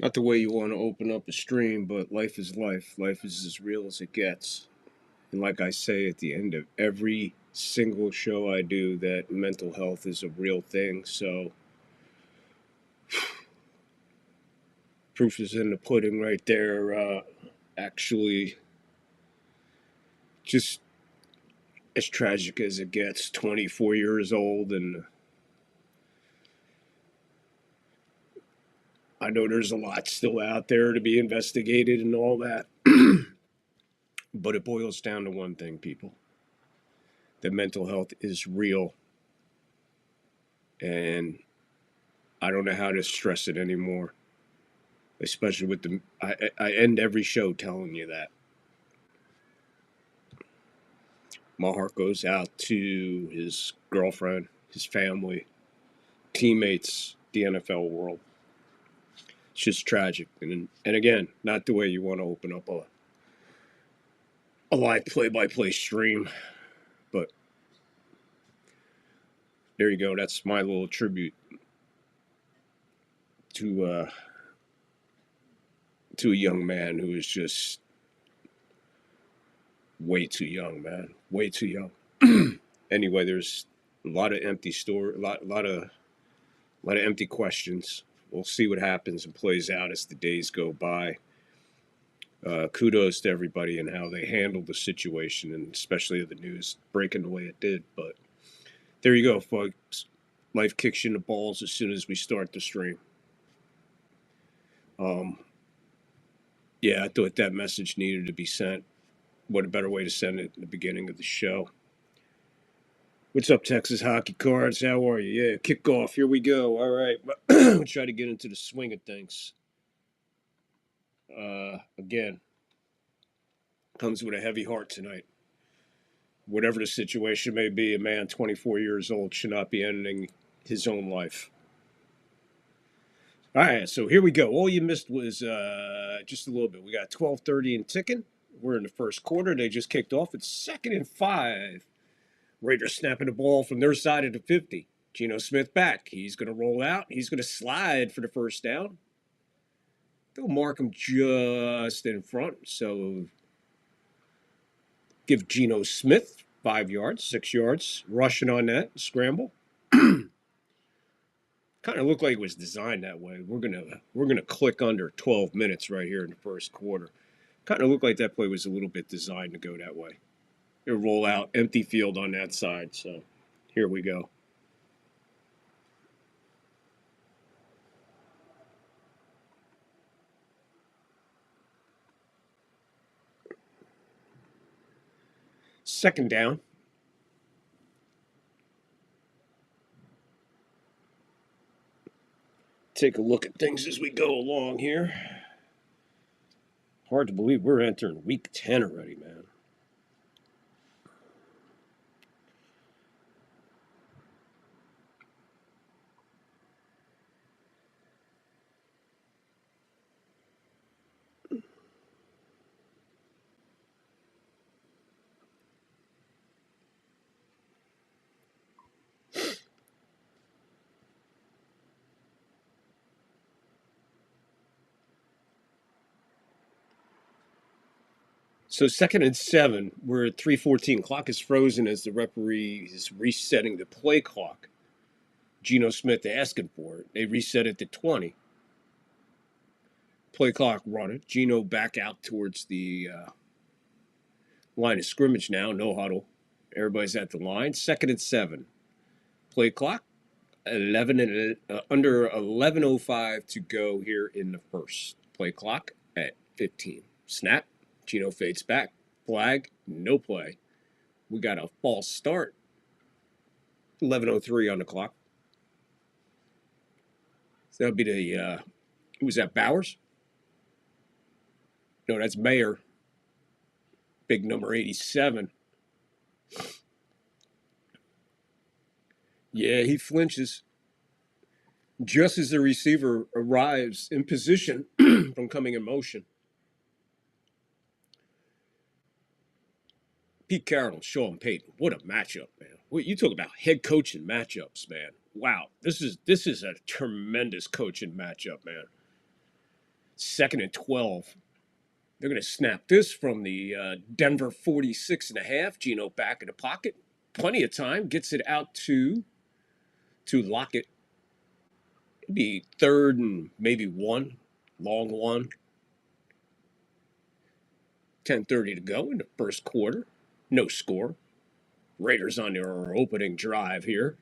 Not the way you want to open up a stream, but life is life. Life is as real as it gets. And like I say at the end of every single show I do, that mental health is a real thing. So proof is in the pudding right there. Actually, just as tragic as it gets, 24 years old, and I know there's a lot still out there to be investigated and all that. But it boils down to one thing, people, that mental health is real. And I don't know how to stress it anymore, especially with the. I end every show telling you that. My heart goes out to his girlfriend, his family, teammates, the NFL world. It's just tragic. And again, not the way you want to open up a live play by play stream. But there you go. That's my little tribute to to a young man who is just way too young, man. Way too young. Anyway, there's a lot of empty store, a lot of empty questions. We'll see what happens and plays out as the days go by. Kudos to everybody and how they handled the situation, and especially the news breaking the way it did. But there you go, folks. Life kicks you in the balls as soon as we start the stream. Um, yeah, I thought that message needed to be sent. What a better way to send it in the beginning of the show. What's up, Texas Hockey Cards? How are you? Yeah, kickoff. Here we go. All right. We'll try to get into the swing of things. Again, comes with a heavy heart tonight. Whatever the situation may be, a man 24 years old should not be ending his own life. All right, so here we go. All you missed was just a little bit. We got 12:30 and ticking. We're in the first quarter. They just kicked off. It's 2nd and 5. Raiders snapping the ball from their side of the 50. Geno Smith back. He's going to roll out. He's going to slide for the first down. They'll mark him just in front. So give Geno Smith 5 yards, 6 yards, rushing on that scramble. Kind of looked like it was designed that way. We're gonna click under 12 minutes right here in the first quarter. Kind of looked like that play was a little bit designed to go that way. It'll roll out, empty field on that side. So here we go. Second down. Take a look at things as we go along here. Hard to believe we're entering week 10 already, man. So 2nd and 7, we're at 3:14. Clock is frozen as the referee is resetting the play clock. Geno Smith asking for it. They reset it to 20. Play clock running. Geno back out towards the line of scrimmage now. No huddle. Everybody's at the line. 2nd and 7. Play clock. 11 and under 11:05 to go here in the first. Play clock at 15. Snap. Geno fades back. Flag. No play. We got a false start. 11:03 on the clock. So that would be the who was that? Bowers? No, that's Mayer. Big number 87. Yeah, he flinches just as the receiver arrives in position from coming in motion. Pete Carroll and Sean Payton. What a matchup, man. What you talk about head coaching matchups, man. Wow. This is a tremendous coaching matchup, man. 2nd and 12. They're going to snap this from the Denver 46.5. Geno back in the pocket. Plenty of time. Gets it out to Lockett. It'd be 3rd and maybe 1. Long 1. 10:30 to go in the first quarter. No score. Raiders on their opening drive here.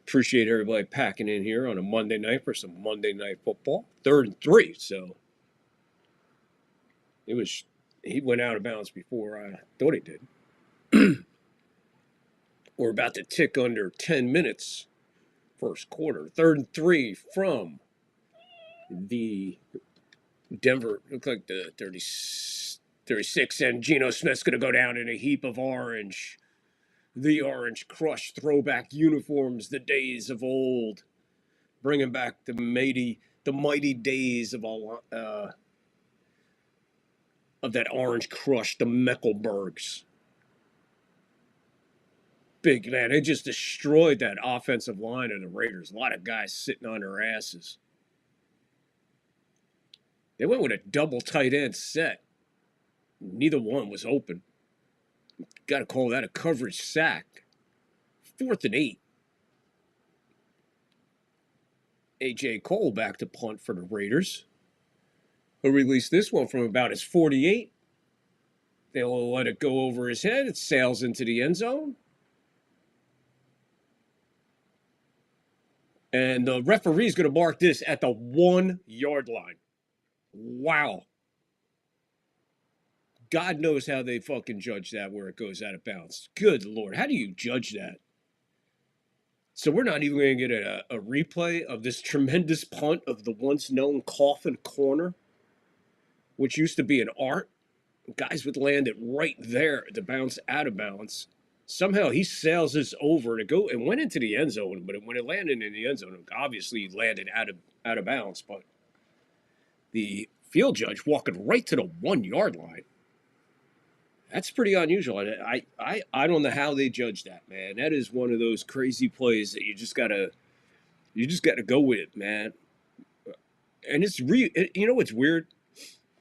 Appreciate everybody packing in here on a Monday night for some Monday Night Football. 3rd and 3, so he went out of bounds before I thought he did. We're about to tick under 10 minutes first quarter. 3rd and 3 from the Denver, look like the 36, and Geno Smith's going to go down in a heap of orange. The Orange Crush throwback uniforms, the days of old, bringing back the mighty days of that Orange Crush, the Meckelbergs. Big man, they just destroyed that offensive line of the Raiders. A lot of guys sitting on their asses. They went with a double tight end set. Neither one was open. Got to call that a coverage sack. 4th and 8. A.J. Cole back to punt for the Raiders. He'll release this one from about his 48. They'll let it go over his head. It sails into the end zone. And the referee's going to mark this at the 1-yard line. Wow. God knows how they fucking judge that where it goes out of bounds. Good Lord. How do you judge that? So we're not even going to get a replay of this tremendous punt of the once known coffin corner, which used to be an art. Guys would land it right there to bounce out of bounds. Somehow he sails this over to go and went into the end zone, but when it landed in the end zone, it obviously landed out of bounds. But the field judge walking right to the 1-yard line. That's pretty unusual. I don't know how they judge that, man. That is one of those crazy plays that you just gotta go with, man. And it's you know what's weird?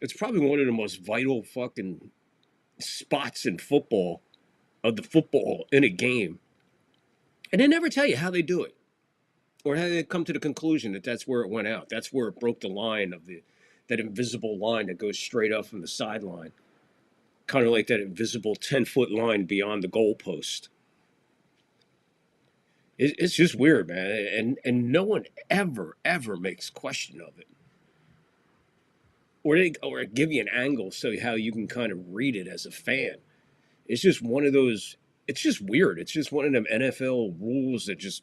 It's probably one of the most vital fucking spots in football, of the football in a game. And they never tell you how they do it, or how they come to the conclusion that that's where it went out. That's where it broke the line of that invisible line that goes straight up from the sideline. Kind of like that invisible 10-foot line beyond the goalpost. It's just weird, man. And no one ever makes question of it. Or give you an angle so how you can kind of read it as a fan. It's just one of those, it's just weird. It's just one of them NFL rules that just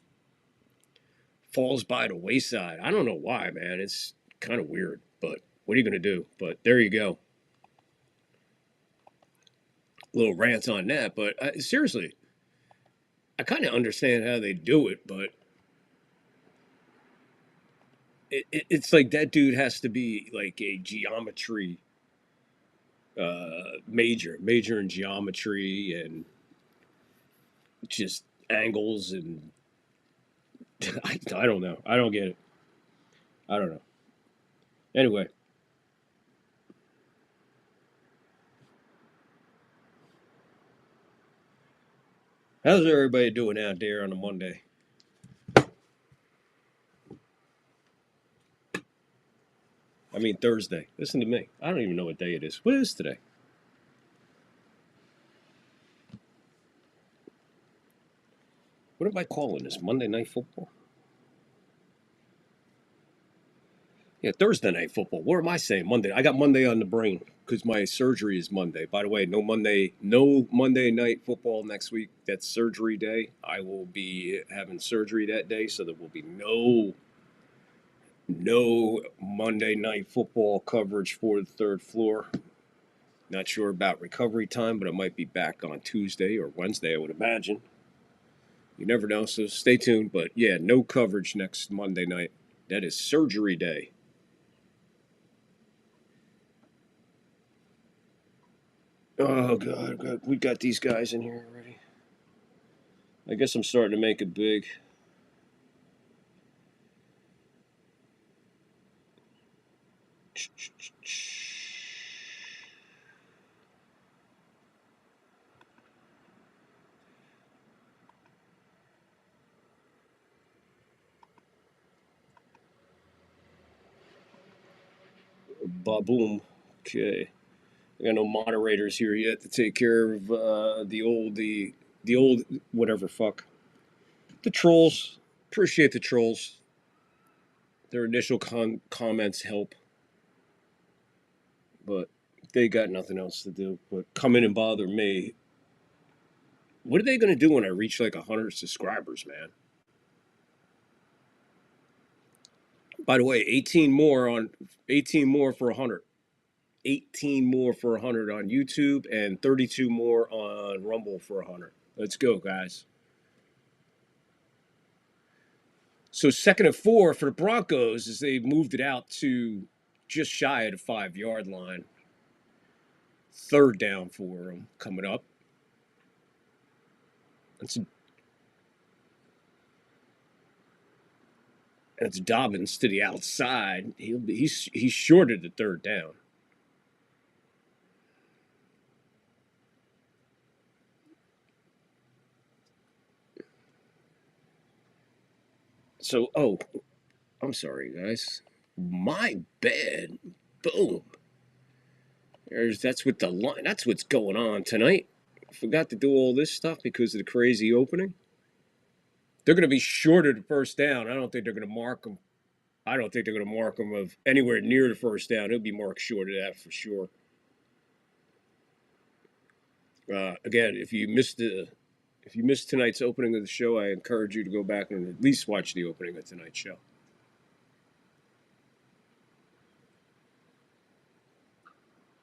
falls by the wayside. I don't know why, man. It's kind of weird, but what are you going to do? But there you go. Little rant on that, but seriously, I kind of understand how they do it, but it's like that dude has to be like a geometry major in geometry and just angles, and I don't know. I don't get it. I don't know. Anyway. How's everybody doing out there on a Monday? I mean, Thursday. Listen to me. I don't even know what day it is. What is today? What am I calling this? Monday Night Football? Yeah, Thursday Night Football. What am I saying? Monday. I got Monday on the brain because my surgery is Monday. By the way, no Monday Night Football next week. That's surgery day. I will be having surgery that day, so there will be no Monday Night Football coverage for the third floor. Not sure about recovery time, but I might be back on Tuesday or Wednesday, I would imagine. You never know, so stay tuned. But yeah, no coverage next Monday night. That is surgery day. Oh God, we got these guys in here already. I guess I'm starting to make it big. Ba-boom. Okay. I got no moderators here yet to take care of the old whatever fuck. The trolls. Appreciate the trolls. Their initial comments help, but they got nothing else to do but come in and bother me. What are they gonna do when I reach like 100 subscribers, man? By the way, 18 more for 100. 18 more for 100 on YouTube and 32 more on Rumble for 100. Let's go, guys. So 2nd and 4 for the Broncos as they moved it out to just shy of the 5-yard line. 3rd down for them coming up. That's Dobbins to the outside. He's short of the 3rd down. So, I'm sorry, guys. My bad. Boom. That's what the line. That's what's going on tonight. Forgot to do all this stuff because of the crazy opening. They're going to be short of the 1st down. I don't think they're going to mark them. I don't think they're going to mark them of anywhere near the 1st down. It'll be marked short of that for sure. Again, if you missed tonight's opening of the show, I encourage you to go back and at least watch the opening of tonight's show.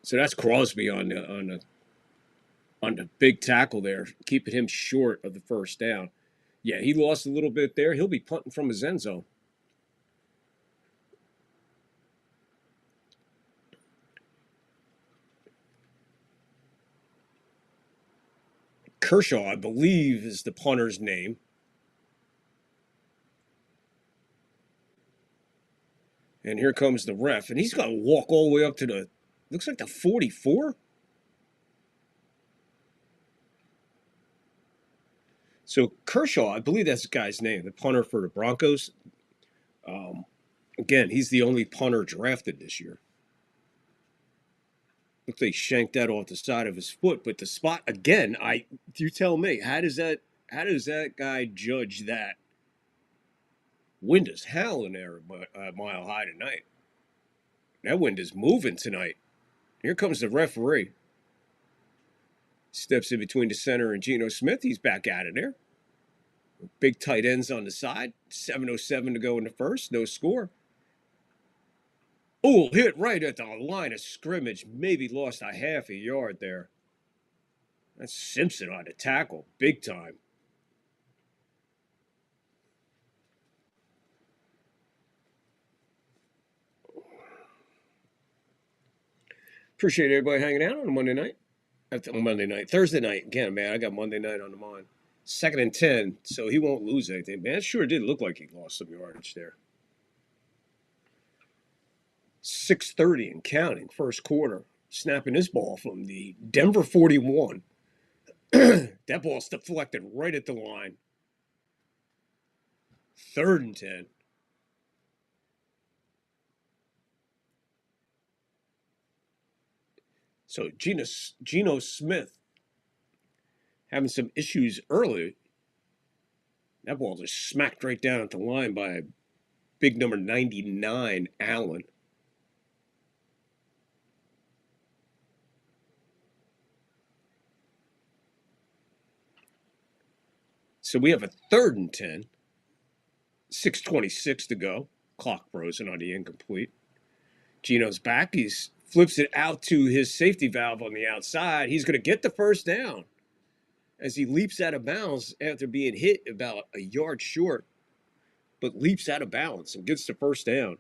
So that's Crosby on the big tackle there, keeping him short of the 1st down. Yeah, he lost a little bit there. He'll be punting from his end zone. Kershaw, I believe, is the punter's name. And here comes the ref, and he's got to walk all the way up to the, looks like the 44. So Kershaw, I believe that's the guy's name, the punter for the Broncos. Again, he's the only punter drafted this year. Looks like he shanked that off the side of his foot, but the spot again, you tell me, how does that guy judge that? Wind is howling there, Mile High tonight. That wind is moving tonight. Here comes the referee. Steps in between the center and Geno Smith. He's back out of there. Big tight ends on the side. 7:07 to go in the 1st. No score. Oh, hit right at the line of scrimmage. Maybe lost a half a yard there. That's Simpson on the tackle. Big time. Appreciate everybody hanging out on a Monday night. Thursday night. Again, man, I got Monday night on the mind. 2nd and 10, so he won't lose anything. Man, it sure did look like he lost some yardage there. 6:30 and counting, 1st quarter. Snapping this ball from the Denver 41. That ball's deflected right at the line. 3rd and 10. So Geno Smith having some issues early. That ball just smacked right down at the line by big number 99, Allen. So we have a 3rd and 10. 6:26 to go. Clock frozen on the incomplete. Geno's back. He flips it out to his safety valve on the outside. He's going to get the 1st down as he leaps out of bounds after being hit about a yard short, but leaps out of bounds and gets the 1st down.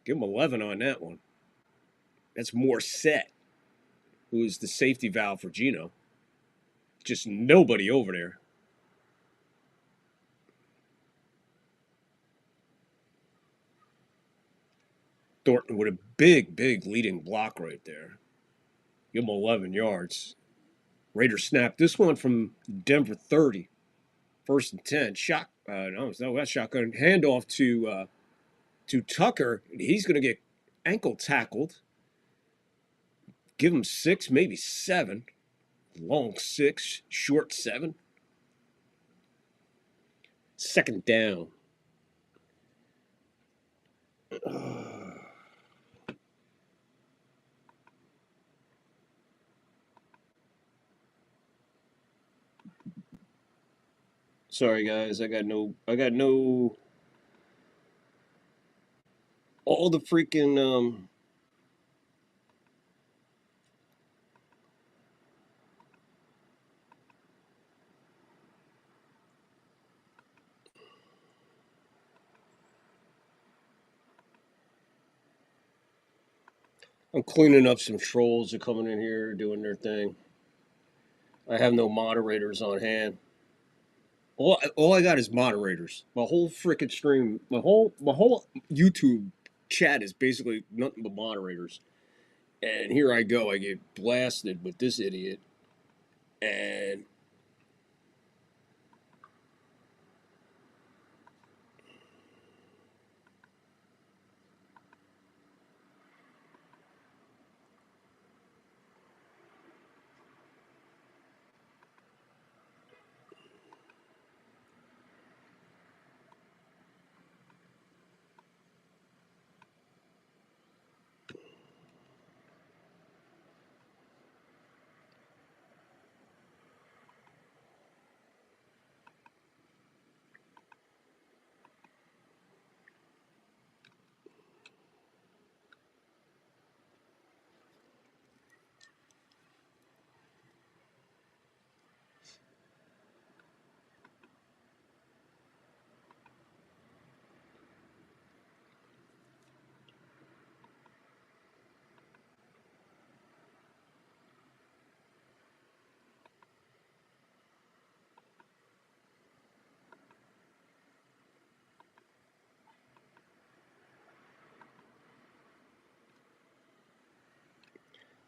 Give him 11 on that one. That's more set. who is the safety valve for Geno. Just nobody over there. Thornton with a big, big leading block right there. Give him 11 yards. Raiders snap this one from Denver 30. 1st and 10. That's shotgun. Handoff to Tucker. He's going to get ankle tackled. Give him 6, maybe 7. Long 6, short 7. 2nd down. Sorry guys, I got no all the freaking I'm cleaning up some trolls that are coming in here doing their thing. I have no moderators on hand. All I got is moderators. My whole freaking stream, my whole YouTube chat is basically nothing but moderators. And here I go. I get blasted with this idiot. And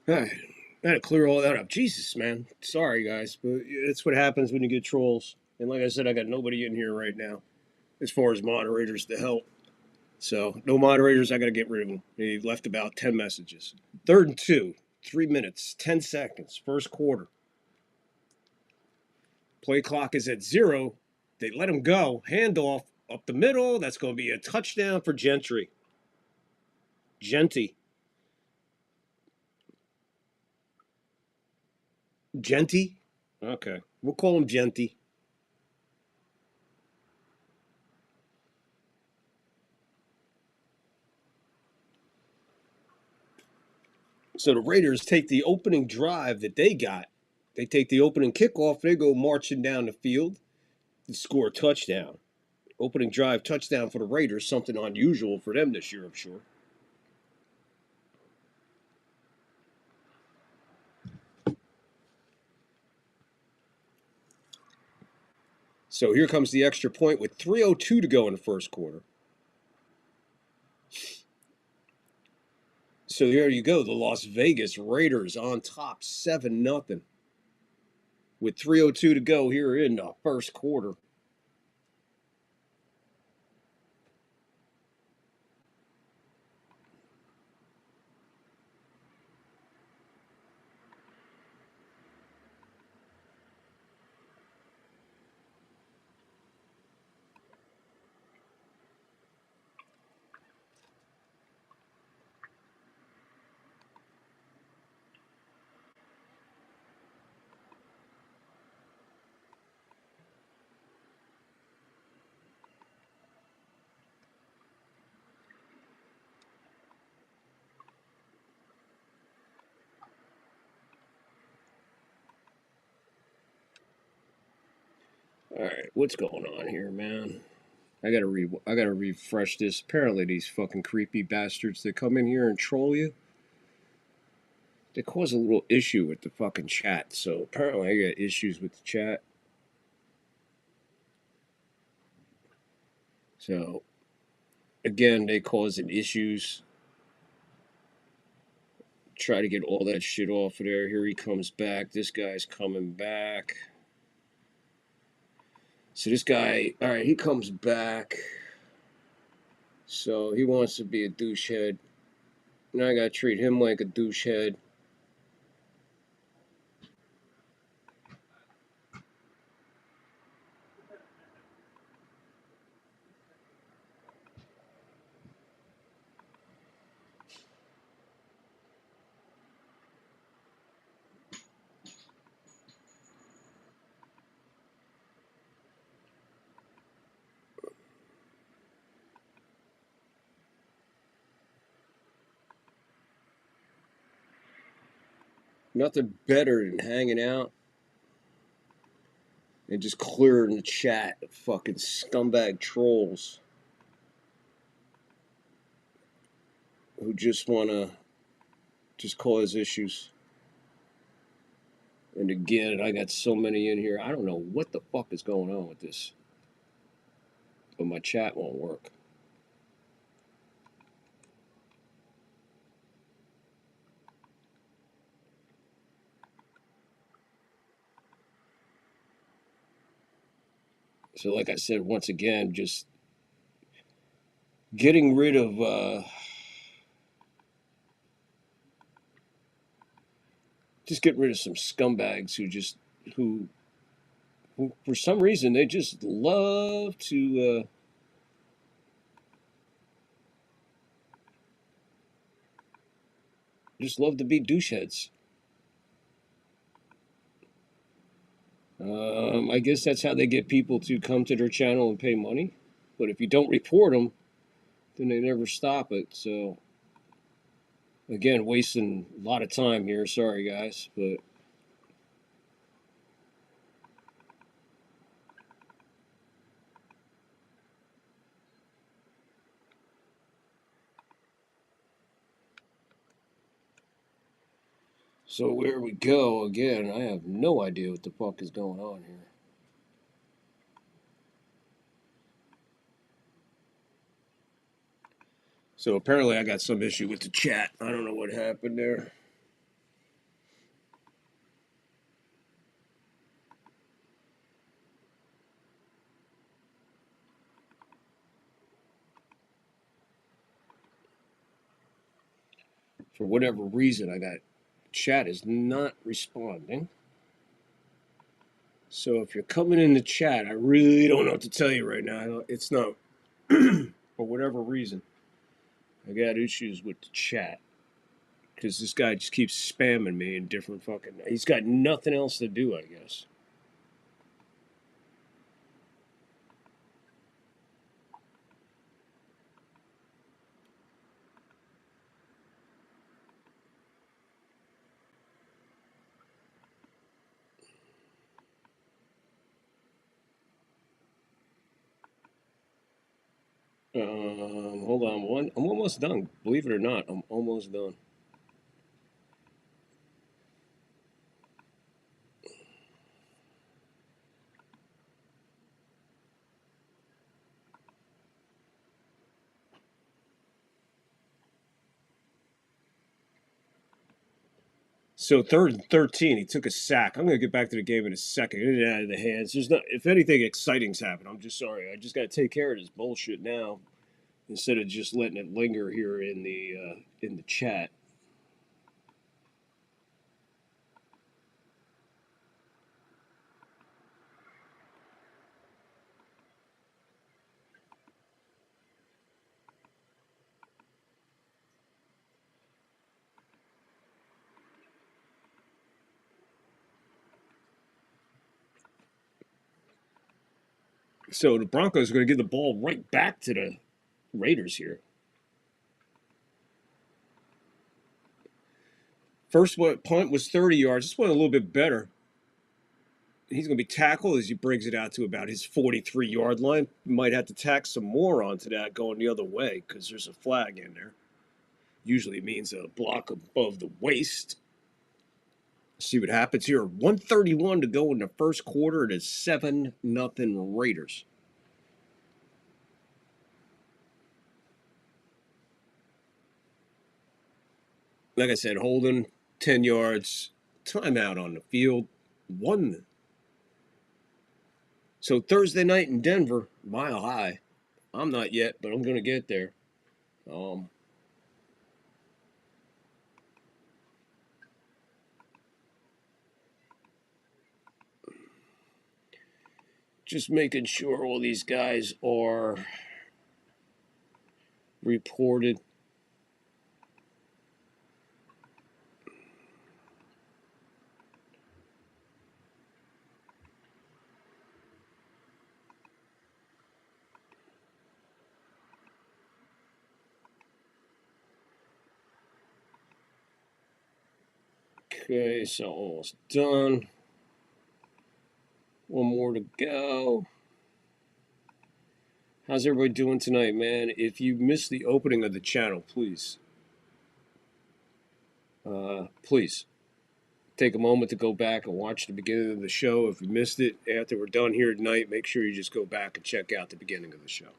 I gotta clear all that up. Jesus, man. Sorry, guys, but it's what happens when you get trolls. And like I said, I got nobody in here right now as far as moderators to help. So no moderators. I gotta get rid of them. He left about 10 messages. 3rd and 2. 3 minutes, 10 seconds. 1st quarter. Play clock is at 0. They let him go. Handoff up the middle. That's going to be a touchdown for Gentry. Genty. Okay. We'll call him Genty. So the Raiders take the opening drive that they got. They take the opening kickoff. They go marching down the field to score a touchdown. Opening drive touchdown for the Raiders. Something unusual for them this year, I'm sure. So here comes the extra point with 3:02 to go in the 1st quarter. So there you go. The Las Vegas Raiders on top 7-0 with 3:02 to go here in the 1st quarter. All right, what's going on here, man? I gotta refresh this. Apparently, these fucking creepy bastards that come in here and troll you. They caused a little issue with the fucking chat. So apparently I got issues with the chat. So again, they causing issues. Try to get all that shit off of there. Here he comes back. This guy's coming back. So this guy, all right, he comes back. So he wants to be a douchehead. Now I gotta treat him like a douchehead. Nothing better than hanging out and just clearing the chat of fucking scumbag trolls who just wanna just cause issues. And again, I got so many in here. I don't know what the fuck is going on with this. But my chat won't work. So like I said, once again, just getting rid of just getting rid of some scumbags who for some reason they just love to be doucheheads. I guess that's how they get people to come to their channel and pay money. But if you don't report them, then they never stop it. So again, wasting a lot of time here. Sorry, guys, but so where we go again, I have no idea what the fuck is going on here. So apparently I got some issue with the chat. I don't know what happened there. For whatever reason, I got chat is not responding. So if you're coming in the chat, I really don't know what to tell you right now. It's not, for whatever reason, I got issues with the chat. Because this guy just keeps spamming me in different fucking. He's got nothing else to do, I guess. Hold on. I'm almost done. Believe it or not, I'm almost done. So 3rd and 13, he took a sack. I'm gonna get back to the game in a second. Get it out of the hands. There's not. If anything exciting's happened, I'm just sorry. I just got to take care of this bullshit now, instead of just letting it linger here in the chat. So the Broncos are going to give the ball right back to the Raiders here. First punt was 30 yards. This one a little bit better. He's going to be tackled as he brings it out to about his 43-yard line. Might have to tack some more onto that going the other way because there's a flag in there. Usually it means a block above the waist. See what happens here. 131 to go in the first quarter. It is 7-0 Raiders. Like I said, holding 10 yards, timeout on the field, one. So Thursday night in Denver, Mile High. I'm not yet, but I'm going to get there. Just making sure all these guys are reported. Okay, so almost done. One more to go. How's everybody doing tonight, man? If you missed the opening of the channel, please take a moment to go back and watch the beginning of the show. If you missed it after we're done here tonight, make sure you just go back and check out the beginning of the show.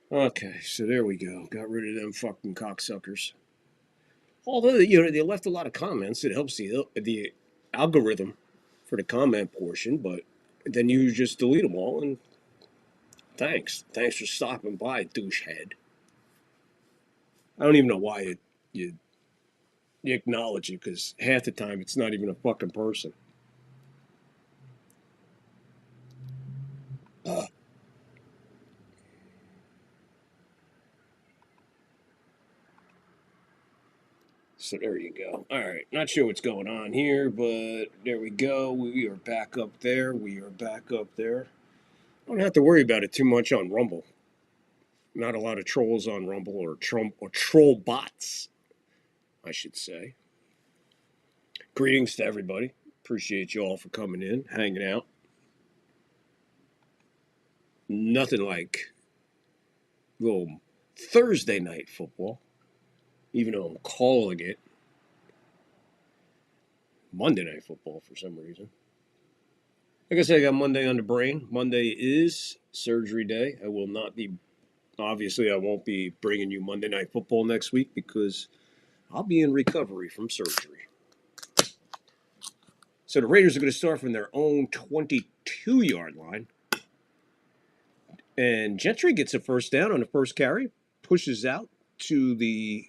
Okay, so there we go. Got rid of them fucking cocksuckers. Although they left a lot of comments, it helps the algorithm for the comment portion. But then you just delete them all, and thanks for stopping by, douchehead. I don't even know why you acknowledge it, because half the time it's not even a fucking person. So there you go. All right, not sure what's going on here, but there we go. We are back up there. I don't have to worry about it too much on Rumble. Not a lot of trolls on Rumble, or troll bots, I should say. Greetings to everybody. Appreciate you all for coming in, hanging out. Nothing like little Thursday night football, even though I'm calling it Monday night football for some reason. Like I said, I got Monday on the brain. Monday is surgery day. I won't be bringing you Monday night football next week, because I'll be in recovery from surgery. So the Raiders are going to start from their own 22-yard line. And Gentry gets a first down on the first carry, pushes out to the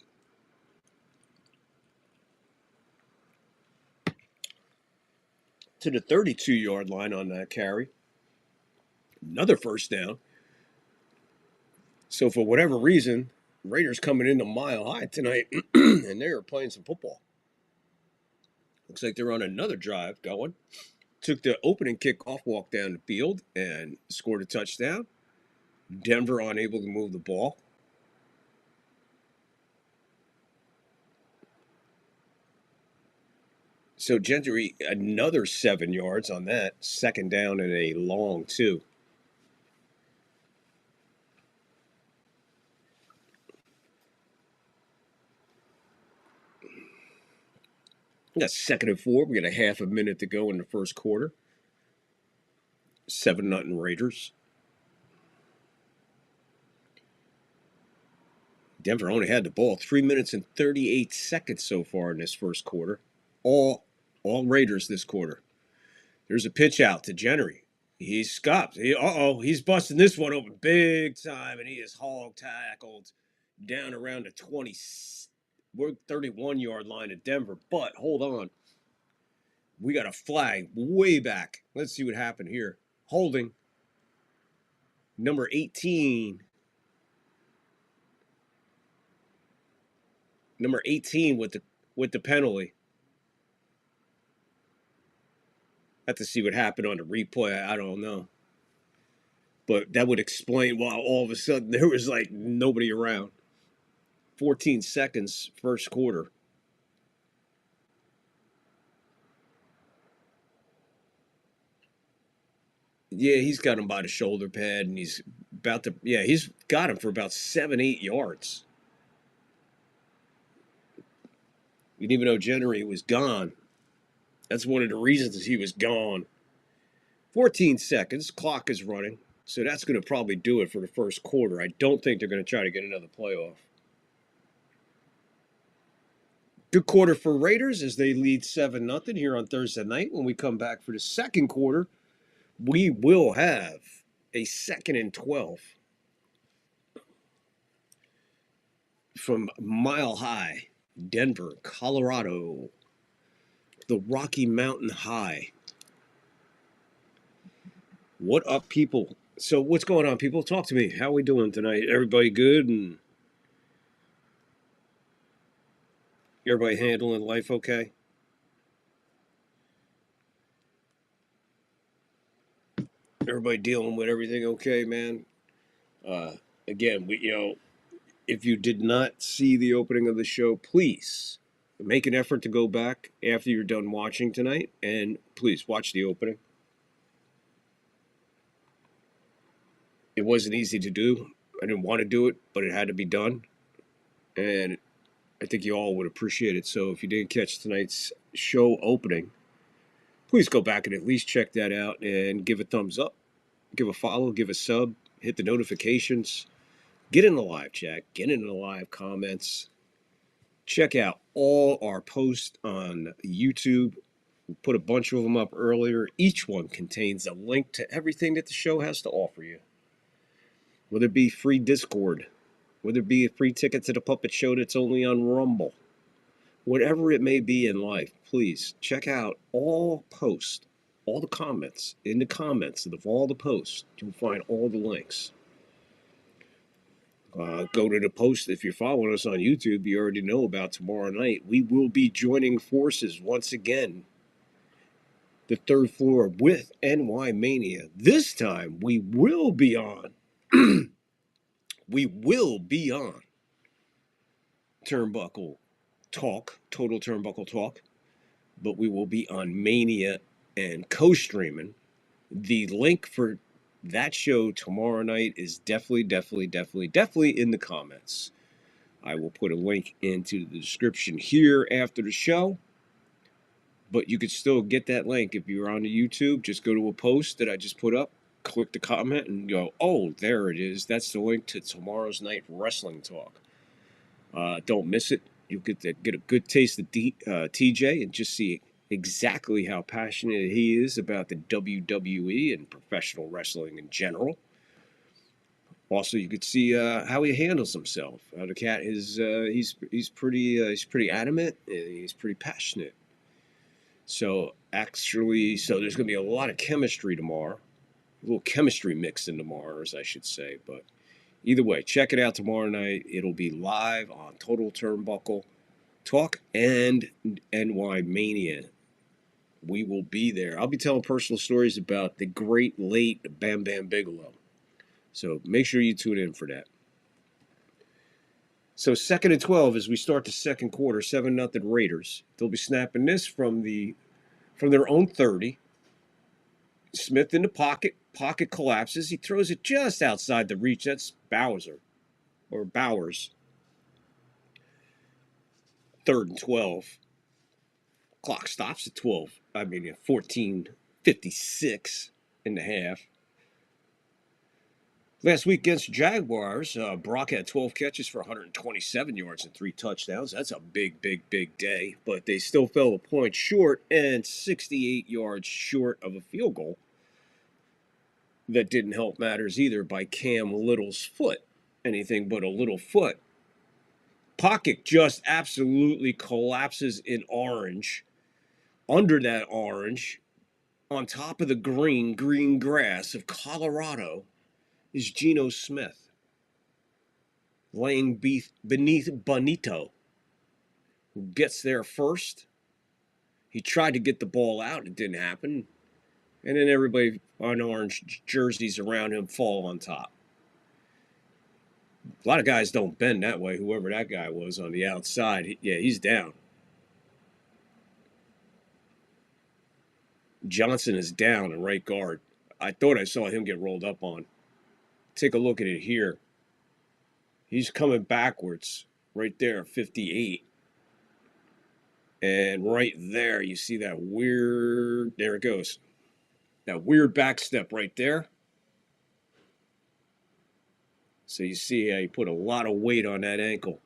32-yard line on that carry. Another first down. So for whatever reason, Raiders coming into Mile High tonight, and they are playing some football. Looks like they're on another drive going. Took the opening kickoff, walked down the field, and scored a touchdown. Denver unable to move the ball. So Gentry, another 7 yards on that. Second down and a long 2. We got 2nd and 4. We got a half a minute to go in the first quarter. 7-0 Raiders. Denver only had the ball 3 minutes and 38 seconds so far in this first quarter. All Raiders this quarter. There's a pitch out to Gentry. He's stopped. He's busting this one open big time, and he is hog tackled down around the 31-yard line of Denver. But hold on. We got a flag way back. Let's see what happened here. Holding. Number 18. Number 18 with the penalty. Have to see what happened on the replay. I don't know. But that would explain why all of a sudden there was like nobody around. 14 seconds, first quarter. Yeah, he's got him by the shoulder pad, and he's about to. Yeah, he's got him for about 7, 8 yards. And even though Jennery was gone, that's one of the reasons he was gone. 14 seconds, clock is running. So that's going to probably do it for the first quarter. I don't think they're going to try to get another playoff. Good quarter for Raiders as they lead 7-0 here on Thursday night. When we come back for the second quarter, we will have a 2nd and 12 from Mile High, Denver, Colorado, the Rocky Mountain High. What up, people? So what's going on, people? Talk to me. How we doing tonight? Everybody good? And everybody handling life okay? Everybody dealing with everything okay, man? Uh, again, if you did not see the opening of the show, please make an effort to go back after you're done watching tonight, and please watch the opening. It wasn't easy to do. I didn't want to do it, but it had to be done. And I think you all would appreciate it. So if you didn't catch tonight's show opening, please go back and at least check that out and give a thumbs up, give a follow, give a sub, hit the notifications, get in the live chat, get in the live comments. Check out all our posts on YouTube. We put a bunch of them up earlier. Each one contains a link to everything that the show has to offer you. Whether it be free Discord, whether it be a free ticket to the puppet show that's only on Rumble, whatever it may be in life, please check out all posts, all the comments. In the comments of all the posts, you'll find all the links. Go to the post. If you're following us on YouTube, you already know about tomorrow night. We will be joining forces once again, the third floor with NY Mania. This time we will be on. We will be on Turnbuckle Talk, Total Turnbuckle Talk, but we will be on Mania and co-streaming. The link for that show tomorrow night is definitely in the comments. I will put a link into the description here after the show, but you could still get that link if you're on the YouTube. Just go to a post that I just put up, click the comment, and go, oh, there it is. That's the link to tomorrow's night wrestling talk. Don't miss it. You'll get a good taste of TJ and just see exactly how passionate he is about the WWE and professional wrestling in general. Also, you could see how he handles himself. The cat is he's pretty adamant and he's pretty passionate. So there's going to be a lot of chemistry tomorrow, a little chemistry mixed in tomorrow, as I should say. But either way, check it out tomorrow night. It'll be live on Total Turnbuckle Talk and NY Mania. We will be there. I'll be telling personal stories about the great late Bam Bam Bigelow. So make sure you tune in for that. So 2nd and 12 as we start the second quarter, 7-0 Raiders. They'll be snapping this from their own 30. Smith in the pocket. Pocket collapses. He throws it just outside the reach. That's Bowers. 3rd and 12. Clock stops at 14:56 in the half. Last week against Jaguars, Brock had 12 catches for 127 yards and 3 touchdowns. That's a big day. But they still fell a point short and 68 yards short of a field goal. That didn't help matters either by Cam Little's foot. Anything but a little foot. Pocket just absolutely collapses in orange. Under that orange, on top of the green grass of Colorado, is Geno Smith laying beneath Bonito, who gets there first. He tried to get the ball out. It didn't happen. And then everybody unorange jerseys around him fall on top. A lot of guys don't bend that way. Whoever that guy was on the outside, he's down. Johnson is down in right guard. I thought I saw him get rolled up on. Take a look at it here. He's coming backwards right there, 58. And right there, you see that weird, there it goes. That weird back step right there. So you see how he put a lot of weight on that ankle.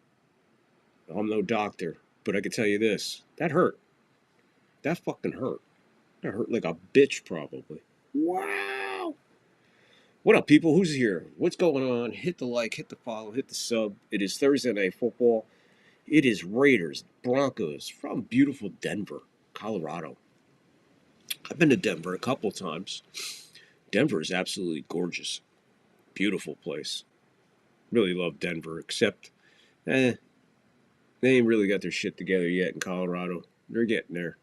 I'm no doctor, but I can tell you this. That hurt. That fucking hurt. That hurt like a bitch, probably. Wow. What up, people? Who's here? What's going on? Hit the like, hit the follow, hit the sub. It is Thursday Night Football. It is Raiders, Broncos from beautiful Denver, Colorado. I've been to Denver a couple times. Denver is absolutely gorgeous. Beautiful place. Really love Denver, except they ain't really got their shit together yet in Colorado. They're getting there.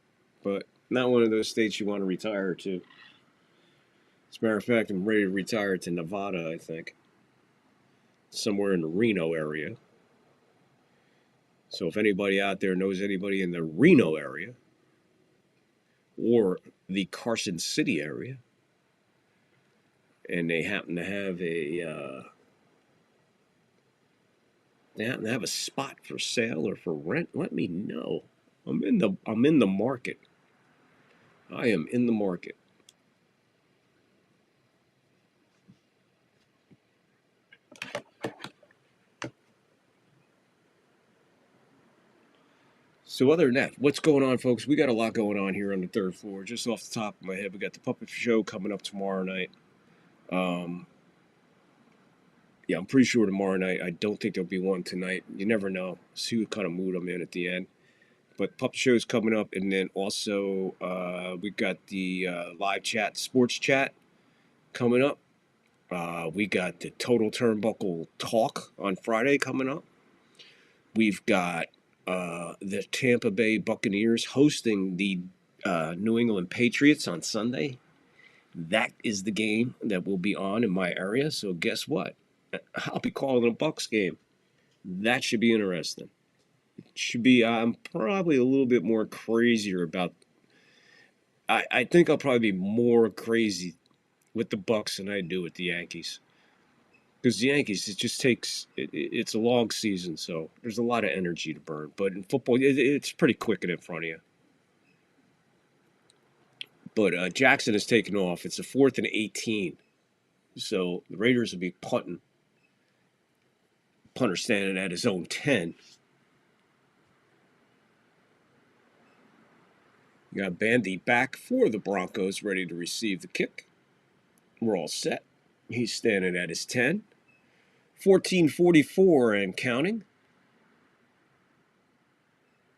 But not one of those states you want to retire to. As a matter of fact, I'm ready to retire to Nevada, I think. Somewhere in the Reno area. So if anybody out there knows anybody in the Reno area or the Carson City area, and they happen to have a spot for sale or for rent, let me know. I'm in the market. I am in the market. So other than that, what's going on, folks? We got a lot going on here on the third floor. Just off the top of my head, we got the puppet show coming up tomorrow night. Yeah, I'm pretty sure tomorrow night. I don't think there'll be one tonight. You never know. See what kind of mood I'm in at the end. But puppet show is coming up, and then also we got the live chat, sports chat coming up. We got the Total Turnbuckle Talk on Friday coming up. We've got the Tampa Bay Buccaneers hosting the New England Patriots on Sunday. That is the game that will be on in my area. So guess what? I'll be calling a Bucs game. That should be interesting. It should be. I'm probably a little bit more crazier about. I think I'll probably be more crazy with the Bucs than I do with the Yankees. Because the Yankees, it just takes, it's a long season, so there's a lot of energy to burn. But in football, it's pretty quick and in front of you. But Jackson has taken off. It's a 4th and 18. So the Raiders will be punting. Punter standing at his own 10. You got Bandy back for the Broncos, ready to receive the kick. We're all set. He's standing at his 10. 14:44 and counting.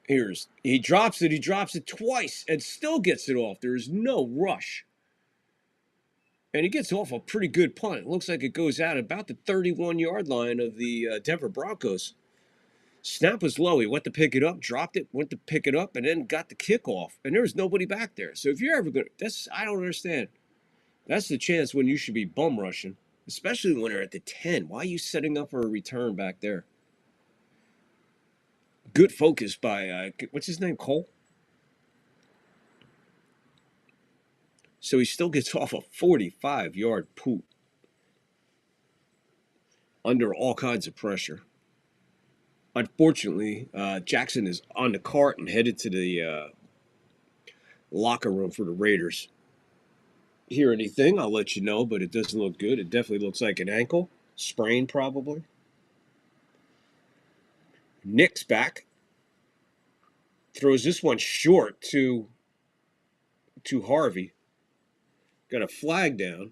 He drops it twice and still gets it off. There is no rush. And he gets off a pretty good punt. It looks like it goes out about the 31-yard line of the Denver Broncos. Snap was low. He went to pick it up, dropped it, went to pick it up, and then got the kickoff. And there was nobody back there. So if you're ever going to, I don't understand. That's the chance when you should be bum rushing, especially when they're at the 10. Why are you setting up for a return back there? Good focus by, what's his name, Cole? So he still gets off a 45-yard poop under all kinds of pressure. Unfortunately, Jackson is on the cart and headed to the locker room for the Raiders. Hear anything, I'll let you know, but it doesn't look good. It definitely looks like an ankle sprain, probably. Nick's back. Throws this one short to Harvey. Got a flag down.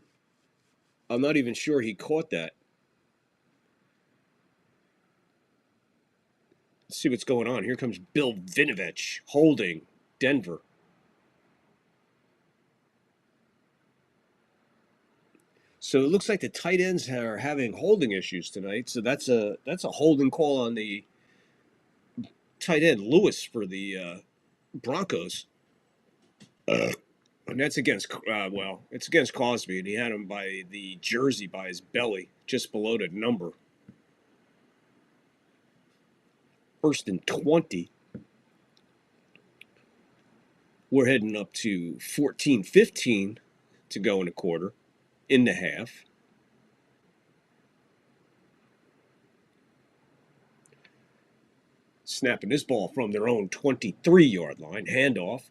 I'm not even sure he caught that. Let's see what's going on. Here comes Bill Vinovich holding Denver. So it looks like the tight ends are having holding issues tonight. So that's a holding call on the tight end Lewis for the Broncos. And that's against, well, it's against Cosby, and he had him by the jersey by his belly, just below the number. 1st and 20. We're heading up to 14-15 to go in a quarter, in the half. Snapping this ball from their own 23-yard line. Handoff.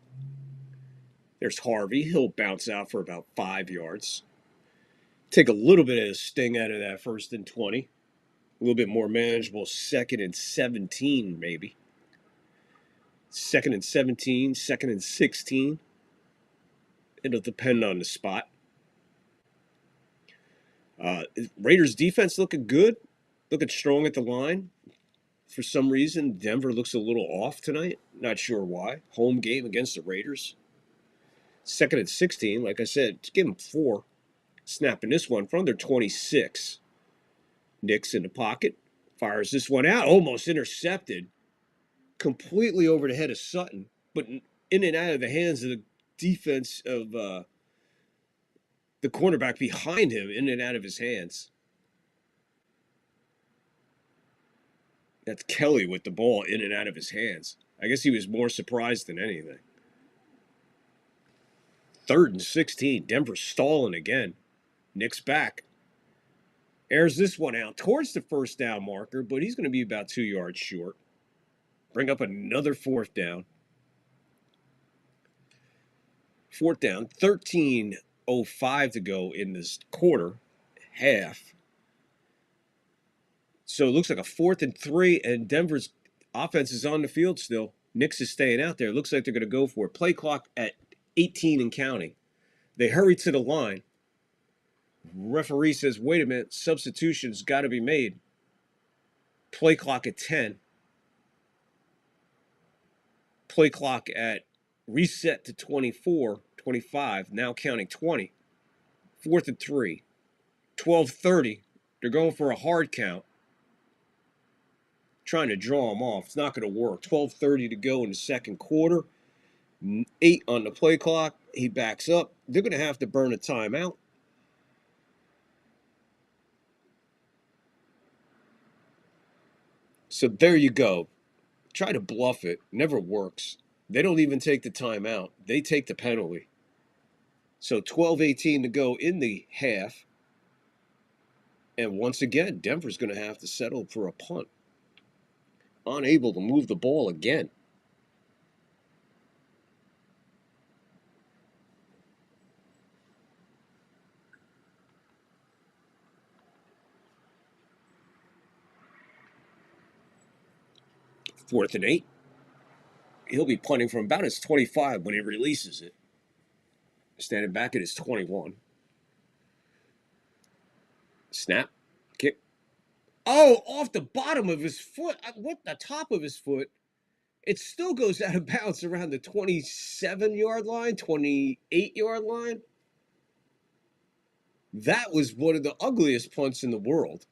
There's Harvey. He'll bounce out for about 5 yards. Take a little bit of the sting out of that 1st and 20. A little bit more manageable 2nd and 17, maybe. 2nd and 17, 2nd and 16. It'll depend on the spot. Raiders defense looking good, looking strong at the line. For some reason, Denver looks a little off tonight. Not sure why. Home game against the Raiders. 2nd and 16, like I said, give them 4. Snapping this one from their 26. Nix in the pocket. Fires this one out. Almost intercepted. Completely over the head of Sutton. But in and out of the hands of the defense of the cornerback behind him. In and out of his hands. That's Kelly with the ball in and out of his hands. I guess he was more surprised than anything. 3rd and 16. Denver stalling again. Nick's back. Airs this one out towards the 1st down marker, but he's going to be about 2 yards short. Bring up another 4th down. 4th down. 13:05 to go in this quarter. Half. So it looks like a 4th and 3, and Denver's offense is on the field still. Nix is staying out there. Looks like they're going to go for it. Play clock at 18 and counting. They hurry to the line. Referee says, wait a minute, substitution's got to be made. Play clock at 10. Play clock at reset to 24, 25, now counting 20. 4th and 3. 12:30. They're going for a hard count. Trying to draw them off. It's not going to work. 12:30 to go in the 2nd quarter. 8 on the play clock. He backs up. They're going to have to burn a timeout. So there you go. Try to bluff it. Never works. They don't even take the timeout. They take the penalty. So 12:18 to go in the half. And once again, Denver's going to have to settle for a punt. Unable to move the ball again. Fourth and 8. He'll be punting from about his 25 when he releases it. Standing back at his 21. Snap. Kick. Oh, off the bottom of his foot. What, the top of his foot? It still goes out of bounds around the 27-yard line, 28-yard line. That was one of the ugliest punts in the world.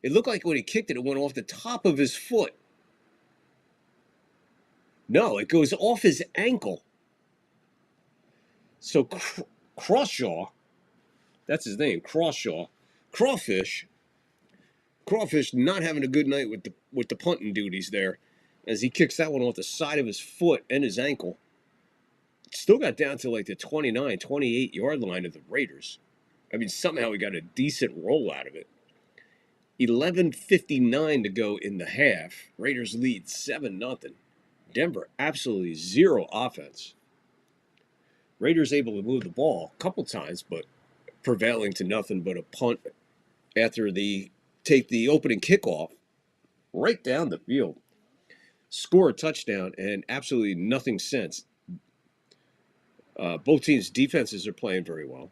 It looked like when he kicked it, it went off the top of his foot. No, it goes off his ankle. So Crawshaw, that's his name, Crawshaw. Crawfish not having a good night with the punting duties there, as he kicks that one off the side of his foot and his ankle. Still got down to like the 29, 28-yard line of the Raiders. I mean, somehow he got a decent roll out of it. 11:59 to go in the half. Raiders lead 7-0. Denver absolutely zero offense. Raiders able to move the ball a couple times, but prevailing to nothing but a punt after they take the opening kickoff right down the field. Score a touchdown and absolutely nothing since. Both teams' defenses are playing very well.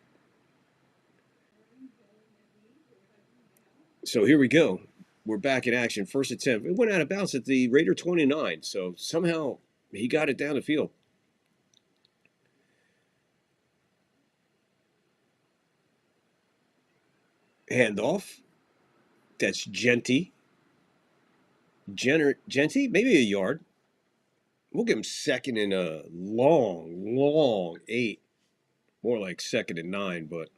So here we go. We're back in action. 1st and 10. It went out of bounds at the Raider 29, so somehow he got it down the field. Handoff. That's Genty. Genty, maybe a yard. We'll give him 2nd and a long 8. More like 2nd and 9, but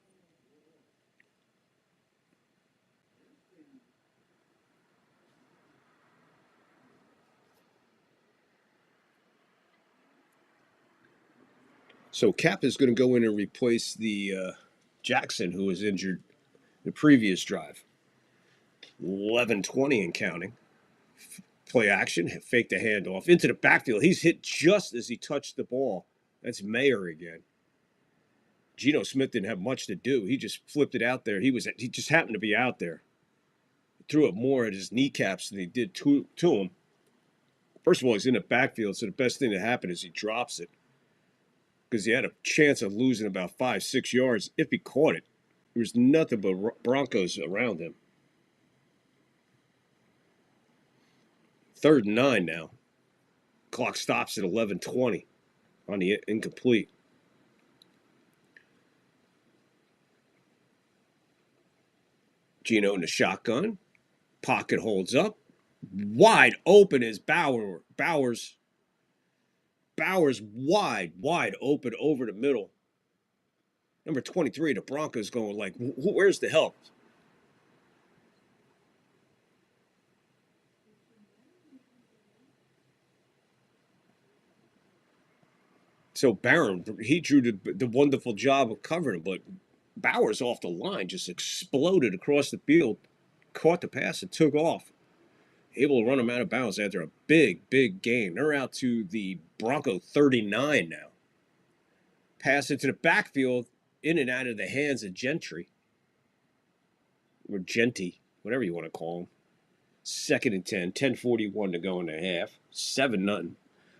so Cap is going to go in and replace the Jackson, who was injured the previous drive. 11:20 and counting. Play action, fake the handoff into the backfield. He's hit just as he touched the ball. That's Mayer again. Geno Smith didn't have much to do. He just flipped it out there. He just happened to be out there. Threw it more at his kneecaps than he did to him. First of all, he's in the backfield, so the best thing to happen is he drops it, because he had a chance of losing about 5-6 yards if he caught it. There was nothing but Broncos around him. 3rd and 9 now. Clock stops at 11:20 on the incomplete. Geno in the shotgun. Pocket holds up. Wide open is Bowers. Bowers wide open over the middle. Number 23, the Broncos going like, where's the help? So Barron, he drew the wonderful job of covering him, but Bowers off the line just exploded across the field, caught the pass and took off. Able to run him out of bounds after a big game. They're out to the Bronco 39 now. Pass into the backfield, in and out of the hands of Gentry. Or Genty, whatever you want to call him. 2nd and 10, 10:41 to go in the half. 7-0.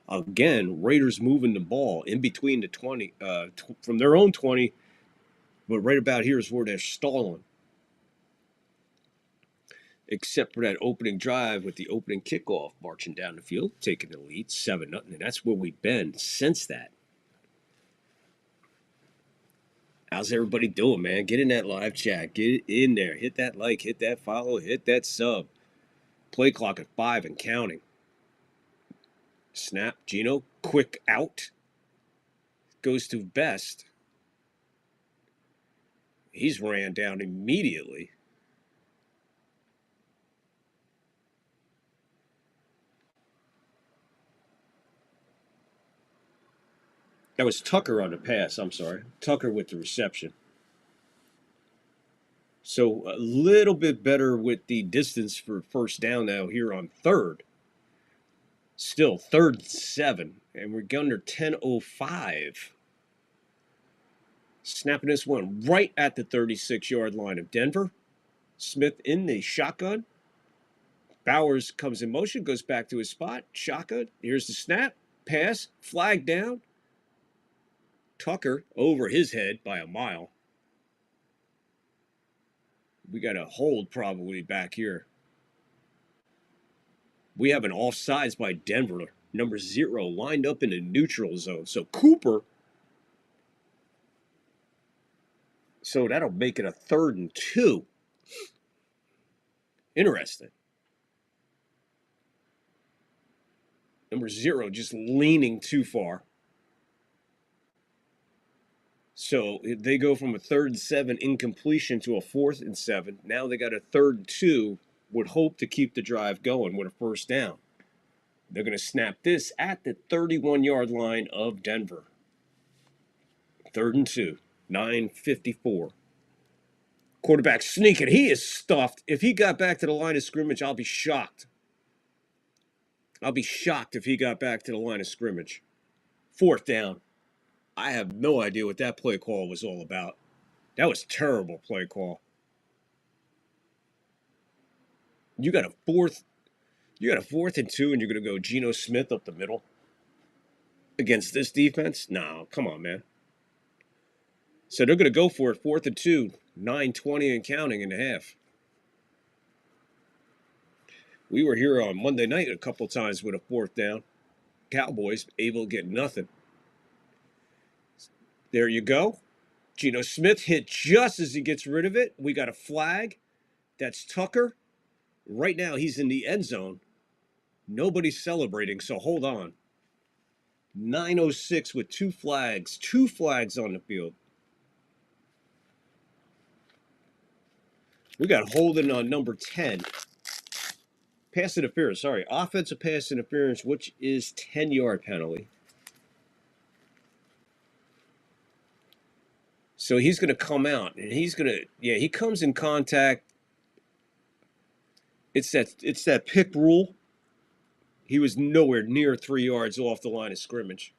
Again, Raiders moving the ball in between the 20, from their own 20, but right about here is where they're stalling. Except for that opening drive with the opening kickoff, marching down the field, taking the lead, 7-0, and that's where we've been since that. How's everybody doing, man? Get in that live chat. Get in there. Hit that like, hit that follow, hit that sub. Play clock at 5 and counting. Snap, Geno, quick out. Goes to Best. He's ran down immediately. That was Tucker on the pass. I'm sorry. Tucker with the reception. So a little bit better with the distance for first down now here on 3rd. Still 3rd and 7. And we're under 10:05. Snapping this one right at the 36-yard line of Denver. Smith in the shotgun. Bowers comes in motion, goes back to his spot. Shotgun. Here's the snap. Pass. Flag down. Tucker over his head by a mile. We got a hold probably back here. We have an offsides by Denver. Number 0 lined up in the neutral zone. So Cooper. So that'll make it a 3rd and 2. Interesting. Number 0 just leaning too far. So they go from a 3rd and 7 incompletion to a 4th and 7. Now they got a 3rd and 2. Would hope to keep the drive going with a first down. They're going to snap this at the 31-yard line of Denver. 3rd and 2. 9:54. Quarterback sneaking. He is stuffed. If he got back to the line of scrimmage, I'll be shocked. I'll be shocked if he got back to the line of scrimmage. 4th down. I have no idea what that play call was all about. That was terrible play call. You got a 4th and 2, and you're going to go Geno Smith up the middle against this defense? No, come on, man. So they're going to go for it, 4th and 2, 9:20 and counting in the half. We were here on Monday night a couple times with a 4th down. Cowboys able to get nothing. There you go. Geno Smith hit just as he gets rid of it. We got a flag. That's Tucker. Right now he's in the end zone. Nobody's celebrating, so hold on. 9:06 with 2 flags. 2 flags on the field. We got holding on number 10. Pass interference, sorry. Offensive pass interference, which is 10-yard penalty. So he's going to come out, and he's going to, yeah, he comes in contact. It's that pick rule. He was nowhere near 3 yards off the line of scrimmage.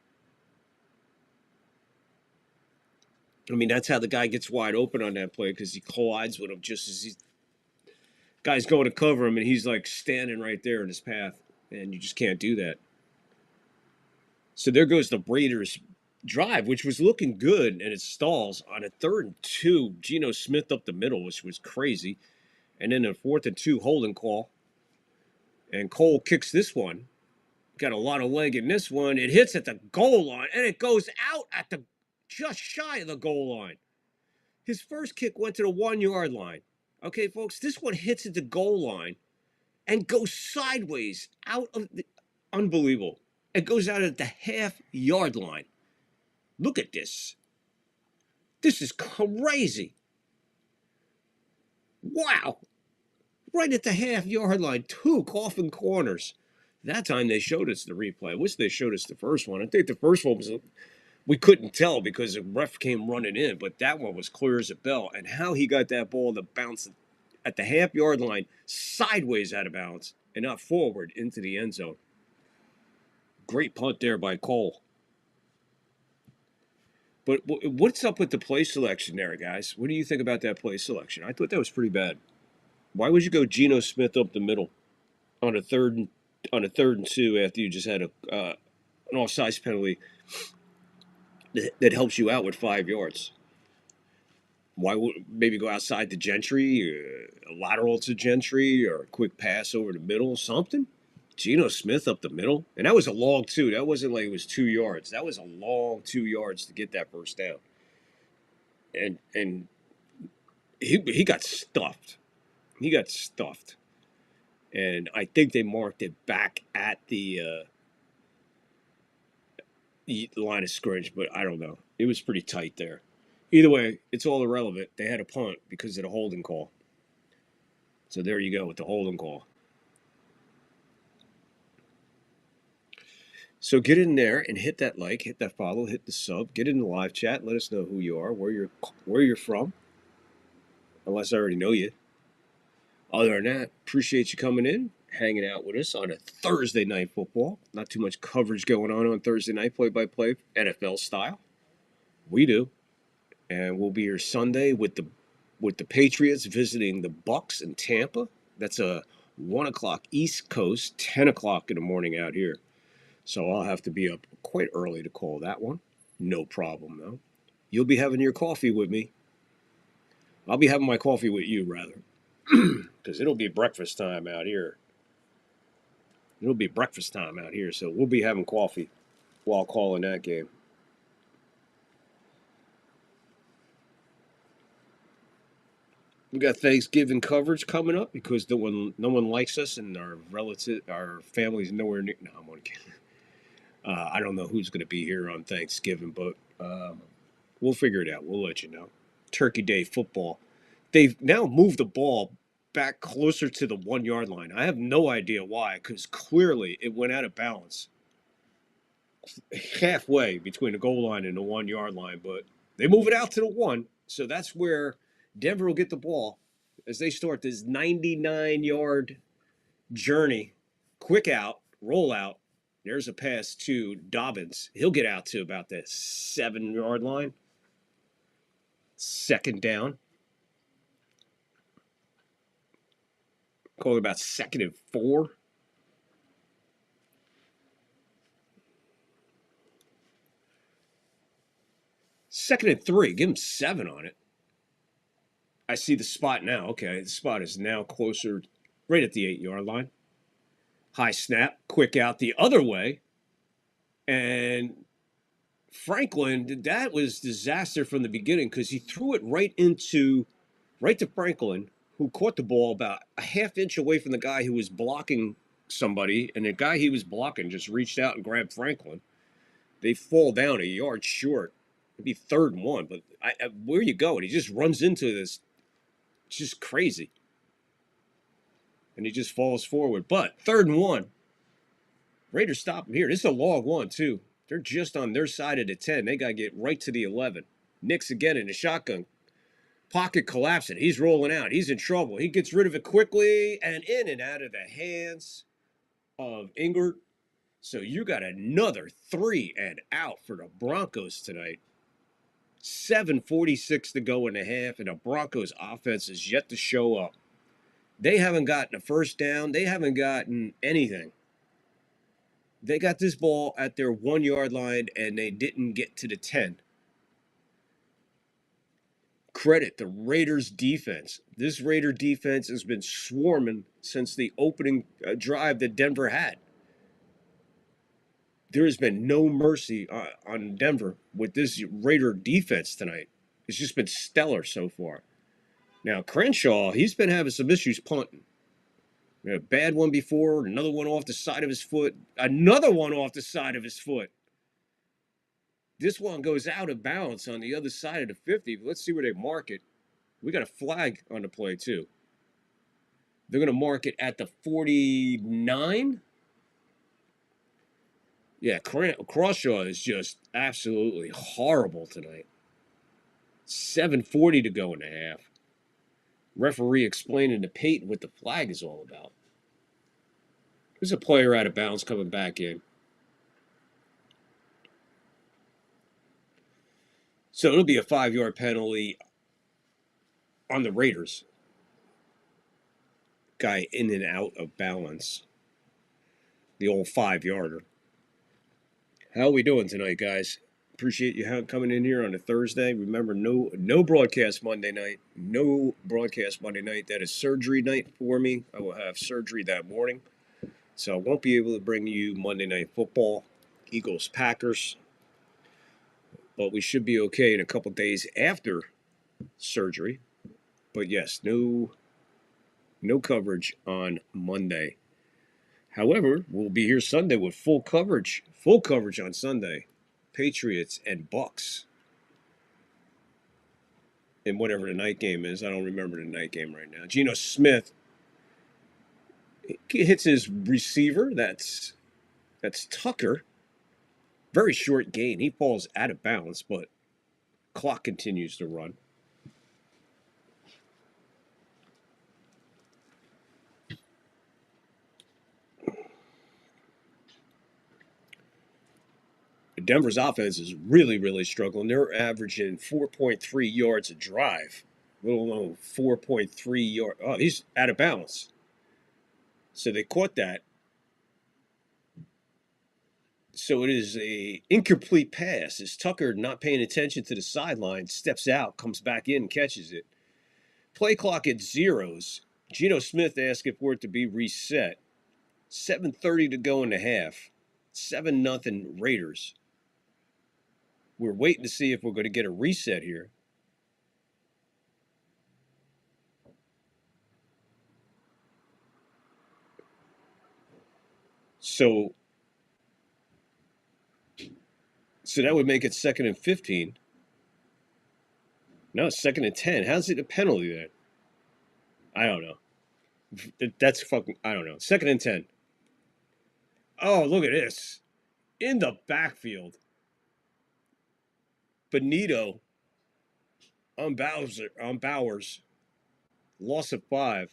I mean, that's how the guy gets wide open on that play, because he collides with him just as he's guy's going to cover him, and he's like standing right there in his path, and you just can't do that. So there goes the Raiders' drive, which was looking good, and it stalls on a 3rd and 2. Geno Smith up the middle, which was crazy, and then a 4th and 2 holding call, and Cole kicks this one. Got a lot of leg in this one. It hits at the goal line, and it goes out at the just shy of the goal line. His first kick went to the 1-yard line. Okay, folks, this one hits at the goal line and goes sideways out of the unbelievable. It goes out at the half-yard line. Look at this. This is crazy. Wow. Right at the half-yard line, 2 coffin corners. That time they showed us the replay. I wish they showed us the first one. I think the first one was, we couldn't tell because the ref came running in, but that one was clear as a bell. And how he got that ball to bounce at the half-yard line, sideways out of bounds, and not forward into the end zone. Great punt there by Cole. But what's up with the play selection there, guys? What do you think about that play selection? I thought that was pretty bad. Why would you go Geno Smith up the middle on a third and 2 after you just had an offsides penalty that helps you out with 5 yards? Why would maybe go outside to Gentry, a lateral to Gentry, or a quick pass over the middle, something? Geno Smith up the middle, and that was a long 2. That wasn't like it was 2 yards. That was a long 2 yards to get that first down. And he got stuffed. He got stuffed. And I think they marked it back at the line of scrimmage, but I don't know. It was pretty tight there. Either way, it's all irrelevant. They had a punt because of the holding call. So there you go with the holding call. So get in there and hit that like, hit that follow, hit the sub, get in the live chat. Let us know who you are, where you're from. Unless I already know you. Other than that, appreciate you coming in, hanging out with us on a Thursday night football. Not too much coverage going on Thursday night, play-by-play, NFL style. We do. And we'll be here Sunday with the Patriots visiting the Bucks in Tampa. That's a 1 o'clock East Coast, 10 o'clock in the morning out here. So I'll have to be up quite early to call that one. No problem, though. You'll be having your coffee with me. I'll be having my coffee with you, rather. Because it'll be breakfast time out here. So we'll be having coffee while calling that game. We got Thanksgiving coverage coming up because no one likes us, and our family's nowhere near. No, I'm only kidding. I don't know who's going to be here on Thanksgiving, but we'll figure it out. We'll let you know. Turkey Day football. They've now moved the ball back closer to the 1-yard line. I have no idea why, because clearly it went out of balance halfway between the goal line and the 1-yard line, but they move it out to the 1, so that's where Denver will get the ball as they start this 99-yard journey. Quick out, roll out. There's a pass to Dobbins. He'll get out to about the 7-yard line. 2nd down. Call it about 2nd and 4. Second and 3. Give him 7 on it. I see the spot now. Okay, the spot is now closer, right at the 8-yard line. High snap, quick out the other way. And Franklin, that was disaster from the beginning because he threw it right to Franklin, who caught the ball about a half inch away from the guy who was blocking somebody. And the guy he was blocking just reached out and grabbed Franklin. They fall down a yard short. It'd be 3rd and 1, but where you going? He just runs into this It's just crazy. And he just falls forward. But 3rd and 1. Raiders stop him here. This is a long one, too. They're just on their side of the 10. They got to get right to the 11. Nix again in the shotgun. Pocket collapsing. He's rolling out. He's in trouble. He gets rid of it quickly and in and out of the hands of Ingert. So you got another 3 and out for the Broncos tonight. 7:46 to go in the half, and the Broncos offense is yet to show up. They haven't gotten a first down. They haven't gotten anything. They got this ball at their 1-yard line, and they didn't get to the 10. Credit the Raiders defense. This Raider defense has been swarming since the opening drive that Denver had. There has been no mercy on Denver with this Raider defense tonight. It's just been stellar so far. Now, Crenshaw, he's been having some issues punting. A bad one before, another one off the side of his foot, another one off the side of his foot. This one goes out of bounds on the other side of the 50. Let's see where they mark it. We got a flag on the play, too. They're going to mark it at the 49. Yeah, Crawshaw is just absolutely horrible tonight. 7:40 to go in the half. Referee explaining to Peyton what the flag is all about. There's a player out of bounds coming back in. So it'll be a 5-yard penalty on the Raiders. Guy in and out of balance. The old 5-yarder. How are we doing tonight, guys? Appreciate you coming in here on a Thursday. Remember, no broadcast Monday night. No broadcast Monday night. That is surgery night for me. I will have surgery that morning. So I won't be able to bring you Monday Night Football, Eagles, Packers. But we should be okay in a couple days after surgery. But yes, no coverage on Monday. However, we'll be here Sunday with full coverage on Sunday. Patriots and Bucks. And whatever the night game is, I don't remember the night game right now. Geno Smith hits his receiver. That's Tucker. Very short gain. He falls out of bounds, but clock continues to run. Denver's offense is really, really struggling. They're averaging 4.3 yards a drive, let alone 4.3 yards. Oh, he's out of bounds. So they caught that. So it is a incomplete pass as Tucker, not paying attention to the sideline, steps out, comes back in, and catches it. Play clock at zeros. Geno Smith asking for it to be reset. 7:30 to go in the half. 7-0 Raiders. We're waiting to see if we're going to get a reset here. So that would make it 2nd and 15. No, 2nd and 10. How's it a penalty then? I don't know. That's fucking, I don't know. 2nd and 10. Oh, look at this. In the backfield. Benito on Bowers. Loss of 5.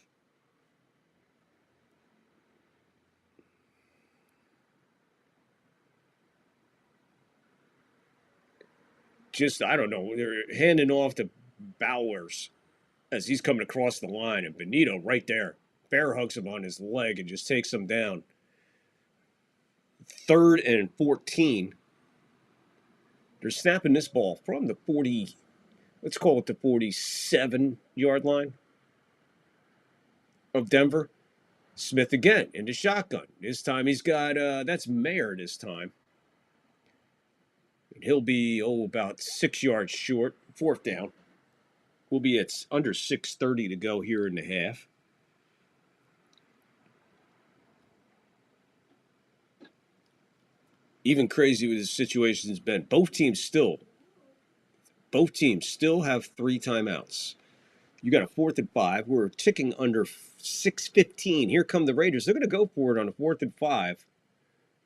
Just, I don't know. They're handing off to Bowers as he's coming across the line, and Benito right there. Bear hugs him on his leg and just takes him down. 3rd and 14. They're snapping this ball from the 40, let's call it the 47-yard line of Denver. Smith again into shotgun. This time he's got, that's Mayer this time. And he'll be, about 6 yards short. 4th down. We'll be at under 6:30 to go here in the half. Even crazy with the situation's been. Both teams still have 3 timeouts. You got a 4th and 5. We're ticking under 6:15. Here come the Raiders. They're going to go for it on a 4th and 5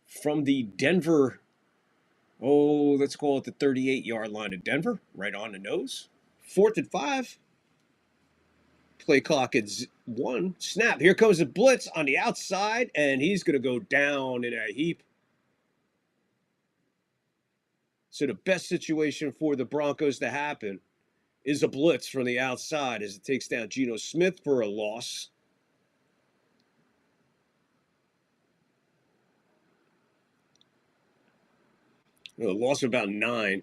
from the Denver. Oh, let's call it the 38-yard line of Denver, right on the nose. 4th and 5. Play clock is 1. Snap. Here comes the blitz on the outside, and he's going to go down in a heap. So the best situation for the Broncos to happen is a blitz from the outside as it takes down Geno Smith for a loss. A loss of about 9.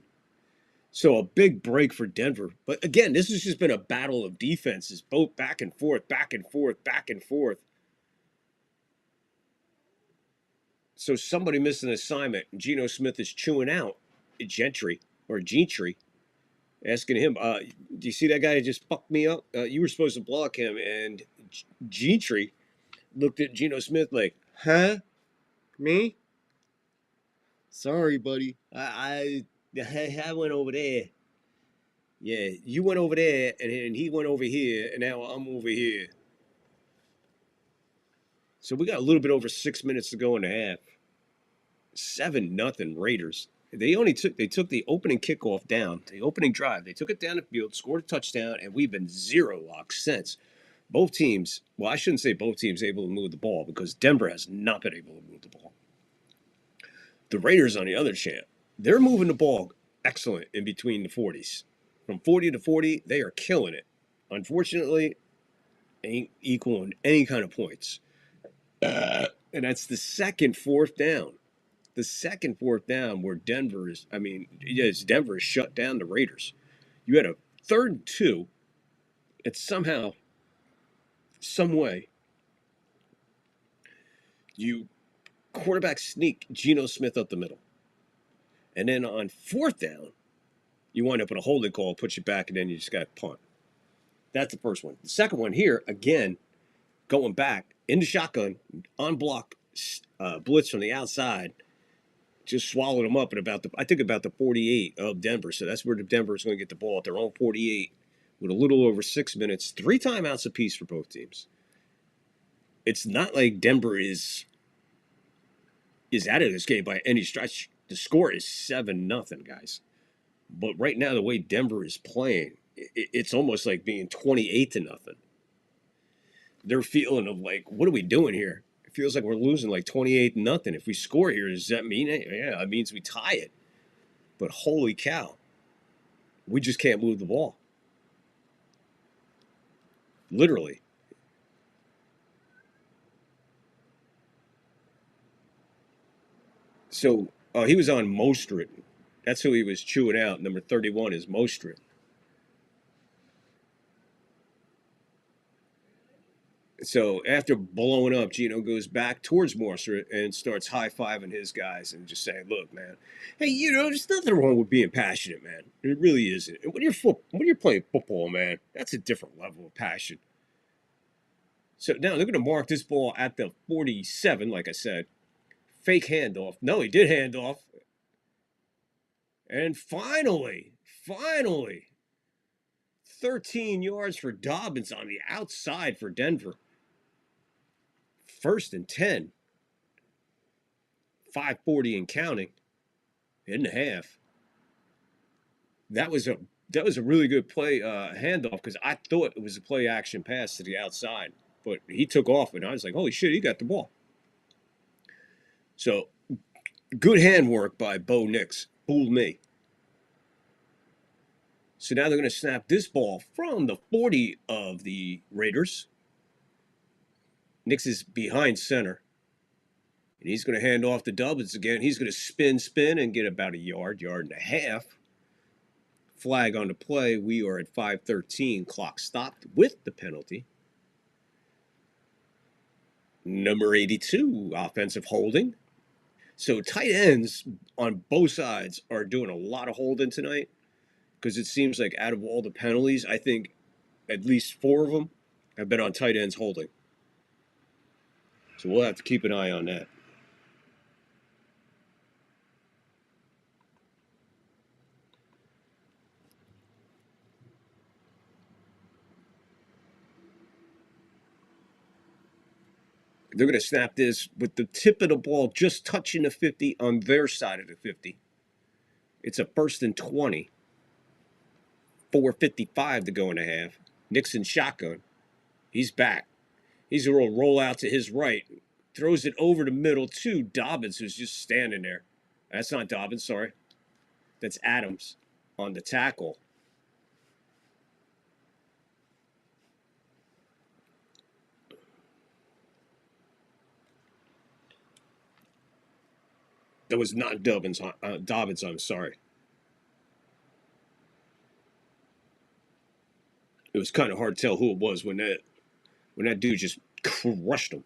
So a big break for Denver. But again, this has just been a battle of defenses, both back and forth, back and forth, back and forth. So somebody missed an assignment, and Geno Smith is chewing out Gentry, asking him, do you see that guy that just fucked me up? You were supposed to block him. And Gentry looked at Geno Smith like, huh? Me? Sorry, buddy. I went over there. Yeah, you went over there, and he went over here, and now I'm over here. So we got a little bit over 6 minutes to go in the half. 7-0 Raiders. They took the opening kickoff down, the opening drive. They took it down the field, scored a touchdown, and we've been zero locks since. Both teams, well, I shouldn't say both teams able to move the ball because Denver has not been able to move the ball. The Raiders, on the other hand, they're moving the ball excellent in between the 40s. From 40 to 40, they are killing it. Unfortunately, ain't equaling any kind of points. And that's the second 4th down. The second 4th down where Denver is, Denver has shut down the Raiders. You had a 3rd and 2. It's somehow, some way, you quarterback sneak Geno Smith up the middle. And then on 4th down, you wind up with a holding call, puts you back, and then you just got to punt. That's the first one. The second one here, again, going back in the shotgun, on block, blitz from the outside, just swallowed them up at about the 48 of Denver. So that's where Denver is going to get the ball at their own 48 with a little over 6 minutes. 3 timeouts apiece for both teams. It's not like Denver is out of this game by any stretch. The score is 7-0, guys. But right now, the way Denver is playing, it's almost like being 28-0. Their feeling of like, what are we doing here? It feels like we're losing like 28-0. If we score here, does that mean it? Yeah, it means we tie it. But holy cow, we just can't move the ball. Literally. So he was on Mostert. That's who he was chewing out. Number 31 is Mostert. So after blowing up, Geno goes back towards Mostert and starts high-fiving his guys and just saying, look, man, hey, there's nothing wrong with being passionate, man. It really isn't. And when you're playing football, man, that's a different level of passion. So now they're going to mark this ball at the 47, like I said. Fake handoff. No, he did hand off. And finally, 13 yards for Dobbins on the outside for Denver. 1st and 10. 5:40 and counting in the half. That was a really good play handoff because I thought it was a play action pass to the outside, but he took off and I was like, holy shit, he got the ball. So good handwork by Bo Nix. Fooled me. So now they're going to snap this ball from the 40 of the Raiders. Nix is behind center. And he's going to hand off to Dobbins again. He's going to spin, and get about a yard and a half. Flag on the play. We are at 5:13. Clock stopped with the penalty. Number 82, offensive holding. So tight ends on both sides are doing a lot of holding tonight because it seems like out of all the penalties, I think at least 4 of them have been on tight ends holding. So we'll have to keep an eye on that. They're going to snap this with the tip of the ball just touching the 50 on their side of the 50. It's a 1st and 20. 4:55 to go in the half. Nixon shotgun. He's back. He's going to roll out to his right. Throws it over the middle to Dobbins, who's just standing there. That's not Dobbins, sorry. That's Adams on the tackle. That was not Dobbins, I'm sorry. It was kind of hard to tell who it was when that dude just crushed him.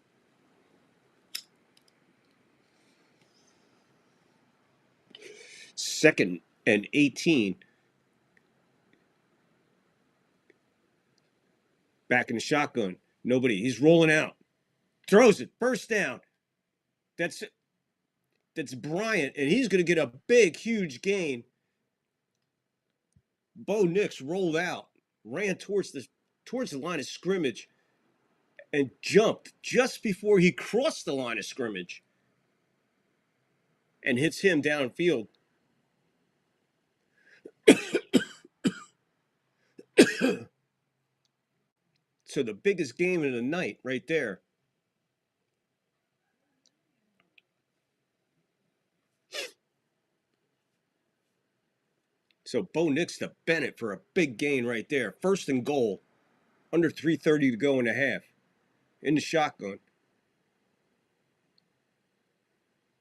Second and 18. Back in the shotgun. Nobody. He's rolling out. Throws it. First down. That's Bryant, and he's going to get a big, huge gain. Bo Nix rolled out, ran towards the line of scrimmage, and jumped just before he crossed the line of scrimmage and hits him downfield. So the biggest game of the night right there. So Bo Nix to Bennett for a big gain right there. 1st and goal. Under 3:30 to go in the half. In the shotgun.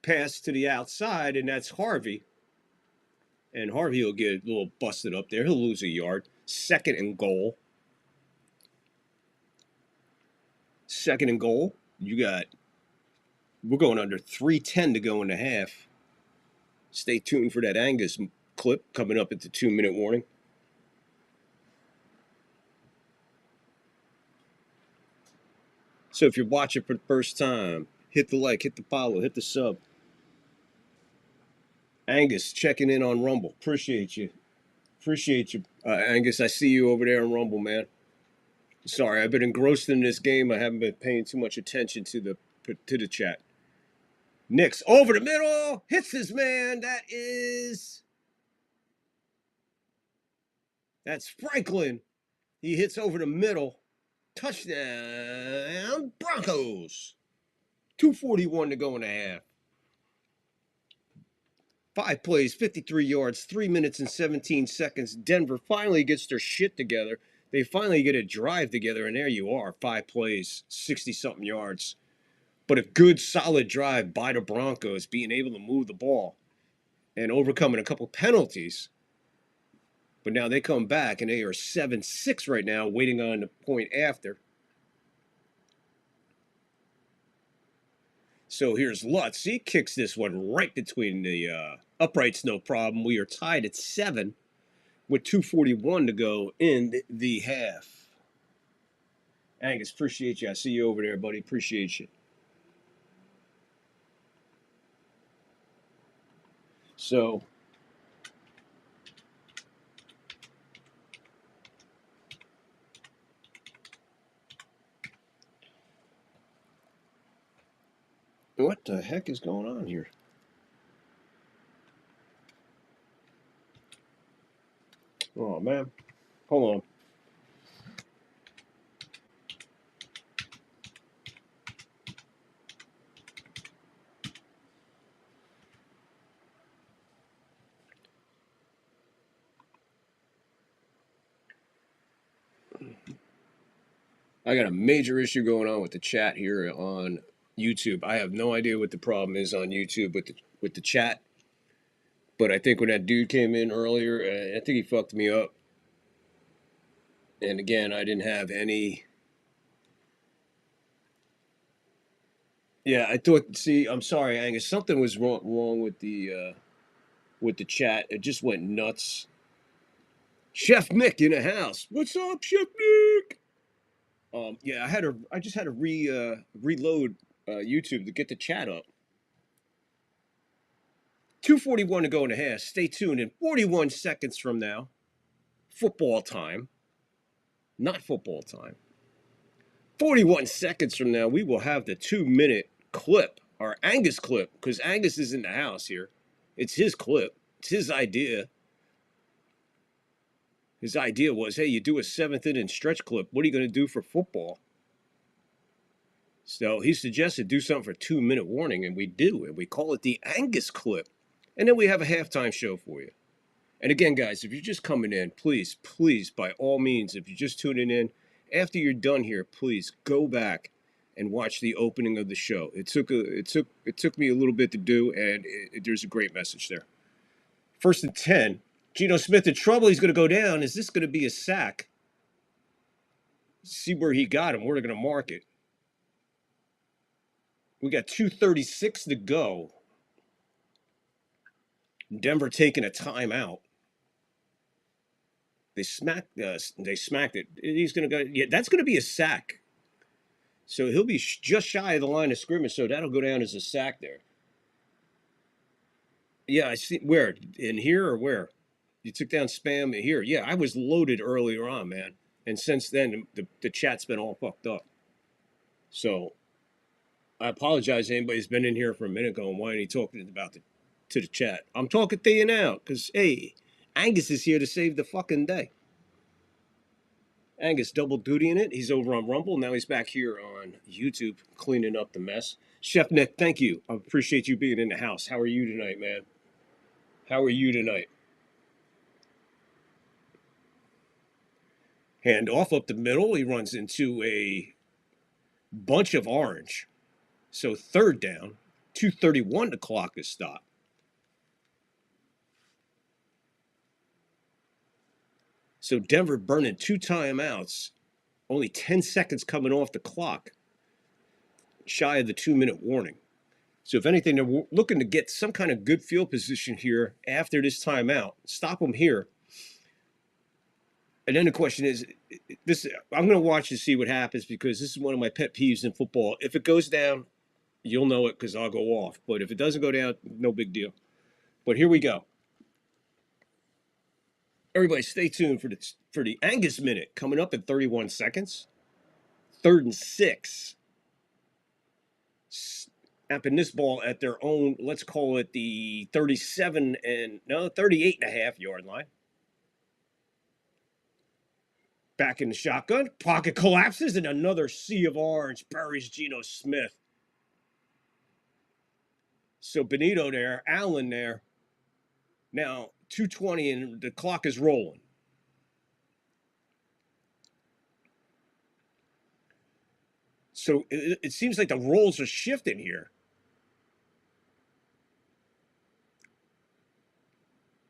Pass to the outside, and that's Harvey. And Harvey will get a little busted up there. He'll lose a yard. 2nd and goal. 2nd and goal. We're going under 3:10 to go in the half. Stay tuned for that Angus clip coming up at the 2-minute warning. So if you're watching for the first time, hit the like, hit the follow, hit the sub. Angus checking in on Rumble. Appreciate you. Angus. I see you over there on Rumble, man. Sorry, I've been engrossed in this game. I haven't been paying too much attention to the chat. Nix over the middle, hits his man. That's Franklin. He hits over the middle. Touchdown, Broncos. 2:41 to go in the half. 5 plays, 53 yards, 3 minutes and 17 seconds. Denver finally gets their shit together. They finally get a drive together, and there you are. 5 plays, 60-something yards. But a good, solid drive by the Broncos, being able to move the ball and overcoming a couple penalties. But now they come back, and they are 7-6 right now, waiting on the point after. So here's Lutz. He kicks this one right between the uprights, no problem. We are tied at 7 with 2:41 to go in the half. Angus, appreciate you. I see you over there, buddy. Appreciate you. So what the heck is going on here? Oh, man. Hold on. I got a major issue going on with the chat here on YouTube. I have no idea what the problem is on YouTube with the chat. But I think when that dude came in earlier, I think he fucked me up. And again, I didn't have any. Yeah, I thought. See, I'm sorry, Angus. Something was wrong with the chat. It just went nuts. Chef Mick in the house. What's up, Chef Mick? Yeah, I just had to reload YouTube to get the chat up. 2:41 to go in the half. Stay tuned. In 41 seconds from now, football time. Not football time. 41 seconds from now, we will have the 2-minute clip, our Angus clip, because Angus is in the house here. It's his clip. It's his idea. His idea was, hey, you do a 7th inning stretch clip. What are you going to do for football? So he suggested do something for 2-minute warning, and we do. And we call it the Angus clip. And then we have a halftime show for you. And again, guys, if you're just coming in, please, by all means, if you're just tuning in, after you're done here, please go back and watch the opening of the show. It took me a little bit to do, and there's a great message there. 1st and 10. Geno Smith in trouble. He's going to go down. Is this going to be a sack? See where he got him. We're going to mark it. We got 2:36 to go. Denver taking a timeout. They smacked it. He's going to go. Yeah, that's going to be a sack. So he'll be just shy of the line of scrimmage. So that'll go down as a sack there. Yeah, I see. Where? In here or where? You took down spam here. Yeah, I was loaded earlier on, man. And since then, the chat's been all fucked up. So I apologize to anybody who's been in here for a minute going, why ain't he talking about to the chat? I'm talking to you now because, hey, Angus is here to save the fucking day. Angus double dutying it. He's over on Rumble. Now he's back here on YouTube cleaning up the mess. Chef Nick, thank you. I appreciate you being in the house. How are you tonight, man? How are you tonight? Hand off up the middle. He runs into a bunch of orange. So 3rd down. 2:31 the clock is stopped. So Denver burning 2 timeouts. Only 10 seconds coming off the clock. Shy of the 2-minute warning. So if anything, they're looking to get some kind of good field position here after this timeout. Stop them here. And then the question is, I'm going to watch to see what happens because this is one of my pet peeves in football. If it goes down, you'll know it because I'll go off. But if it doesn't go down, no big deal. But here we go. Everybody stay tuned for the Angus minute coming up in 31 seconds. 3rd and 6. Snapping this ball at their own, let's call it the 38.5 yard line. Back in the shotgun. Pocket collapses and another sea of orange buries Geno Smith. So Benito there, Allen there. Now 2:20 and the clock is rolling. So it seems like the roles are shifting here.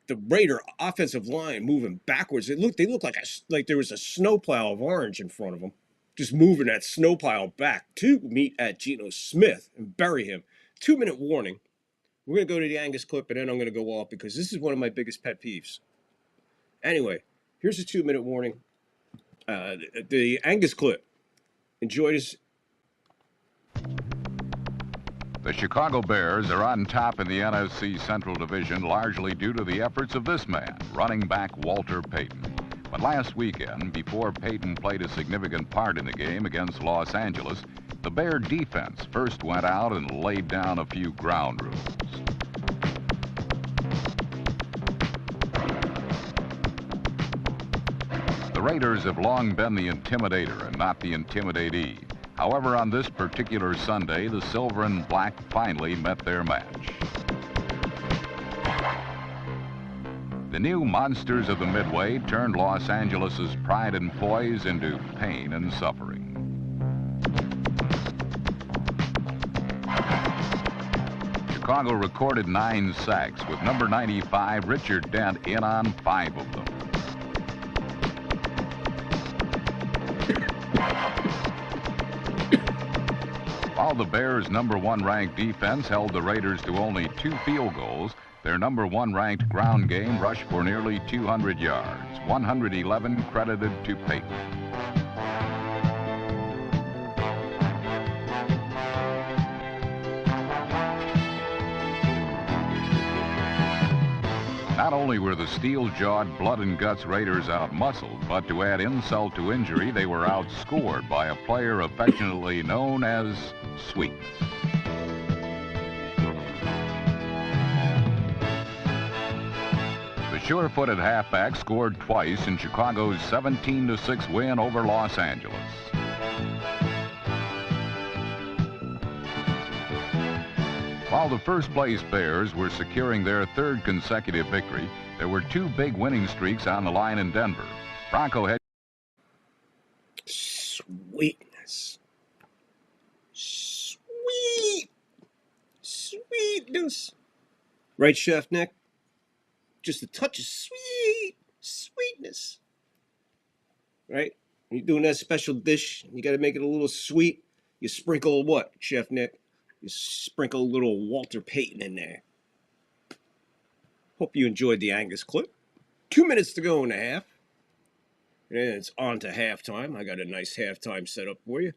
The Raider offensive line moving backwards. They look like there was a snowplow of orange in front of them, just moving that snowplow back to meet at Geno Smith and bury him. 2-minute warning. We're going to go to the Angus clip, and then I'm going to go off because this is one of my biggest pet peeves. Anyway, here's a 2-minute warning. The Angus clip. Enjoy this. The Chicago Bears are on top in the NFC Central Division largely due to the efforts of this man, running back Walter Payton. But last weekend, before Payton played a significant part in the game against Los Angeles, the Bear defense first went out and laid down a few ground rules. The Raiders have long been the intimidator and not the intimidatee. However, on this particular Sunday, the Silver and Black finally met their match. The new monsters of the Midway turned Los Angeles' pride and poise into pain and suffering. Chicago recorded 9 sacks, with number 95, Richard Dent, in on 5 of them. While the Bears' number 1 ranked defense held the Raiders to only 2 field goals, their number 1 ranked ground game rushed for nearly 200 yards, 111 credited to Payton. Not only were the steel-jawed, blood-and-guts Raiders outmuscled, but to add insult to injury, they were outscored by a player affectionately known as Sweetness. The sure-footed halfback scored twice in Chicago's 17-6 win over Los Angeles. While the first-place Bears were securing their third consecutive victory, there were two big winning streaks on the line in Denver. Bronco head Sweetness. Sweetness. Right, Chef Nick? Just a touch of sweetness. Right? When you're doing that special dish, you got to make it a little sweet. You sprinkle what, Chef Nick? You sprinkle a little Walter Payton in there. Hope you enjoyed the Angus clip. 2 minutes to go in the half. And it's on to halftime. I got a nice halftime set up for you.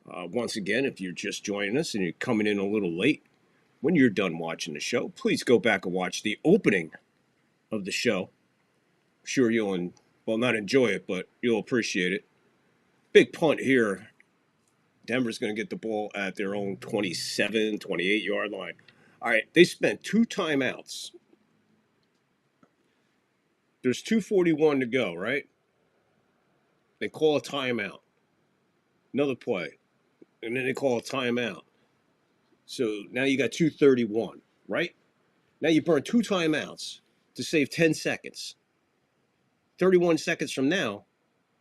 Once again, if you're just joining us and you're coming in a little late, when you're done watching the show, please go back and watch the opening of the show. I'm sure you'll, not enjoy it, but you'll appreciate it. Big punt here. Denver's going to get the ball at their own 27, 28-yard line. All right, they spent 2 timeouts. There's 2:41 to go, right? They call a timeout. Another play. And then they call a timeout. So now you got 2:31, right? Now you burn 2 timeouts to save 10 seconds. 31 seconds from now,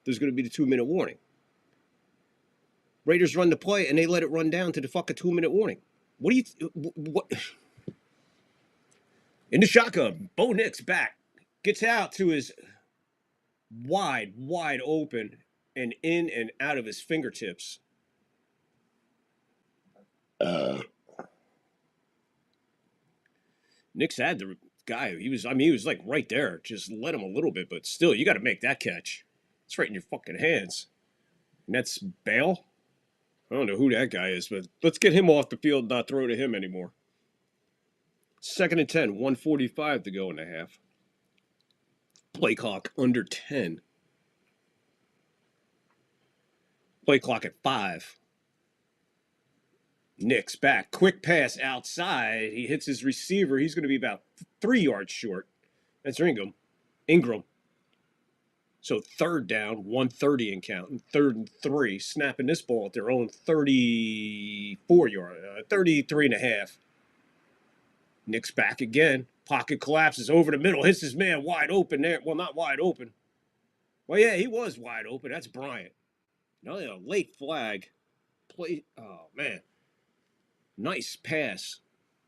there's going to be the 2-minute warning. Raiders run the play, and they let it run down to the fucking 2-minute warning. What do you... what? In the shotgun, Bo Nix back. Gets out to his wide open and in and out of his fingertips. Nix had the guy. He was like right there. Just let him a little bit, but still, you got to make that catch. It's right in your fucking hands. And that's Bale. I don't know who that guy is, but let's get him off the field and not throw to him anymore. 2nd and 10, 1:45 to go in the half. Play clock under 10. Play clock at 5. Nix back. Quick pass outside. He hits his receiver. He's going to be about 3 yards short. That's Ingram. So 3rd down, 1:30 in count, and 3rd and 3, snapping this ball at their own 34-yard, 33 and a half. Nix back again. Pocket collapses over the middle, hits his man wide open there. Well, not wide open. Well, yeah, he was wide open. That's Bryant. No, a late flag. Play. Oh, man. Nice pass.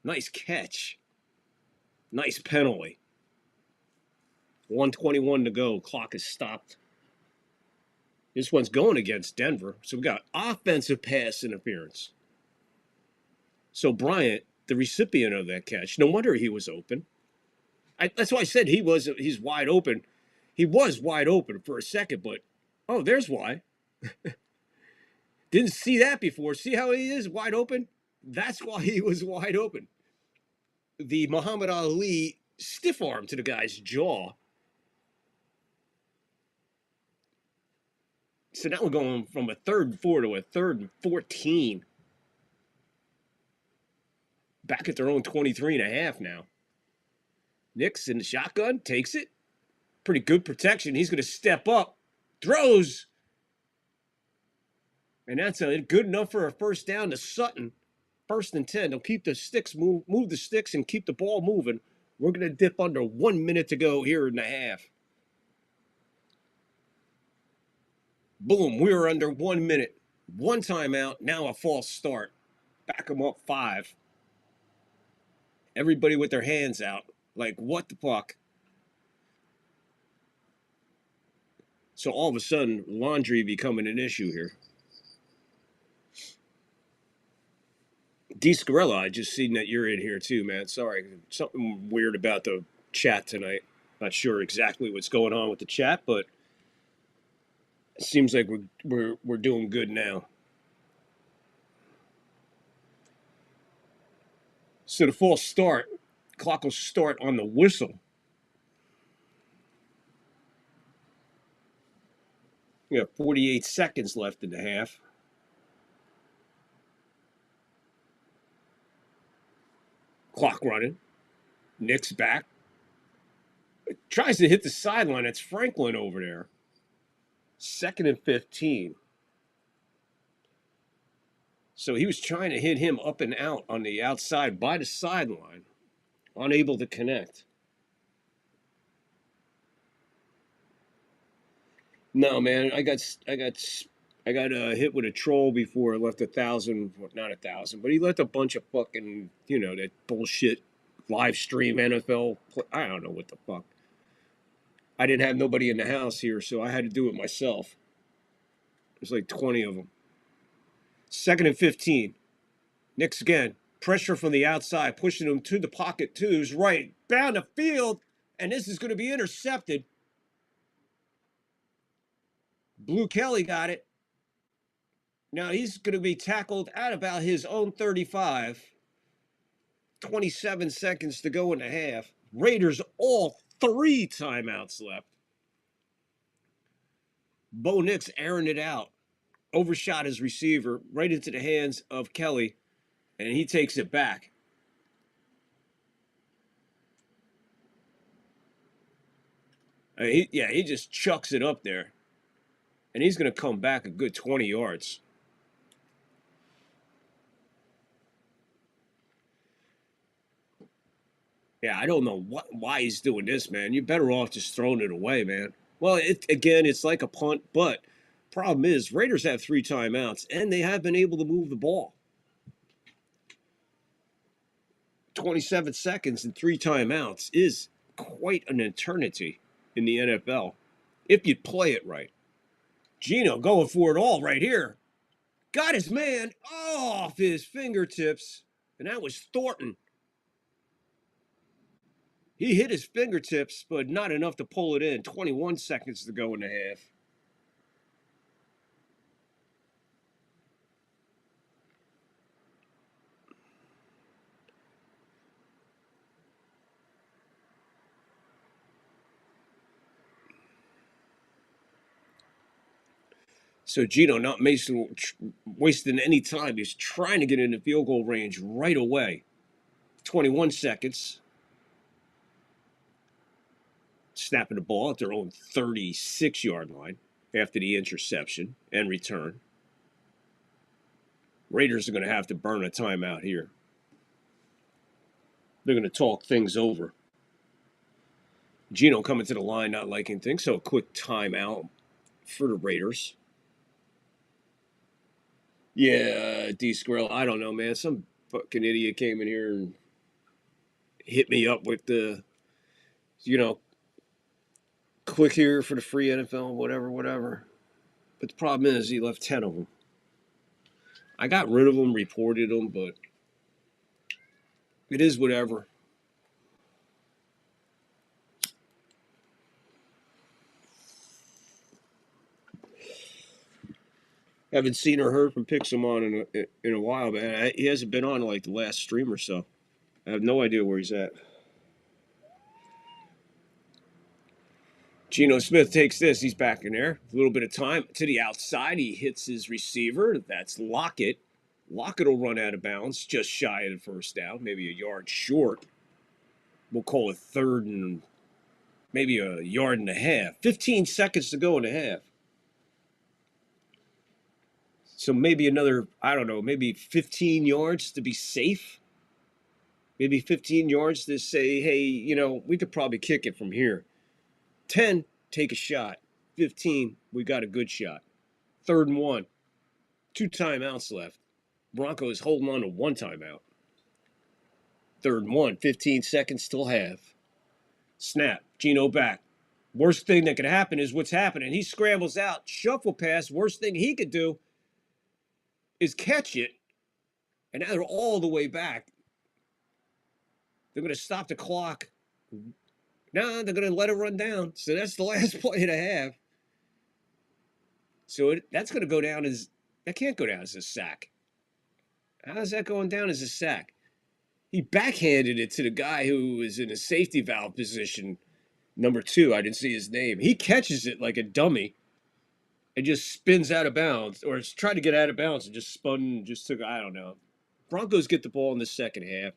Nice catch. Nice penalty. 1:21 to go. Clock is stopped. This one's going against Denver. So we got offensive pass interference. So Bryant, the recipient of that catch, no wonder he was open. That's why I said he's wide open. He was wide open for a second, but oh, there's why. Didn't see that before. See how he is wide open? That's why he was wide open. The Muhammad Ali stiff arm to the guy's jaw. So now we're going from a 3rd and 4 to a 3rd and 14. Back at their own 23 and a half now. Nix in the shotgun, takes it. Pretty good protection. He's going to step up. Throws. And that's good enough for a 1st down to Sutton. 1st and 10. They'll keep the sticks, move the sticks and keep the ball moving. We're going to dip under 1 minute to go here in the half. Boom, we were under 1 minute. 1 timeout, now a false start. Back them up 5. Everybody with their hands out. Like, what the fuck? So all of a sudden, laundry becoming an issue here. D. Scarella, I just seen that you're in here too, man. Sorry, something weird about the chat tonight. Not sure exactly what's going on with the chat, but it seems like we're doing good now. So the false start, clock will start on the whistle. We have 48 seconds left in the half. Clock running. Nick's back. Tries to hit the sideline. It's Franklin over there. 2nd and 15. So he was trying to hit him up and out on the outside by the sideline. Unable to connect. No, man, I got hit with a troll before. I left 1,000, not 1,000, but he left a bunch of fucking, that bullshit live stream NFL. I don't know what the fuck. I didn't have nobody in the house here, so I had to do it myself. There's like 20 of them. 2nd and 15. Knicks again. Pressure from the outside, pushing him to the pocket to his right. Down the field, and this is going to be intercepted. Blue Kelly got it. Now he's going to be tackled at about his own 35. 27 seconds to go in the half. Raiders all 3 timeouts left. Bo Nix airing it out. Overshot his receiver right into the hands of Kelly, and he takes it back. He just chucks it up there. And he's going to come back a good 20 yards. Yeah, I don't know why he's doing this, man. You're better off just throwing it away, man. Well, it's like a punt, but problem is Raiders have 3 timeouts, and they have been able to move the ball. 27 seconds and 3 timeouts is quite an eternity in the NFL if you play it right. Geno going for it all right here. Got his man off his fingertips, and that was Thornton. He hit his fingertips, but not enough to pull it in. 21 seconds to go in the half. So Geno not wasting any time. He's trying to get in the field goal range right away. 21 seconds. Snapping the ball at their own 36-yard line after the interception and return. Raiders are going to have to burn a timeout here. They're going to talk things over. Geno coming to the line, not liking things, so a quick timeout for the Raiders. Yeah, D Squirrel, I don't know, man. Some fucking idiot came in here and hit me up with the, click here for the free NFL, whatever. But the problem is he left 10 of them. I got rid of them, reported them, but it is whatever. Haven't seen or heard from Pixelmon in a while, man. He hasn't been on like the last stream or so. I have no idea where he's at. Geno Smith takes this. He's back in there. A little bit of time to the outside. He hits his receiver. That's Lockett. Lockett will run out of bounds, just shy of the first down, maybe a yard short. We'll call it 3rd and maybe a yard and a half. 15 seconds to go in the half. So maybe another, I don't know, maybe 15 yards to be safe. Maybe 15 yards to say, hey, we could probably kick it from here. 10, take a shot. 15, we got a good shot. 3rd and 1. 2 timeouts left. Broncos holding on to 1 timeout. 3rd and 1. 15 seconds till half. Snap. Geno back. Worst thing that could happen is what's happening. He scrambles out. Shuffle pass. Worst thing he could do is catch it. And now they're all the way back. They're going to stop the clock. No, they're going to let it run down. So that's the last play of the half. So that's going to go down as, that can't go down as a sack. How's that going down as a sack? He backhanded it to the guy who was in a safety valve position, number 2. I didn't see his name. He catches it like a dummy. and just spins out of bounds, or it's tried to get out of bounds and just spun and just took, I don't know. Broncos get the ball in the second half.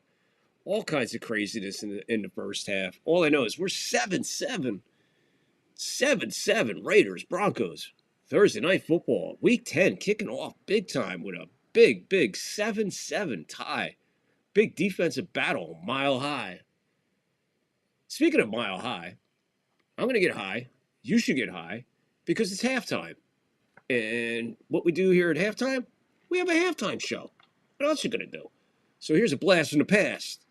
All kinds of craziness in the first half. All I know is we're 7-7. 7-7 Raiders, Broncos. Thursday night football, week 10, kicking off big time with a big 7-7 tie. Big defensive battle, mile high. Speaking of mile high, I'm going to get high. You should get high because it's halftime. And what we do here at halftime, we have a halftime show. What else are you going to do? So here's a blast from the past.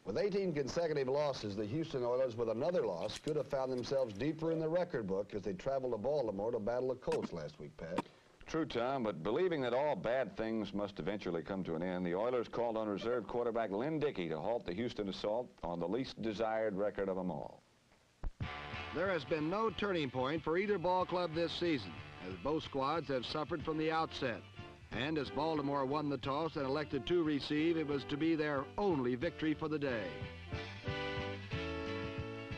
With 18 consecutive losses, the Houston Oilers, with another loss, could have found themselves deeper in the record book as they traveled to Baltimore to battle the Colts last week, Pat. True, Tom, but believing that all bad things must eventually come to an end, the Oilers called on reserve quarterback Lynn Dickey to halt the Houston assault on the least desired record of them all. There has been no turning point for either ball club this season, as both squads have suffered from the outset. And as Baltimore won the toss and elected to receive, it was to be their only victory for the day.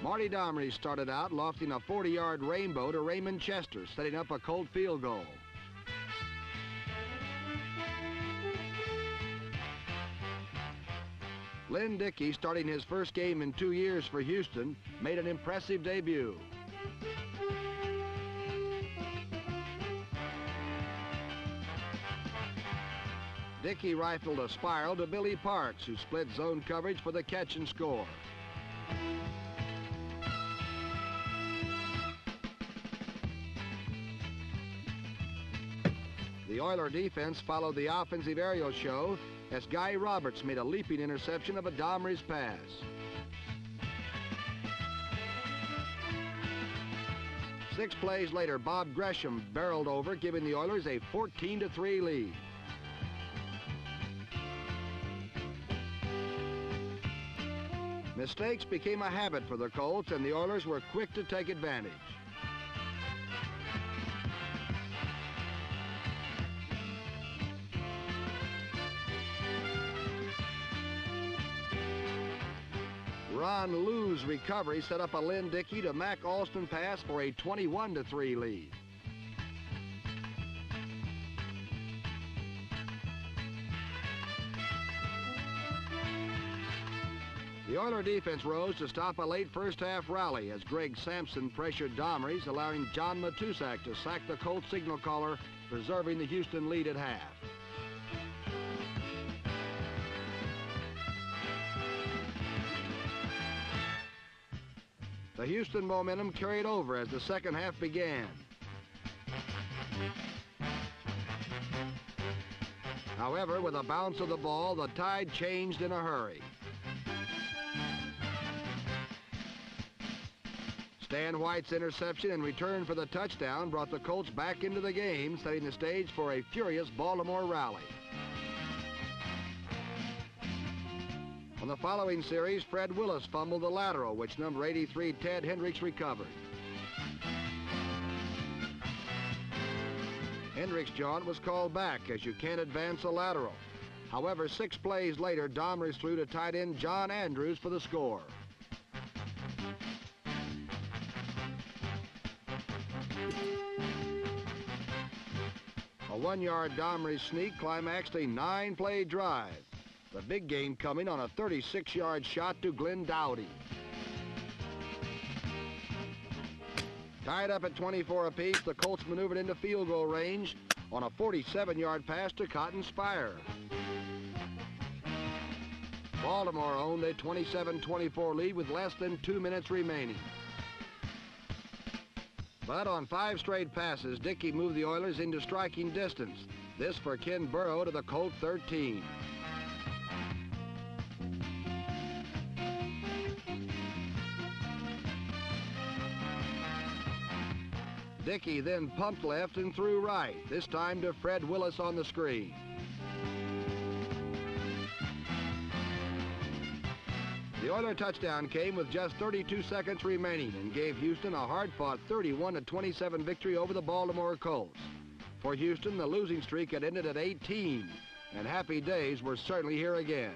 Marty Domrey started out lofting a 40-yard rainbow to Raymond Chester, setting up a Colt field goal. Lynn Dickey, starting his first game in 2 years for Houston, made an impressive debut. Dickey rifled a spiral to Billy Parks, who split zone coverage for the catch and score. The Oiler defense followed the offensive aerial show as Guy Roberts made a leaping interception of a Domrey's pass. Six plays later, Bob Gresham barreled over, giving the Oilers a 14-3 lead. Mistakes became a habit for the Colts, and the Oilers were quick to take advantage. Ron Lou's recovery set up a Lynn Dickey to Mac Alston pass for a 21-3 lead. The Oiler defense rose to stop a late first-half rally as Greg Sampson pressured Domrey's, allowing John Matusak to sack the Colts signal caller, preserving the Houston lead at half. The Houston momentum carried over as the second half began. However, with a bounce of the ball, the tide changed in a hurry. Stan White's interception in return for the touchdown brought the Colts back into the game, setting the stage for a furious Baltimore rally. On the following series, Fred Willis fumbled the lateral, which number 83 Ted Hendricks recovered. Hendricks' jaunt was called back, as you can't advance a lateral. However, 6 plays later, Domrey threw to tight end John Andrews for the score. A 1-yard Domrey sneak climaxed a 9-play drive. The big game coming on a 36-yard shot to Glenn Dowdy. Tied up at 24 apiece, the Colts maneuvered into field goal range on a 47-yard pass to Cotton Spire. Baltimore owned a 27-24 lead with less than 2 minutes remaining. But on 5 straight passes, Dickey moved the Oilers into striking distance. This for Ken Burrow to the Colt 13. Dickey then pumped left and threw right, this time to Fred Willis on the screen. The Oiler touchdown came with just 32 seconds remaining and gave Houston a hard-fought 31-27 victory over the Baltimore Colts. For Houston, the losing streak had ended at 18, and happy days were certainly here again.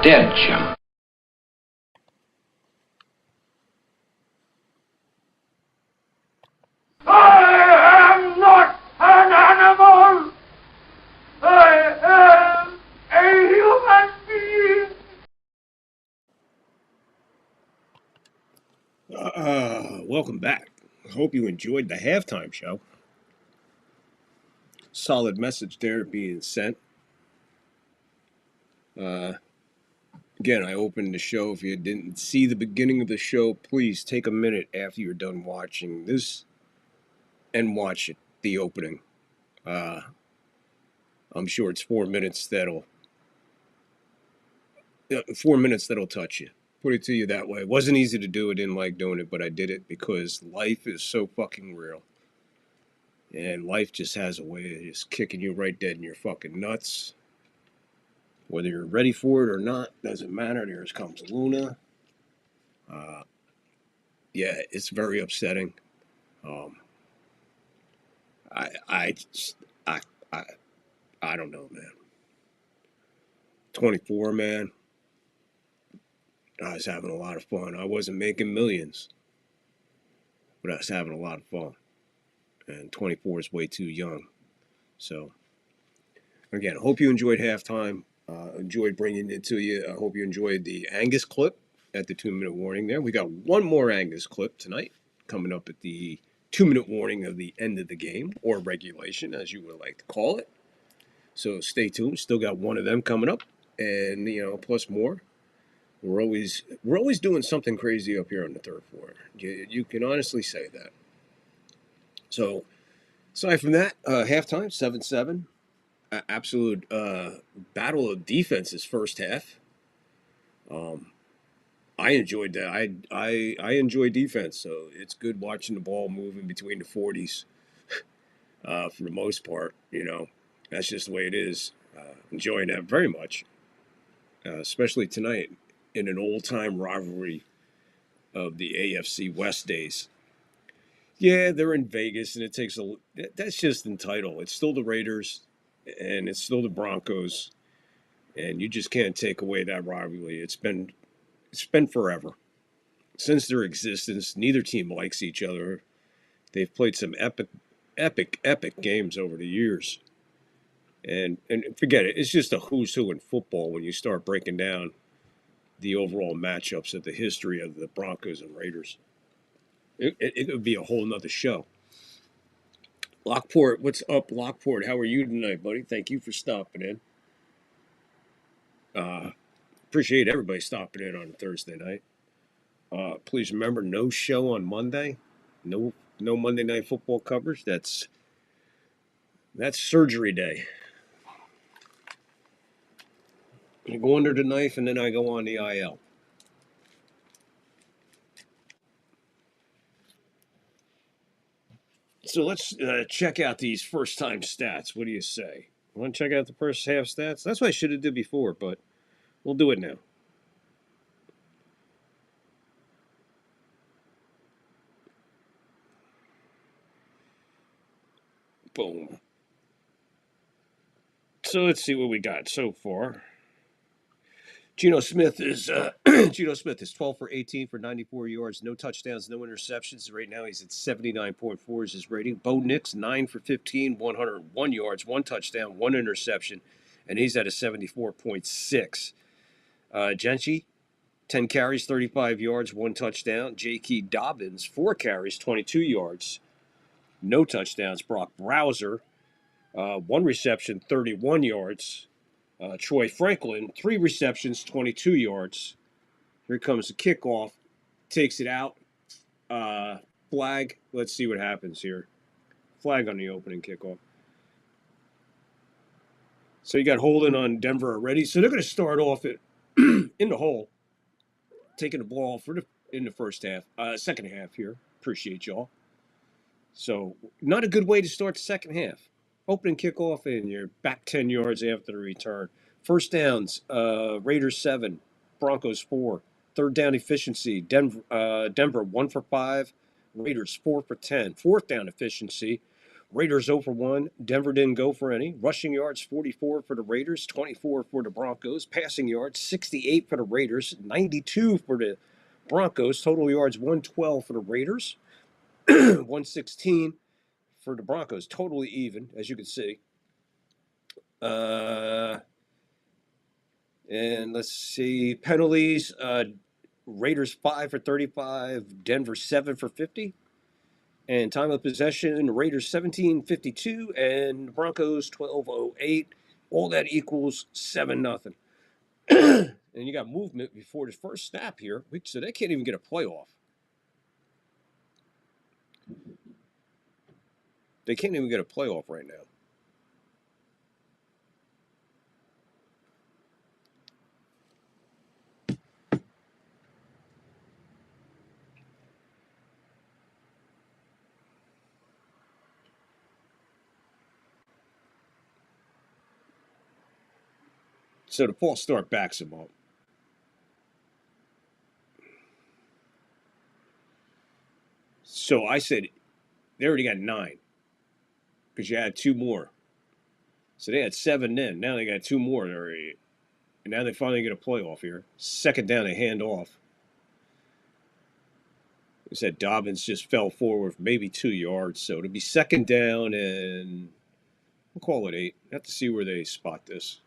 dead, Jim. I am not an animal. I am a human being. Welcome back. Hope you enjoyed the halftime show. Solid message there being sent. Again, I opened the show. If you didn't see the beginning of the show, please take a minute after you're done watching this and watch it, the opening. I'm sure it's 4 minutes that'll 4 minutes that'll touch you. Put it to you that way. It wasn't easy to do. I didn't like doing it, but I did it because life is so fucking real. And life just has a way of just kicking you right dead in your fucking nuts. Whether you're ready for it or not, doesn't matter. There comes Luna. Yeah, it's very upsetting. I don't know, man. 24, man. I was having a lot of fun. I wasn't making millions, but I was having a lot of fun. And 24 is way too young. So, again, I hope you enjoyed halftime. Enjoyed bringing it to you. I hope you enjoyed the Angus clip at the 2-minute warning there. We got one more Angus clip tonight coming up at the 2-minute warning of the end of the game, or regulation, as you would like to call it. So stay tuned. Still got one of them coming up, and plus more. We're always doing something crazy up here on the third floor. You can honestly say that. So aside from that, halftime 7-7. Absolute battle of defenses first half. I enjoyed that. I enjoy defense, so it's good watching the ball moving between the 40s. For the most part, that's just the way it is. Enjoying that very much, especially tonight in an old-time rivalry of the AFC West days. Yeah, they're in Vegas, and that's just entitled. It's still the Raiders, and it's still the Broncos, and you just can't take away that rivalry. It's been forever. Since their existence, neither team likes each other. They've played some epic games over the years. And forget it, it's just a who's who in football when you start breaking down the overall matchups of the history of the Broncos and Raiders. It would be a whole nother show. Lockport, what's up, Lockport? How are you tonight, buddy? Thank you for stopping in. Appreciate everybody stopping in on Thursday night. Please remember, no show on Monday. No Monday Night Football coverage. That's surgery day. I go under the knife and then I go on the IL. So let's check out these first-time stats. What do you say? Want to check out the first half stats? That's what I should have did before, but we'll do it now. Boom. So let's see what we got so far. Geno Smith is 12 for 18 for 94 yards, no touchdowns, no interceptions. Right now he's at 79.4 is his rating. Bo Nix 9 for 15, 101 yards, one touchdown, one interception, and he's at a 74.6. Genchi 10 carries, 35 yards, one touchdown. J.K. Dobbins 4 carries, 22 yards, no touchdowns. Brock Browser 1 reception, 31 yards. Troy Franklin, 3 receptions, 22 yards. Here comes the kickoff. Takes it out. Flag. Let's see what happens here. Flag on the opening kickoff. So you got holding on Denver already. So they're going to start off in the hole, taking the ball in the first half. Second half here. Appreciate y'all. So not a good way to start the second half. Opening kickoff and you're back 10 yards after the return. First downs, Raiders 7, Broncos 4. Third down efficiency, Denver 1 for 5, Raiders 4 for 10. Fourth down efficiency, Raiders 0 for 1. Denver didn't go for any. Rushing yards 44 for the Raiders, 24 for the Broncos. Passing yards 68 for the Raiders, 92 for the Broncos. Total yards 112 for the Raiders, 116 for the Broncos. Totally even, as you can see. And let's see, penalties. Raiders 5 for 35, Denver 7 for 50. And time of possession, Raiders 17:52 and Broncos 12:08. All that equals 7-0. And you got movement before the first snap here, so they can't even get a playoff. They can't even get a playoff right now. So the false start backs him up. So I said, they already got 9 because you had 2 more. So they had 7 then. Now they got 2 more already. And now they finally get a playoff here. Second down, they hand off. They said Dobbins just fell forward for maybe 2 yards. So it'll be second down and we'll call it 8. I have to see where they spot this.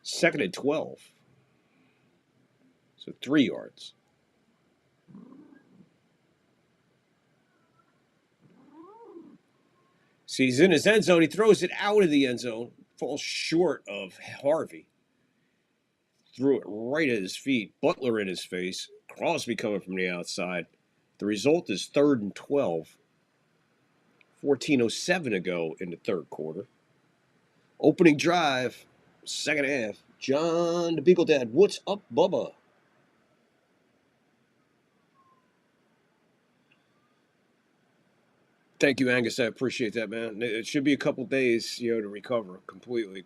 Second and 12. So 3 yards. See, he's in his end zone. He throws it out of the end zone. Falls short of Harvey. Threw it right at his feet. Butler in his face. Crosby coming from the outside. The result is 3rd and 12. 14:07 to go in the third quarter. Opening drive. Second half. John the Beagle Dad. What's up, Bubba? Thank you, Angus. I appreciate that, man. It should be a couple days, to recover completely,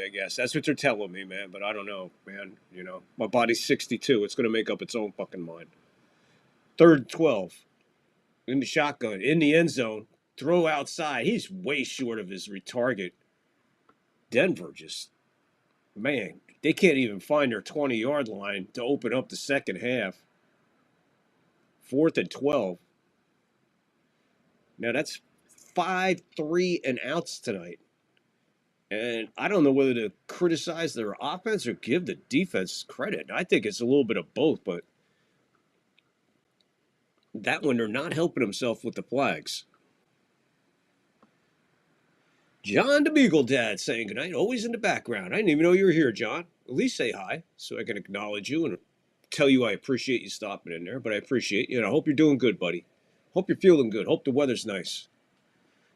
I guess. That's what they're telling me, man. But I don't know, man. My body's 62. It's going to make up its own fucking mind. 3rd and 12. In the shotgun. In the end zone. Throw outside. He's way short of his target. Denver just, man, they can't even find their 20-yard line to open up the second half. 4th and 12. Now, that's 5 3 and outs tonight. And I don't know whether to criticize their offense or give the defense credit. I think it's a little bit of both, but that one, they're not helping themselves with the flags. John the Beagle Dad saying goodnight, always in the background. I didn't even know you were here, John. At least say hi so I can acknowledge you and tell you I appreciate you stopping in there. But I appreciate you, and I hope you're doing good, buddy. Hope you're feeling good. Hope the weather's nice.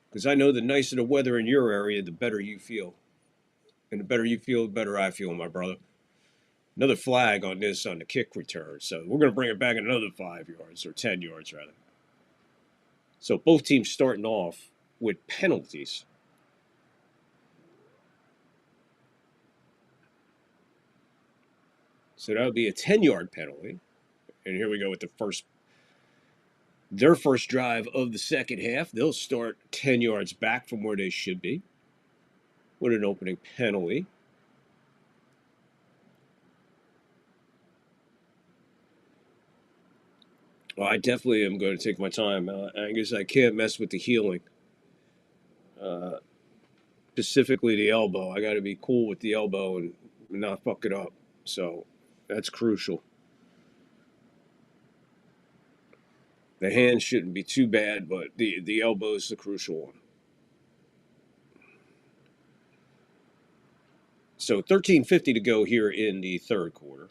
Because I know the nicer the weather in your area, the better you feel. And the better you feel, the better I feel, my brother. Another flag on this on the kick return. So we're going to bring it back another 5 yards, or 10 yards, rather. So both teams starting off with penalties. So that would be a 10-yard penalty. And here we go with their first drive of the second half. They'll start 10 yards back from where they should be with an opening penalty. Well, I definitely am going to take my time, Angus. I can't mess with the healing. Specifically the elbow. I got to be cool with the elbow and not fuck it up. So that's crucial. The hand shouldn't be too bad, but the elbow is the crucial one. So 13:50 to go here in the third quarter.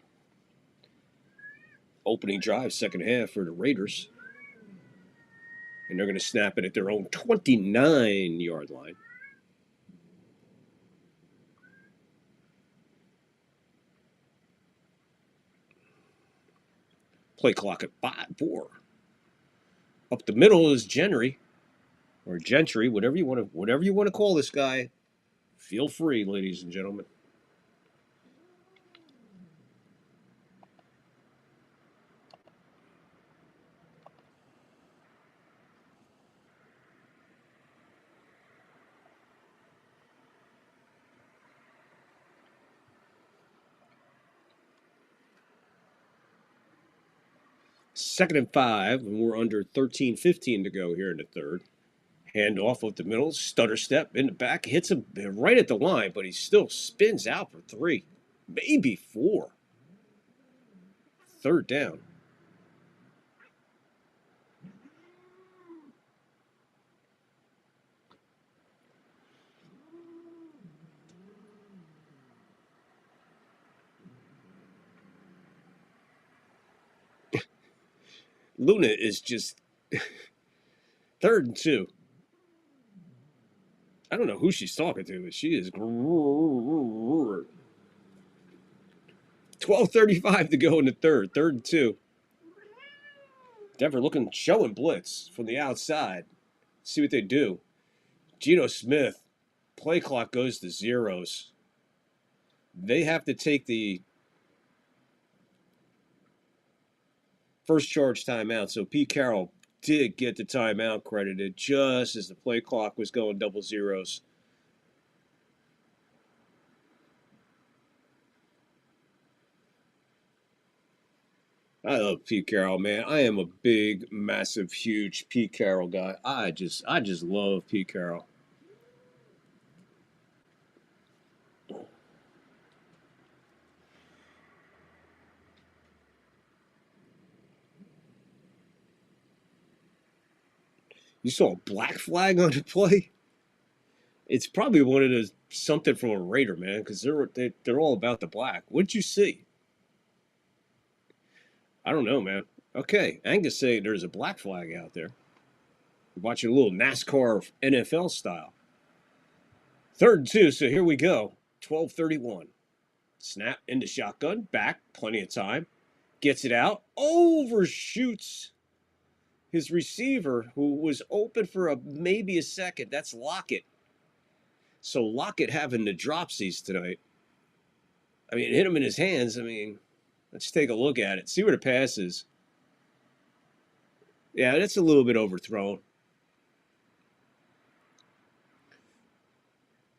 Opening drive, second half for the Raiders. And they're going to snap it at their own 29-yard line. Play clock at 4. Up the middle is Gentry, or Gentry, whatever you want to call this guy. Feel free, ladies and gentlemen. Second and 5, and we're under 13:15 to go here in the third. Hand off of the middle, stutter step in the back, hits him right at the line, but he still spins out for 3, maybe 4. Third down. Luna is just 3rd and 2. I don't know who she's talking to, but she is 12:35 to go in the third. 3rd and 2. Denver showing blitz from the outside. See what they do. Geno Smith, play clock goes to zeros. They have to take the first charge timeout. So Pete Carroll did get the timeout credited just as the play clock was going double zeros. I love Pete Carroll, man. I am a big, massive, huge Pete Carroll guy. I just love Pete Carroll. You saw a black flag on the play? It's probably one of the something from a Raider, man, because they're all about the black. What'd you see? I don't know, man. Okay, Angus saying there's a black flag out there. Watching a little NASCAR NFL style. 3rd and 2, so here we go. 12:31. Snap into shotgun, back, plenty of time. Gets it out, overshoots his receiver, who was open for maybe a second. That's Lockett. So Lockett having the dropsies tonight. I mean, it hit him in his hands. I mean, let's take a look at it. See where the pass is. Yeah, that's a little bit overthrown.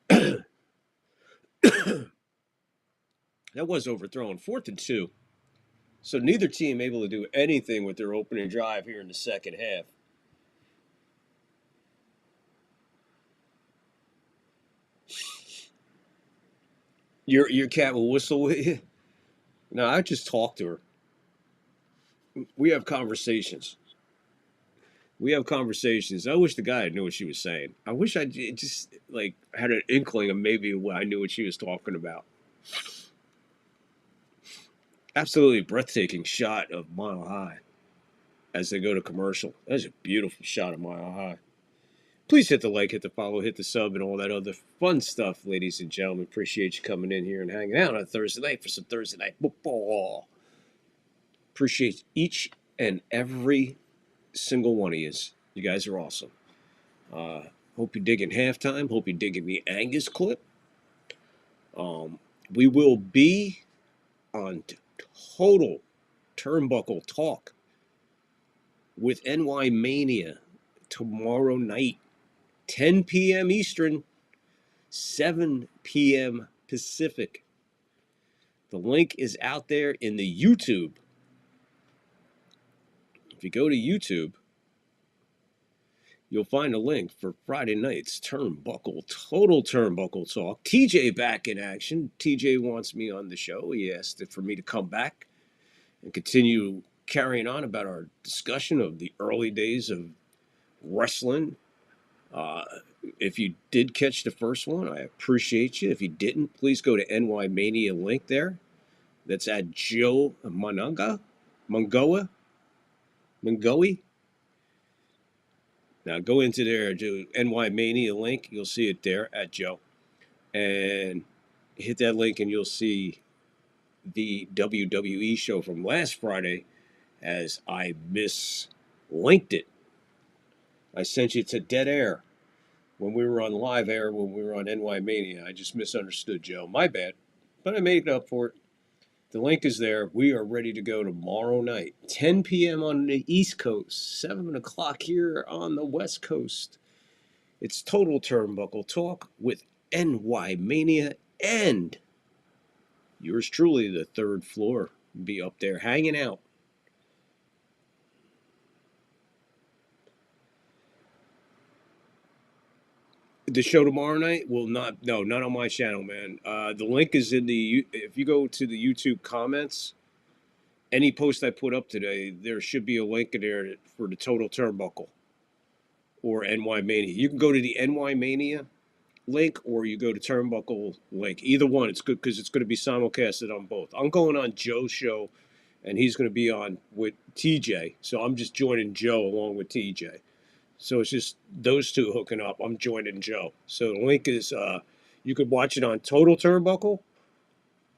That was overthrown. 4th and 2. So neither team able to do anything with their opening drive here in the second half. Your cat will whistle with you? No, I just talk to her. We have conversations. I wish the guy knew what she was saying. I wish I just had an inkling of maybe what I knew what she was talking about. Absolutely breathtaking shot of Mile High as they go to commercial. That's a beautiful shot of Mile High. Please hit the like, hit the follow, hit the sub, and all that other fun stuff, ladies and gentlemen. Appreciate you coming in here and hanging out on Thursday night for some Thursday night football. Appreciate each and every single one of you. You guys are awesome. Hope you're digging halftime. Hope you're digging the Angus clip. We will be on Total Turnbuckle Talk with NY Mania tomorrow night, 10 p.m. Eastern, 7 p.m. Pacific. The link is out there in the YouTube. If you go to YouTube, you'll find a link for Friday night's Total Turnbuckle Talk. TJ back in action. TJ wants me on the show. He asked for me to come back and continue carrying on about our discussion of the early days of wrestling. If you did catch the first one, I appreciate you. If you didn't, please go to NY Mania link there. That's at Joe Mongoe. Now go into there, do NY Mania link. You'll see it there at Joe. And hit that link and you'll see the WWE show from last Friday as I mislinked it. I sent you to dead air. when we were on live air, when we were on NY Mania. I just misunderstood Joe. My bad. But I made up for it. The link is there. We are ready to go tomorrow night, 10 p.m. on the East Coast, 7 o'clock here on the West Coast. It's Total Turnbuckle Talk with NY Mania and yours truly, the third floor. Be up there hanging out. The show tomorrow night will not on my channel, man. The link is in the, if you go to the YouTube comments, any post I put up today, there should be a link in there for the Total Turnbuckle or NY Mania. You can go to the NY Mania link or you go to Turnbuckle link. Either one, it's good because it's going to be simulcasted on both. I'm going on Joe's show and he's going to be on with TJ. So I'm just joining Joe along with TJ. So it's just those two hooking up. I'm joining Joe. So the link is, you could watch it on Total Turnbuckle,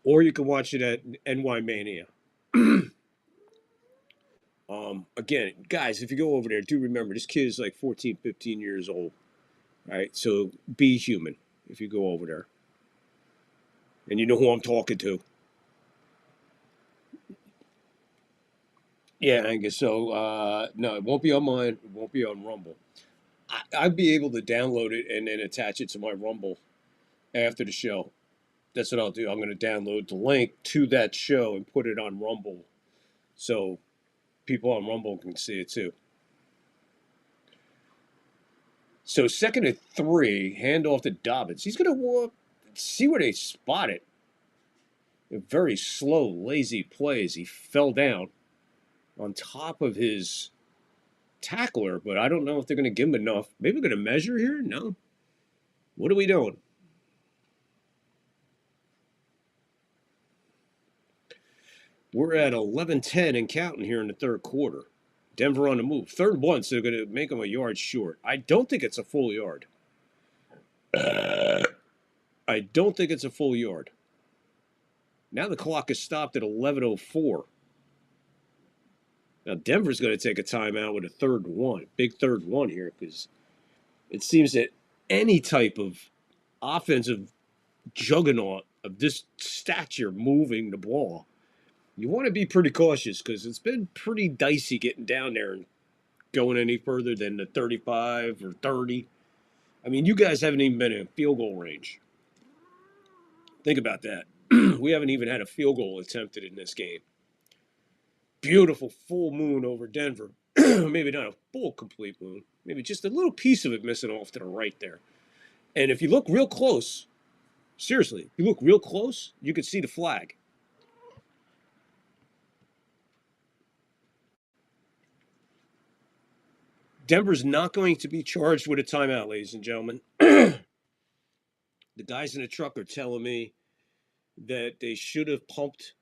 or you can watch it at NY Mania. Again, guys, if you go over there, do remember this kid is like 14, 15 years old. All right, so be human if you go over there. And you know who I'm talking to. Yeah, Angus. So, no, it won't be on mine. It won't be on Rumble. I'd be able to download it and then attach it to my Rumble after the show. That's what I'll do. I'm going to download the link to that show and put it on Rumble so people on Rumble can see it too. So 2nd and 3, handoff to Dobbins. He's going to see where they spot it. A very slow, lazy plays. He fell down on top of his tackler, but I don't know if they're going to give him enough. Maybe we're going to measure here? No. What are we doing? We're at 11:10 and counting here in the third quarter. Denver on the move. 3rd and 1, so they're going to make them a yard short. I don't think it's a full yard. I don't think it's a full yard. Now the clock is stopped at 11:04. Now Denver's going to take a timeout with a 3rd and 1. Big 3rd and 1 here because it seems that any type of offensive juggernaut of this stature moving the ball, you want to be pretty cautious because it's been pretty dicey getting down there and going any further than the 35 or 30. I mean, you guys haven't even been in field goal range. Think about that. We haven't even had a field goal attempted in this game. Beautiful full moon over Denver. Maybe not a full complete moon. Maybe just a little piece of it missing off to the right there. And if you look real close, seriously, if you look real close, you can see the flag. Denver's not going to be charged with a timeout, ladies and gentlemen. The guys in the truck are telling me that they should have pumped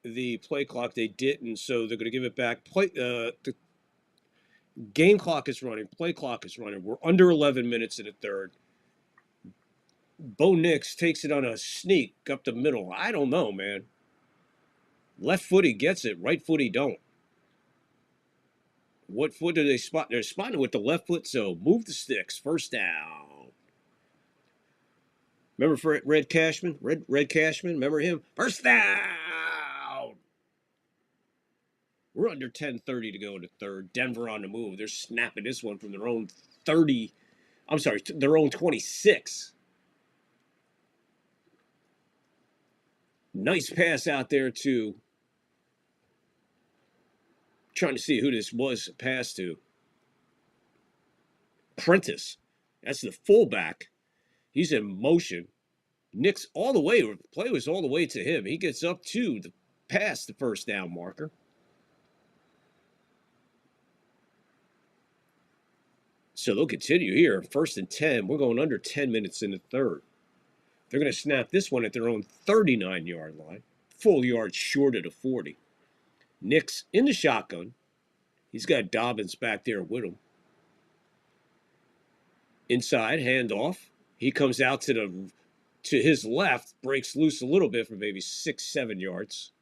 the play clock. They didn't, so they're going to give it back. The game clock is running. Play clock is running. We're under 11 minutes in the third. Bo Nix takes it on a sneak up the middle. I don't know, man. Left foot he gets it. Right foot he don't. What foot do they spot? They're spotting with the left foot, so move the sticks. 1st down. Remember Red Cashman? Red Cashman? Remember him? 1st down. We're under 10:30 to go in the third. Denver on the move. They're snapping this one from their own 30. I'm sorry, their own 26. Nice pass out there to, trying to see who this was passed to. Prentice. That's the fullback. He's in motion. Nick's all the way. The play was all the way to him. He gets up to the past the 1st down marker. So they'll continue here. 1st and 10. We're going under 10 minutes in the third. They're going to snap this one at their own 39-yard line. Full yard short of the 40. Nick's in the shotgun. He's got Dobbins back there with him. Inside, handoff. He comes out to his left, breaks loose a little bit for maybe 6-7 yards.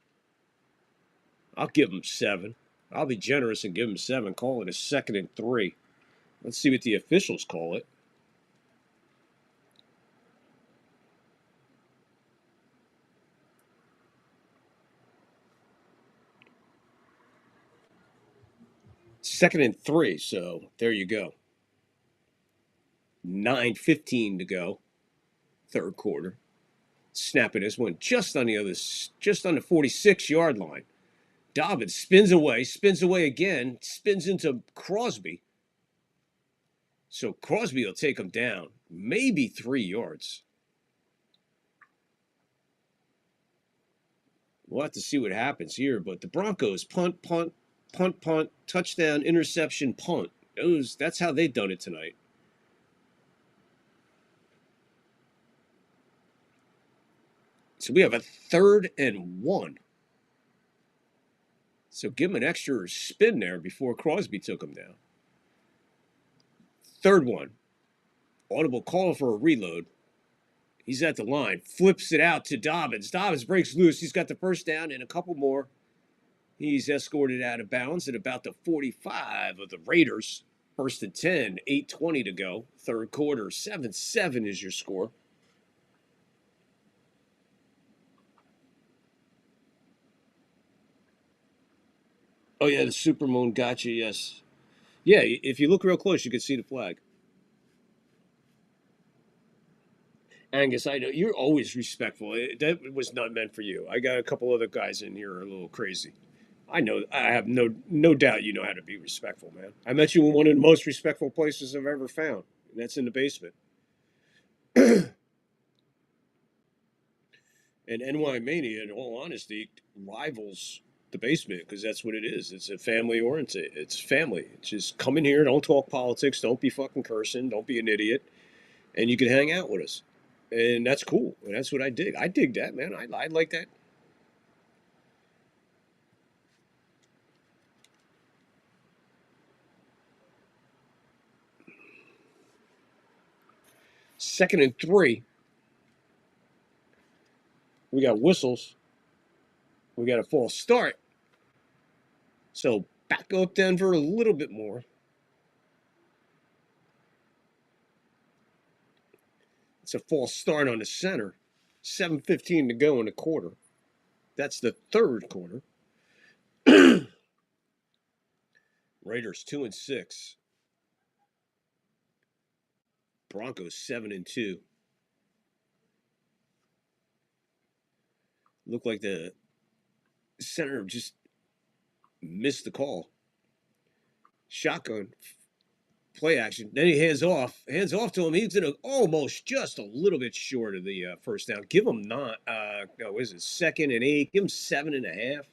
I'll give him 7. I'll be generous and give him 7. Call it a 2nd and 3. Let's see what the officials call it. 2nd and 3. So there you go. 9:15 to go, third quarter. Snap it as one just on the 46-yard line. Dobbins spins away again, spins into Crosby. So Crosby will take him down, maybe 3 yards. We'll have to see what happens here, but the Broncos punt, touchdown, interception, punt. That's how they've done it tonight. So we have a 3rd and 1. So give him an extra spin there before Crosby took him down. 3rd one. Audible call for a reload. He's at the line. Flips it out to Dobbins. Dobbins breaks loose. He's got the first down and a couple more. He's escorted out of bounds at about the 45 of the Raiders. 1st and 10, 8:20 to go. Third quarter, 7-7 is your score. Oh, yeah, the supermoon got you, yes. Yeah, if you look real close, you can see the flag. Angus, I know you're always respectful. That was not meant for you. I got a couple other guys in here who are a little crazy. I know. I have no doubt you know how to be respectful, man. I met you in one of the most respectful places I've ever found, and that's in the basement. And NY Mania, in all honesty, rivals the basement because that's what it is. It's a family oriented. It's family. It's just come in here, don't talk politics, don't be fucking cursing, don't be an idiot, and you can hang out with us. And that's cool. And that's what I dig. I dig that, man. I like that. Second and 3. We got whistles. We got a false start. So back up Denver a little bit more. It's a false start on the center. 7:15 to go in the quarter. That's the third quarter. Raiders 2-6. Broncos 7-2. Looked like the center just missed the call. Shotgun play action. Then he hands off to him. He's almost just a little bit short of the first down. Give him not. What is it? 2nd and 8. Give him 7.5.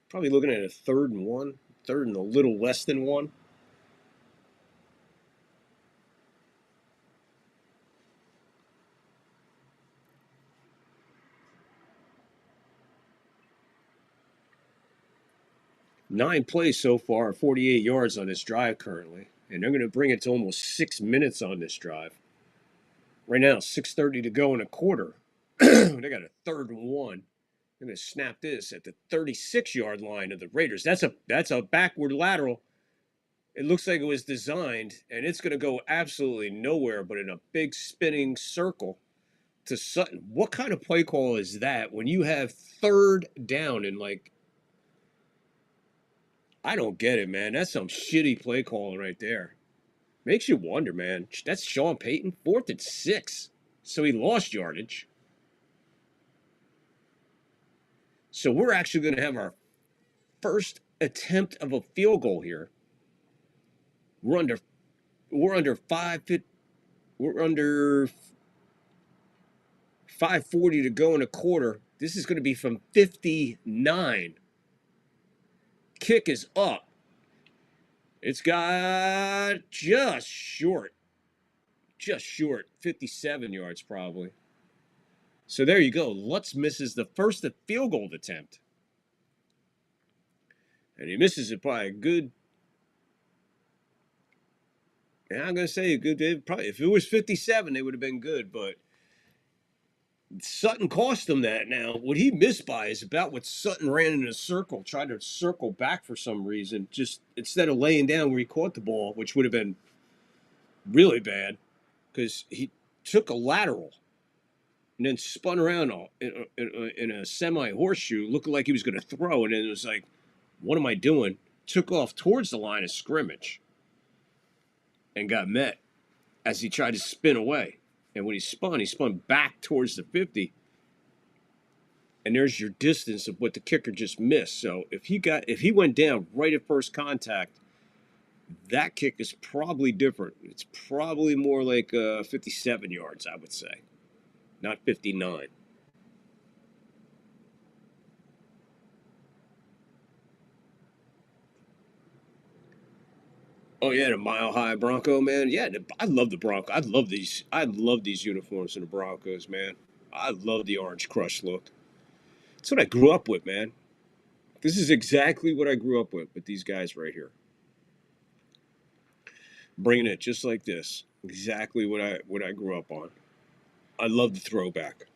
Probably looking at a 3rd and 1. 3rd and a little less than 1. Nine plays so far, 48 yards on this drive currently. And they're going to bring it to almost 6 minutes on this drive. Right now, 6:30 to go in a quarter. They got a 3rd and 1. They're going to snap this at the 36-yard line of the Raiders. That's a backward lateral. It looks like it was designed, and it's going to go absolutely nowhere but in a big spinning circle to Sutton. What kind of play call is that when you have 3rd down and I don't get it, man. That's some shitty play calling right there. Makes you wonder, man. That's Sean Payton, 4th and 6. So he lost yardage. So we're actually going to have our first attempt of a field goal here. We're under 5:40 to go in a quarter. This is going to be from 59. Kick is up. It's got just short, 57 yards probably. So there you go. Lutz misses the first field goal attempt. And he misses it by a good, I'm going to say a good, probably, if it was 57, they would have been good, but Sutton cost him that. Now, what he missed by is about what Sutton ran in a circle, tried to circle back for some reason, just instead of laying down where he caught the ball, which would have been really bad, because he took a lateral and then spun around in a semi-horseshoe, looking like he was going to throw, and then it was like, what am I doing? took off towards the line of scrimmage and got met as he tried to spin away. And when he spun back towards the 50. And there's your distance of what the kicker just missed. So if he went down right at first contact, that kick is probably different. It's probably more like 57 yards, I would say, not 59. Oh yeah, the Mile High Bronco, man. Yeah, I love the Bronco. I love these uniforms in the Broncos, man. I love the orange crush look. That's what I grew up with, man. This is exactly what I grew up with these guys right here. Bringing it just like this. Exactly what I grew up on. I love the throwback.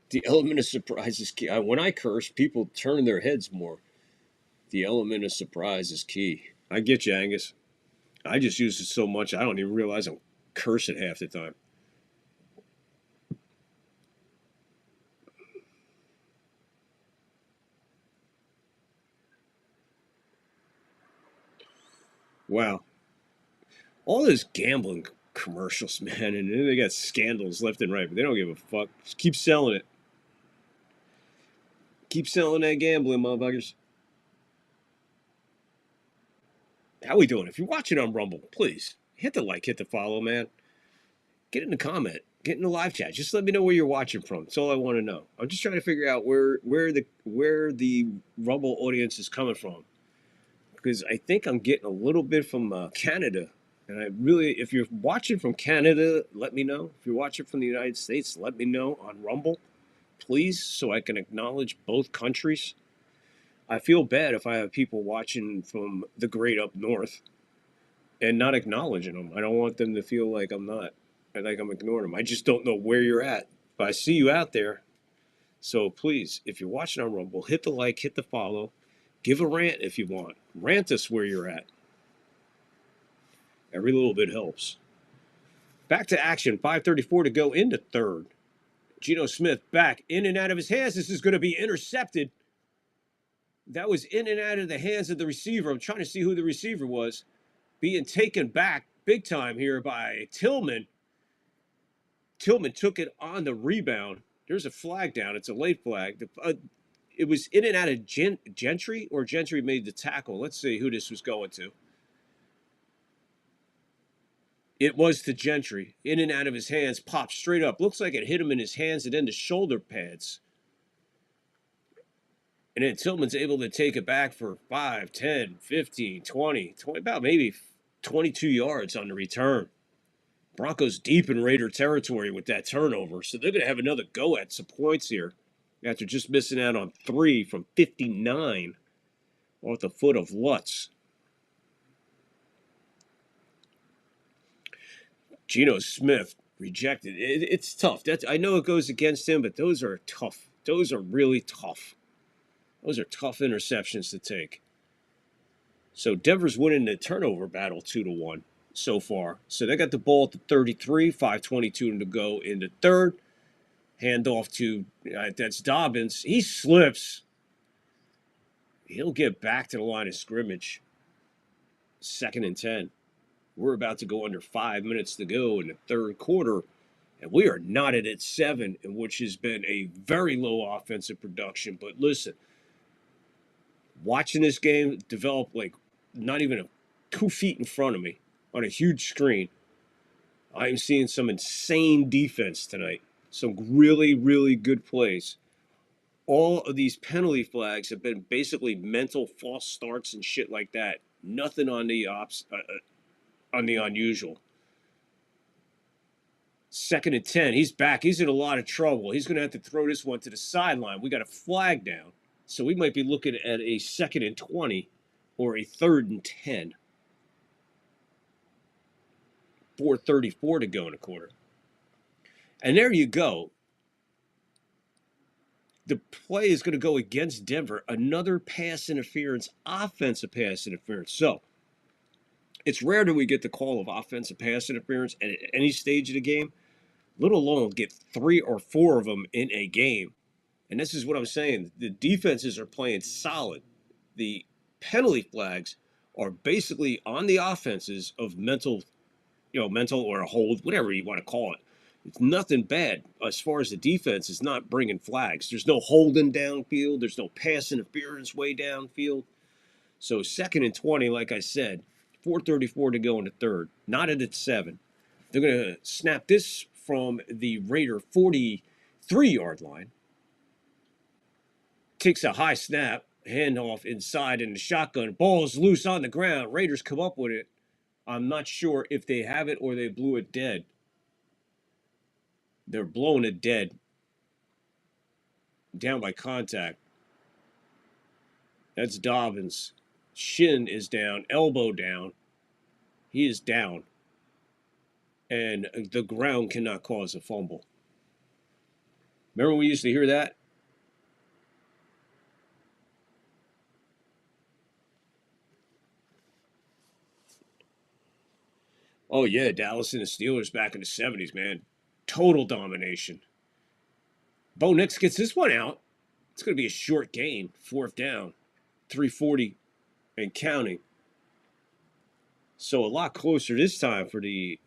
The element of surprise is key. When I curse, people turn their heads more. The element of surprise is key. I get you, Angus. I just use it so much I don't even realize I'm cursing half the time. Wow. All those gambling commercials, man, and then they got scandals left and right, but they don't give a fuck. Just keep selling it. Keep selling that gambling, motherfuckers. How we doing? If you're watching on Rumble, please hit the like, hit the follow, man. Get in the comment, get in the live chat. Just let me know where you're watching from. That's all I want to know. I'm just trying to figure out where the Rumble audience is coming from, because I think I'm getting a little bit from Canada. And I really, if you're watching from Canada, let me know. If you're watching from the United States, let me know on Rumble, please, so I can acknowledge both countries. I feel bad if I have people watching from the great up north and not acknowledging them. I don't want them to feel like I'm ignoring them. I just don't know where you're at. But I see you out there. So please, if you're watching on Rumble, hit the like, hit the follow. Give a rant if you want. Rant us where you're at. Every little bit helps. Back to action. 5:34 to go into third. Geno Smith back in and out of his hands. This is going to be intercepted. That was in and out of the hands of the receiver. I'm trying to see who the receiver was. Being taken back big time here by Tillman. Tillman took it on the rebound. There's a flag down. It's a late flag. It was in and out of Gentry, or Gentry made the tackle. Let's see who this was going to. It was to Gentry. In and out of his hands, popped straight up. Looks like it hit him in his hands and then the shoulder pads. And then Tillman's able to take it back for 5, 10, 15, 20, about maybe 22 yards on the return. Broncos deep in Raider territory with that turnover. So they're going to have another go at some points here after just missing out on 3 from 59 off the foot of Lutz. Geno Smith rejected. It's tough. I know it goes against him, but those are tough. Those are really tough. Those are tough interceptions to take. So Denver's winning the turnover battle 2-1 so far. So they got the ball at the 33, 5:22 to go into third. Handoff to, that's Dobbins. He slips. He'll get back to the line of scrimmage. 2nd and 10. We're about to go under 5 minutes to go in the third quarter, and we are knotted at 7, in which has been a very low offensive production. But listen, watching this game develop like not even 2 feet in front of me on a huge screen, I'm seeing some insane defense tonight. Some really, really good plays. All of these penalty flags have been basically mental false starts and shit like that. Nothing on the on the unusual. 2nd and 10. He's back. He's in a lot of trouble. He's going to have to throw this one to the sideline. We got a flag down. So we might be looking at a 2nd and 20 or a 3rd and 10. 4:34 to go in a quarter. And there you go. The play is going to go against Denver. Another pass interference, offensive pass interference. So it's rare that we get the call of offensive pass interference at any stage of the game, let alone get 3 or 4 of them in a game. And this is what I'm saying. The defenses are playing solid. The penalty flags are basically on the offenses of mental, mental or a hold, whatever you want to call it. It's nothing bad as far as the defense is not bringing flags. There's no holding downfield. There's no pass interference way downfield. So 2nd and 20, like I said, 4:34 to go in the third. Not at 7. They're going to snap this from the Raider 43-yard line. Takes a high snap, handoff inside in the shotgun. Ball is loose on the ground. Raiders come up with it. I'm not sure if they have it or they blew it dead. They're blowing it dead. Down by contact. That's Dobbins. Shin is down. Elbow down. He is down. And the ground cannot cause a fumble. Remember when we used to hear that? Oh, yeah, Dallas and the Steelers back in the 70s, man. Total domination. Bo Nix gets this one out. It's going to be a short gain. 4th down. 3:40 and counting. So a lot closer this time for the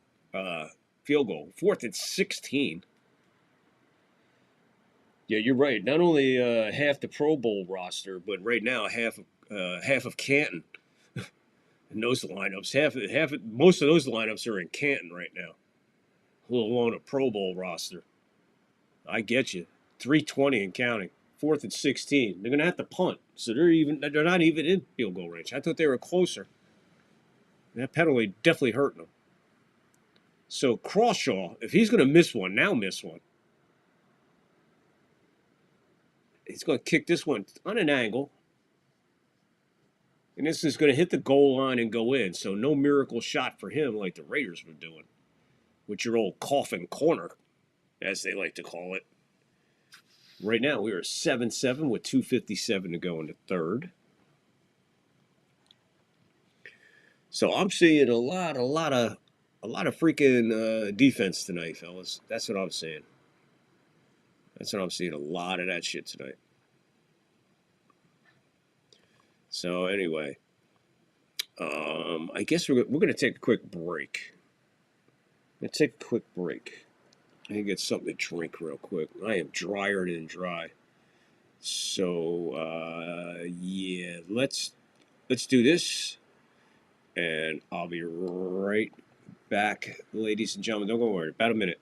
field goal. 4th and 16. Yeah, you're right. Not only half the Pro Bowl roster, but right now half of Canton. In those lineups, most of those lineups are in Canton right now, let alone a Pro Bowl roster. I get you. 3:20 and counting. 4th and 16. They're gonna have to punt, so they're not even in field goal range. I thought they were closer. That penalty definitely hurting them. So Crawshaw, if he's gonna miss one, he's gonna kick this one on an angle. And this is going to hit the goal line and go in. So no miracle shot for him like the Raiders were doing. With your old coffin corner, as they like to call it. Right now we are 7-7 with 2:57 to go in the third. So I'm seeing a lot of freaking defense tonight, fellas. That's what I'm saying. That's what I'm seeing. A lot of that shit tonight. So anyway, I guess we're going to take a quick break. Let's take a quick break. I can get something to drink real quick. I am drier than dry. So yeah, let's do this, and I'll be right back, ladies and gentlemen. Don't go worry. About a minute.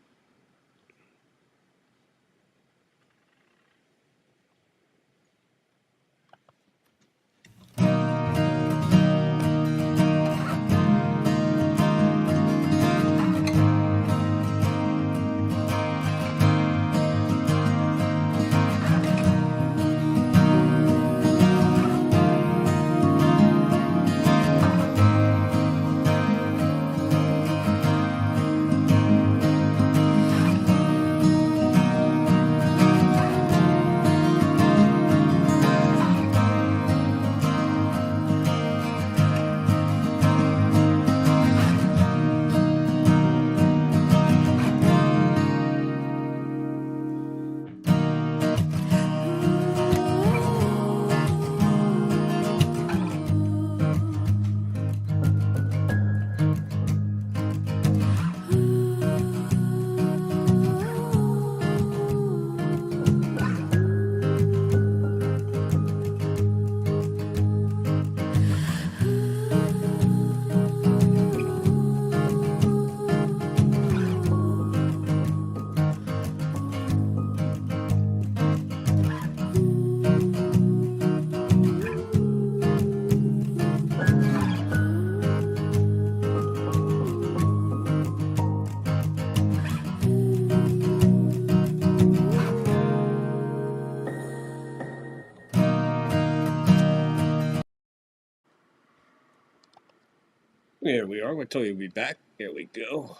There we are. We'll tell you we'll be back. There we go.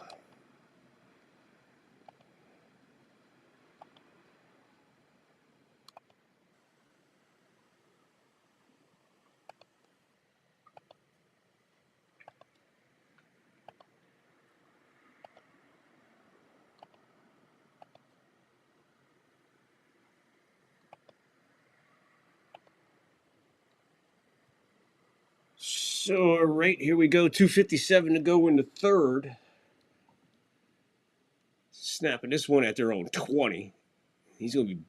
So, all right, here we go. 2:57 to go in the third. Snapping this one at their own 20. He's going to be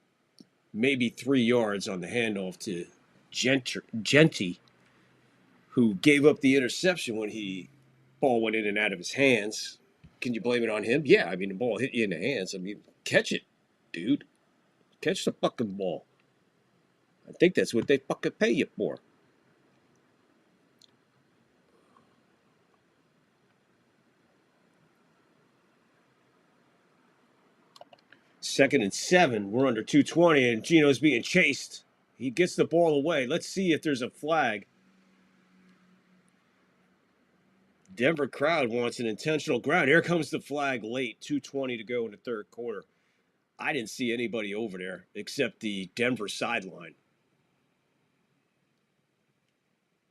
maybe 3 yards on the handoff to Genty, who gave up the interception when ball went in and out of his hands. Can you blame it on him? Yeah, I mean, the ball hit you in the hands. I mean, catch it, dude. Catch the fucking ball. I think that's what they fucking pay you for. Second and 7. We're under 2:20, and Gino's being chased. He gets the ball away. Let's see if there's a flag. Denver crowd wants an intentional ground. Here comes the flag late. 2:20 to go in the third quarter. I didn't see anybody over there except the Denver sideline.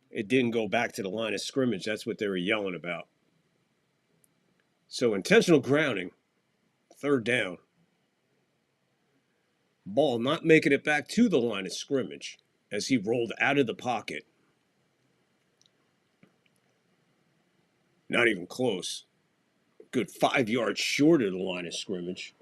It didn't go back to the line of scrimmage. That's what they were yelling about. So intentional grounding. Third down. Ball not making it back to the line of scrimmage as he rolled out of the pocket. Not even close. Good 5 yards short of the line of scrimmage.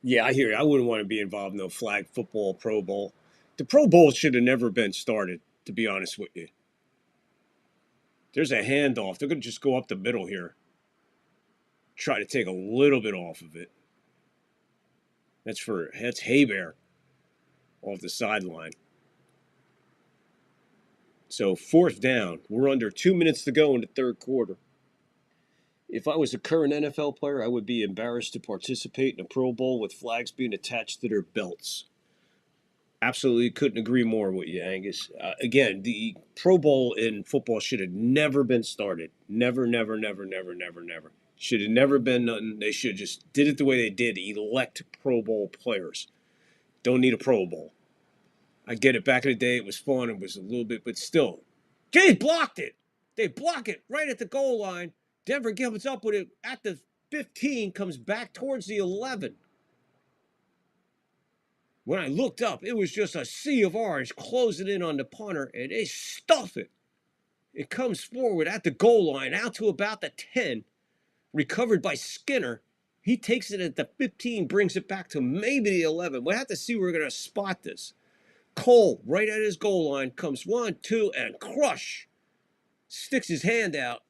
Yeah, I hear you. I wouldn't want to be involved in no flag football Pro Bowl. The Pro Bowl should have never been started, to be honest with you. There's a handoff. They're going to just go up the middle here. Try to take a little bit off of it. That's Haybear off the sideline. So fourth down. We're under 2 minutes to go in the third quarter. If I was a current NFL player, I would be embarrassed to participate in a Pro Bowl with flags being attached to their belts. Absolutely couldn't agree more with you, Angus. Again, the Pro Bowl in football should have never been started. Never. Should have never been nothing. They should have just did it the way they did. Elect Pro Bowl players. Don't need a Pro Bowl. I get it. Back in the day, it was fun. It was a little bit, but still. They blocked it. They block it right at the goal line. Denver gives up with it at the 15, comes back towards the 11. When I looked up, it was just a sea of orange closing in on the punter, and they stuff it. It comes forward at the goal line, out to about the 10, recovered by Skinner. He takes it at the 15, brings it back to maybe the 11. We'll have to see where we're going to spot this. Cole, right at his goal line, comes 1, 2, and crush. Sticks his hand out.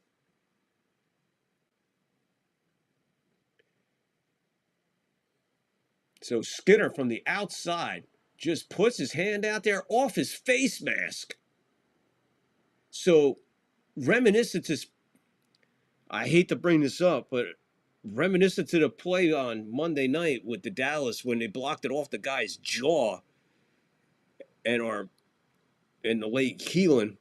So Skinner from the outside just puts his hand out there off his face mask. So reminiscent to, I hate to bring this up, but reminiscent to the play on Monday night with the Dallas when they blocked it off the guy's jaw and the late Keelan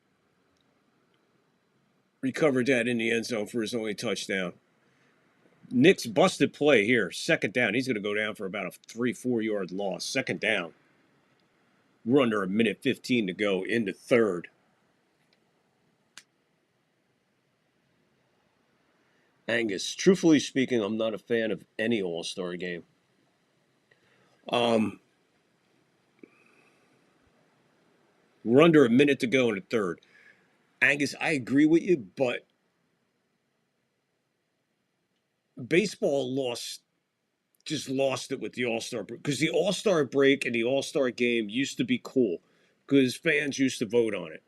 recovered that in the end zone for his only touchdown. Nick's busted play here. Second down. He's going to go down for about a 3-4 yard loss. Second down. We're under 1:15 to go into third. Angus, truthfully speaking, I'm not a fan of any All-Star game. We're under a minute to go in the third. Angus, I agree with you, but baseball lost it with the All-Star break, because the All-Star break and the All-Star game used to be cool because fans used to vote on it.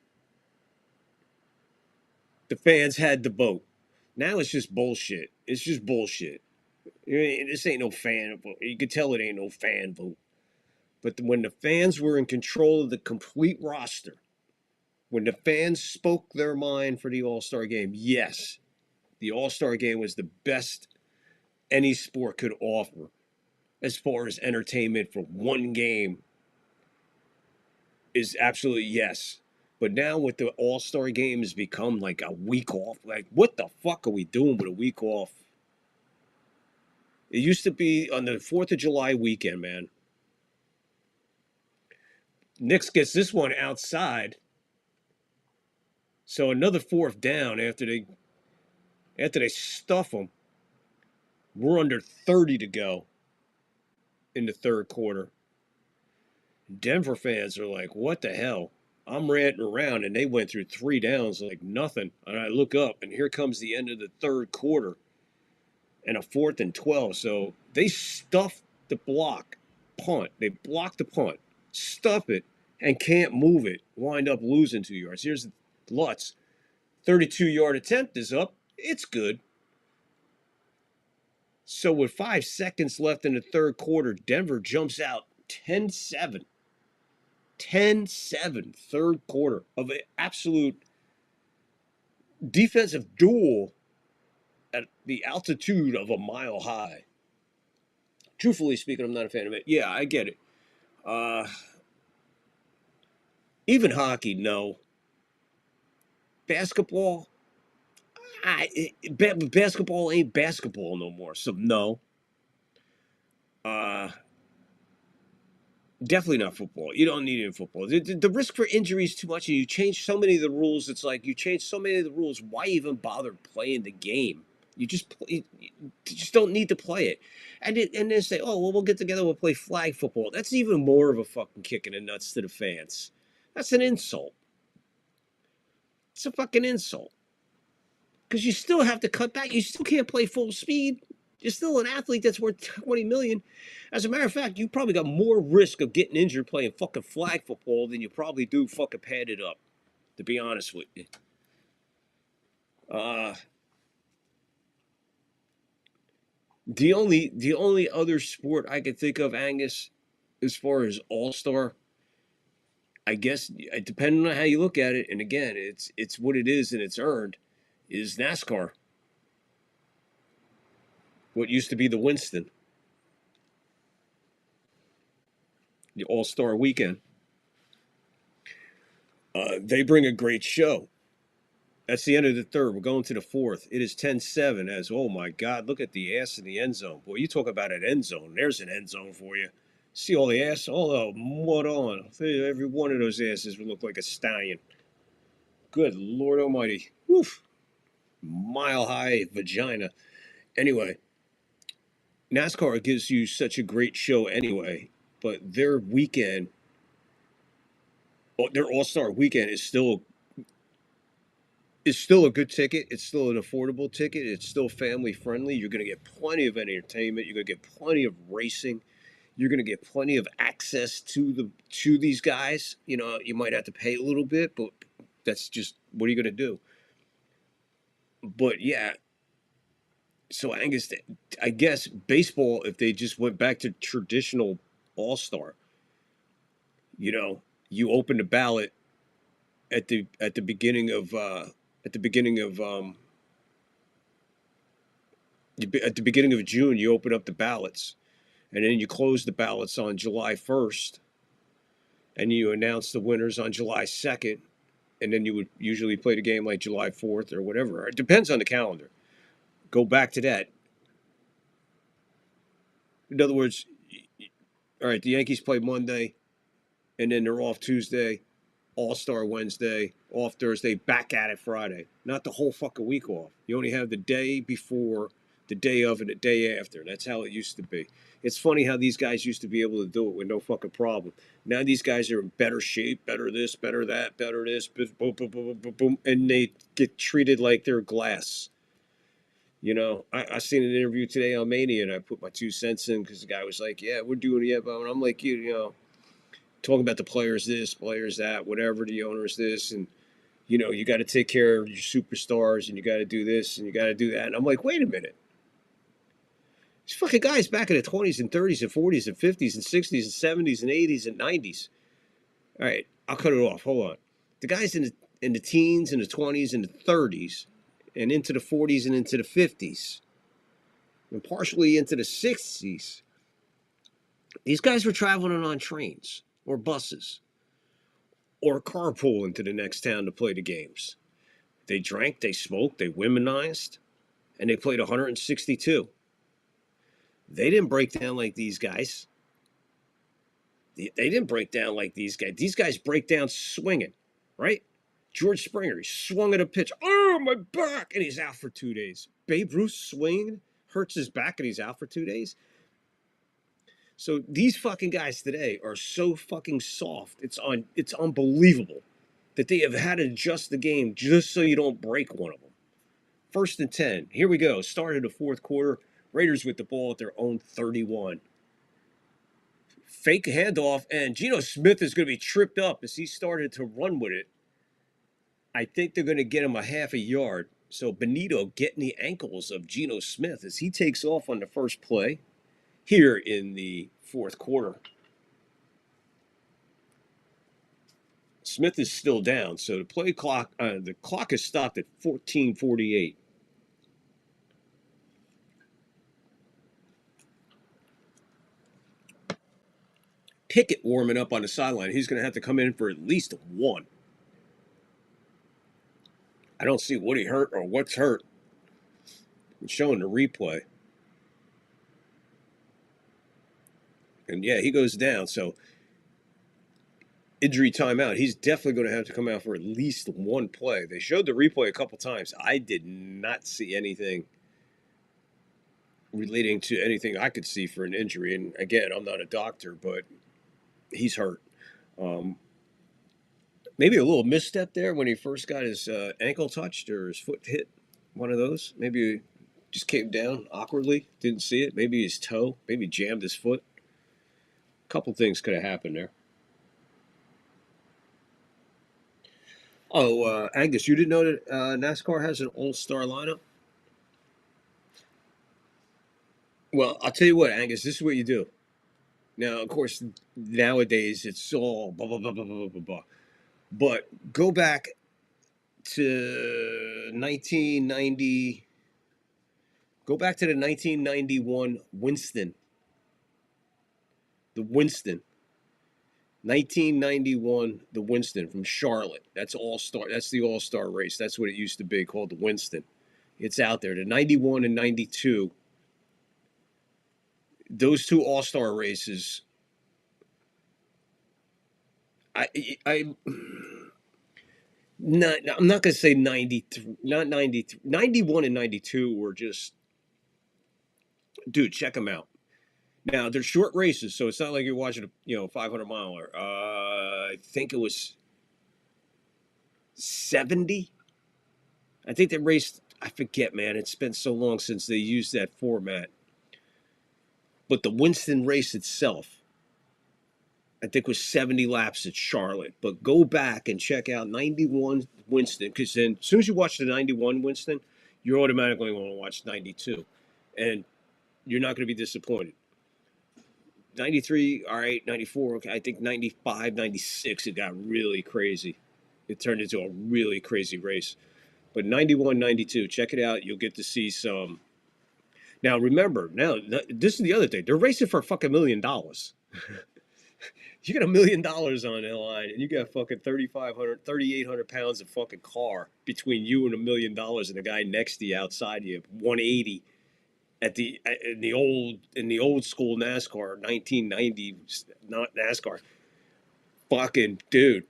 The fans had the vote. Now it's just bullshit. It's just bullshit. This ain't no fan vote. You can tell it ain't no fan vote. But when the fans were in control of the complete roster, when the fans spoke their mind for the All-Star game, yes, the All-Star game was the best any sport could offer as far as entertainment for one game is absolutely yes. But now with the All-Star game has become like a week off. Like, what the fuck are we doing with a week off? It used to be on the 4th of July weekend, man. Knicks gets this one outside. So another fourth down after they stuff them. We're under 30 to go in the third quarter. Denver fans are like, what the hell? I'm ranting around, and they went through 3 downs like nothing. And I look up, and here comes the end of the third quarter and a 4th and 12. So they stuff the block punt. They block the punt, stuff it, and can't move it. Wind up losing 2 yards. Here's Lutz. 32-yard attempt is up. It's good. So with 5 seconds left in the third quarter, Denver jumps out 10-7. 10-7, third quarter of an absolute defensive duel at the altitude of a mile high. Truthfully speaking, I'm not a fan of it. Yeah, I get it. Even hockey, no. Basketball, basketball ain't basketball no more, so no. Definitely not football. You don't need it in football. The risk for injury is too much, and you change so many of the rules. It's like you change so many of the rules. Why even bother playing the game? You just don't need to play it. And they say, oh, well, we'll get together, we'll play flag football. That's even more of a fucking kick in the nuts to the fans. That's an insult. It's a fucking insult. Because you still have to cut back. You still can't play full speed. You're still an athlete that's worth $20 million. As a matter of fact, you probably got more risk of getting injured playing fucking flag football than you probably do fucking padded up, to be honest with you. The only other sport I could think of, Angus, as far as all-star, I guess, depending on how you look at it, and again, it's what it is and it's earned, is NASCAR. What used to be the Winston. The All-Star Weekend. They bring a great show. That's the end of the third. We're going to the fourth. It is 10-7 as, oh my God, look at the ass in the end zone. Boy, you talk about an end zone. There's an end zone for you. See all the ass? All the mud on. Every one of those asses would look like a stallion. Good Lord Almighty. Woof. Mile-high vagina. Anyway, NASCAR gives you such a great show anyway, but their weekend, their All-Star Weekend is still a good ticket. It's still an affordable ticket. It's still family friendly. You're going to get plenty of entertainment. You're going to get plenty of racing. You're going to get plenty of access to these guys. You know, you might have to pay a little bit, but that's just, what are you going to do? But yeah, so Angus, I guess baseball, if they just went back to traditional all-star, you know, you open the ballot at the beginning of June, you open up the ballots, and then you close the ballots on July 1st, and you announce the winners on July 2nd, and then you would usually play the game like July 4th or whatever. It depends on the calendar. Go back to that. In other words, all right, the Yankees play Monday, and then they're off Tuesday, All-Star Wednesday, off Thursday, back at it Friday. Not the whole fucking week off. You only have the day before, the day of, and the day after. That's how it used to be. It's funny how these guys used to be able to do it with no fucking problem. Now these guys are in better shape, better this, better that, better this, boom, boom, boom, boom, boom, boom, and they get treated like they're glass. You know, I seen an interview today on Mania, and I put my 2 cents in because the guy was like, yeah, we're doing it. But I'm like, you know, talking about the players this, players that, whatever, the owners this, and, you know, you got to take care of your superstars, and you got to do this, and you got to do that. And I'm like, wait a minute. These fucking guys back in the 20s and 30s and 40s and 50s and 60s and 70s and 80s and 90s. All right, I'll cut it off. Hold on. The guys in the teens and the 20s and the 30s and into the 40s and into the 50s and partially into the 60s, these guys were traveling on trains or buses or carpooling to the next town to play the games. They drank, they smoked, they womenized, and they played 162. They didn't break down like these guys. They didn't break down like these guys. These guys break down swinging, right? George Springer, he swung at a pitch. Oh, my back! And he's out for 2 days. Babe Ruth swinging, hurts his back, and he's out for 2 days. So these fucking guys today are so fucking soft. It's unbelievable that they have had to adjust the game just so you don't break one of them. 1st and 10. Here we go. Start of the fourth quarter. Raiders with the ball at their own 31. Fake handoff, and Geno Smith is going to be tripped up as he started to run with it. I think they're going to get him a half a yard. So Benito getting the ankles of Geno Smith as he takes off on the first play here in the fourth quarter. Smith is still down, so the clock is stopped at 14:48. Pickett warming up on the sideline. He's going to have to come in for at least one. I don't see what he hurt or what's hurt. I'm showing the replay. And yeah, he goes down. So injury timeout. He's definitely going to have to come out for at least one play. They showed the replay a couple times. I did not see anything relating to anything I could see for an injury. And again, I'm not a doctor, but he's hurt. Maybe a little misstep there when he first got his ankle touched or his foot hit. One of those. Maybe he just came down awkwardly. Didn't see it. Maybe his toe. Maybe jammed his foot. A couple things could have happened there. Oh, Angus, you didn't know that NASCAR has an all-star lineup? Well, I'll tell you what, Angus, this is what you do. Now, of course, nowadays it's all blah, blah, blah, blah, blah, blah, blah. But go back to 1990. Go back to the 1991 Winston. The Winston. 1991, the Winston from Charlotte. That's all-star. That's the all-star race. That's what it used to be, called the Winston. It's out there. The 91 and 92. Those two all-star races. I'm not going to say 93, not 93. 91 and 92 were just, dude, check them out. Now, they're short races, so it's not like you're watching a 500-miler. I think it was 70. I think they raced, I forget, man. It's been so long since they used that format. But the Winston race itself, I think, was 70 laps at Charlotte. But go back and check out 91 Winston, because then as soon as you watch the 91 Winston, you're automatically going to watch 92. And you're not going to be disappointed. 93, all right, 94, okay. I think 95, 96, it got really crazy. It turned into a really crazy race. But 91, 92, check it out. You'll get to see some. Now, remember, this is the other thing. They're racing for fucking $1 million. You got $1 million on the line, and you got fucking 3,800 pounds of fucking car between you and $1 million, and the guy next to you outside you, 180. In the old school NASCAR, 1990, not NASCAR. Fucking dude,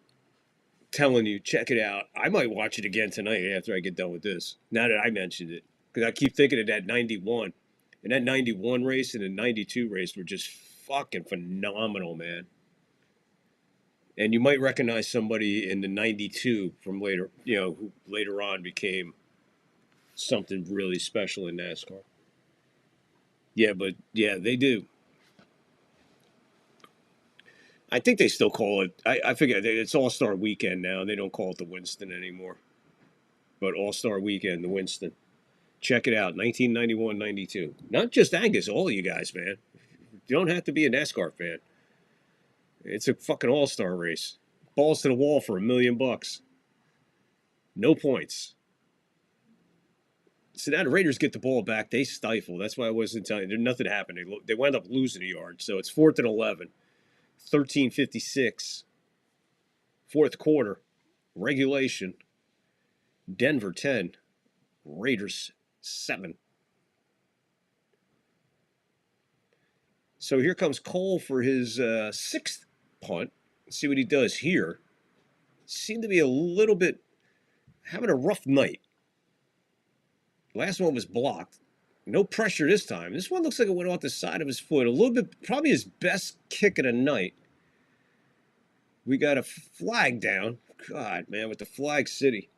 telling you, check it out. I might watch it again tonight after I get done with this. Now that I mentioned it, because I keep thinking of that 91, and that 91 race and the 92 race were just fucking phenomenal, man. And you might recognize somebody in the 92 from later, who later on became something really special in NASCAR. Yeah, but yeah, they do. I think they still call it. I forget. It's All-Star Weekend now. They don't call it the Winston anymore. But All-Star Weekend, the Winston. Check it out. 1991-92. Not just Angus, all of you guys, man. You don't have to be a NASCAR fan. It's a fucking all-star race. Balls to the wall for $1 million. No points. So now the Raiders get the ball back. They stifle. That's why I wasn't telling you. There's nothing happening. They wound up losing a yard. So it's 4th and 11. 13:56. Fourth quarter. Regulation. Denver 10. Raiders 7. So here comes Cole for his 6th punt. Let's see what he does here. Seemed to be a little bit having a rough night. Last one was blocked. No pressure this time. This one looks like it went off the side of his foot. A little bit, probably his best kick of the night. We got a flag down. God, man, with the Flag City.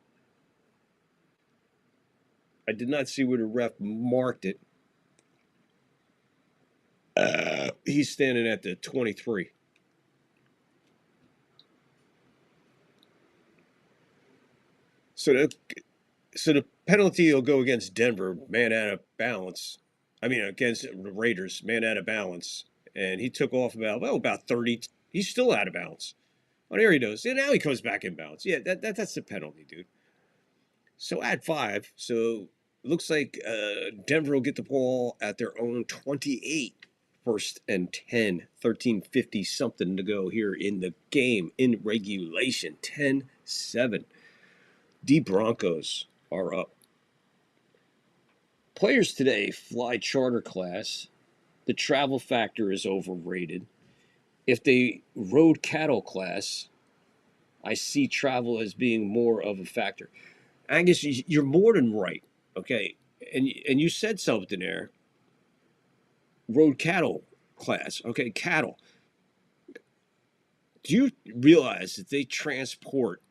I did not see where the ref marked it. He's standing at the 23. So the penalty will go against Denver, man out of balance. I mean, against the Raiders, man out of balance. And he took off about 30. He's still out of balance. Oh, there he goes. And now he comes back in bounds. Yeah, that's the penalty, dude. So at 5, so it looks like Denver will get the ball at their own 28. 1st and 10, 13:50 something to go here in the game in regulation. 10-7. D Broncos are up. Players today fly charter class. The travel factor is overrated. If they rode cattle class, I see travel as being more of a factor. Angus, you're more than right, okay? And you said something there. Rode cattle class, okay? Cattle. Do you realize that they transport?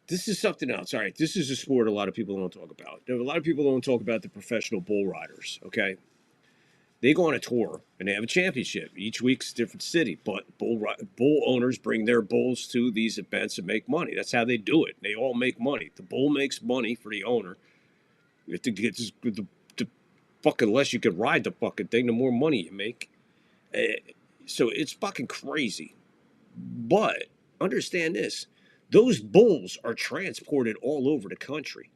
This is something else. All right, this is a sport a lot of people don't talk about. A lot of people don't talk about the professional bull riders, okay? They go on a tour and they have a championship. Each week's a different city, but bull owners bring their bulls to these events and make money. That's how they do it. They all make money. The bull makes money for the owner. You have to get the fucking less you can ride the fucking thing, the more money you make. So it's fucking crazy. But understand this. Those bulls are transported all over the country.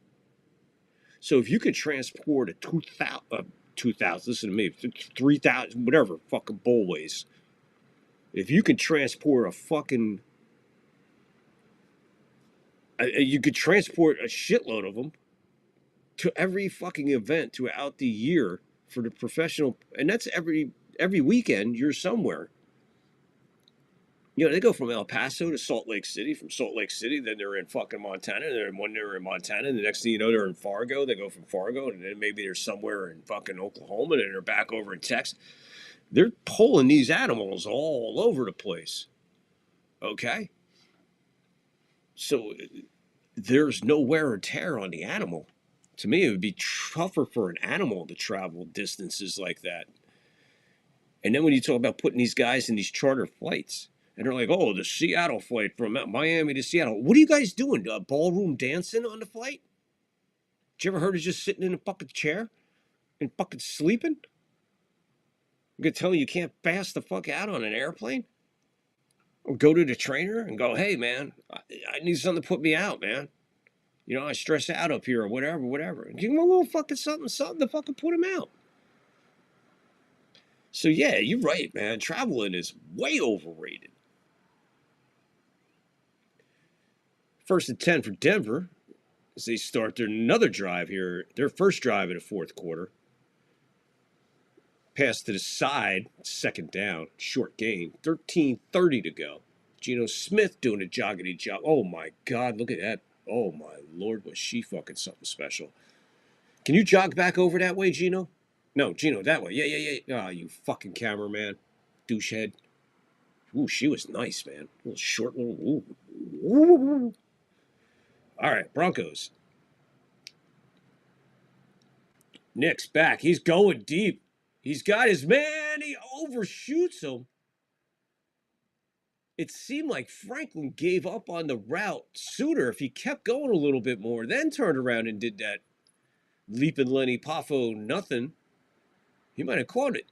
So if you could transport a 2,000, listen to me, 3,000, whatever fucking bull weighs. If you could transport a fucking, you could transport a shitload of them to every fucking event throughout the year for the professional, and that's every weekend you're somewhere. You know, they go from El Paso to Salt Lake City. From Salt Lake City, then they're in fucking Montana. When they're in Montana, the next thing you know, they're in Fargo. They go from Fargo, and then maybe they're somewhere in fucking Oklahoma, and then they're back over in Texas. They're pulling these animals all over the place. Okay? So there's no wear and tear on the animal. To me, it would be tougher for an animal to travel distances like that. And then when you talk about putting these guys in these charter flights, and they're like, oh, the Seattle flight from Miami to Seattle. What are you guys doing? Ballroom dancing on the flight? Did you ever heard of just sitting in a fucking chair and fucking sleeping? I'm going to tell you can't pass the fuck out on an airplane? Or go to the trainer and go, hey, man, I need something to put me out, man. You know, I stress out up here or whatever. Give him a little fucking something to fucking put him out. So, yeah, you're right, man. Traveling is way overrated. 1st and 10 for Denver as they start another drive here. Their first drive in the 4th quarter. Pass to the side, 2nd down, short gain. 13:30 to go. Geno Smith doing a joggity jog. Oh, my God, look at that. Oh, my Lord, was she fucking something special. Can you jog back over that way, Geno? No, Geno, that way. Yeah. Oh, you fucking cameraman. Douchehead. Ooh, she was nice, man. A little short, ooh. All right, Broncos. Nick's back. He's going deep. He's got his man. He overshoots him. It seemed like Franklin gave up on the route sooner if he kept going a little bit more, then turned around and did that leaping Lenny Poffo nothing. He might have caught it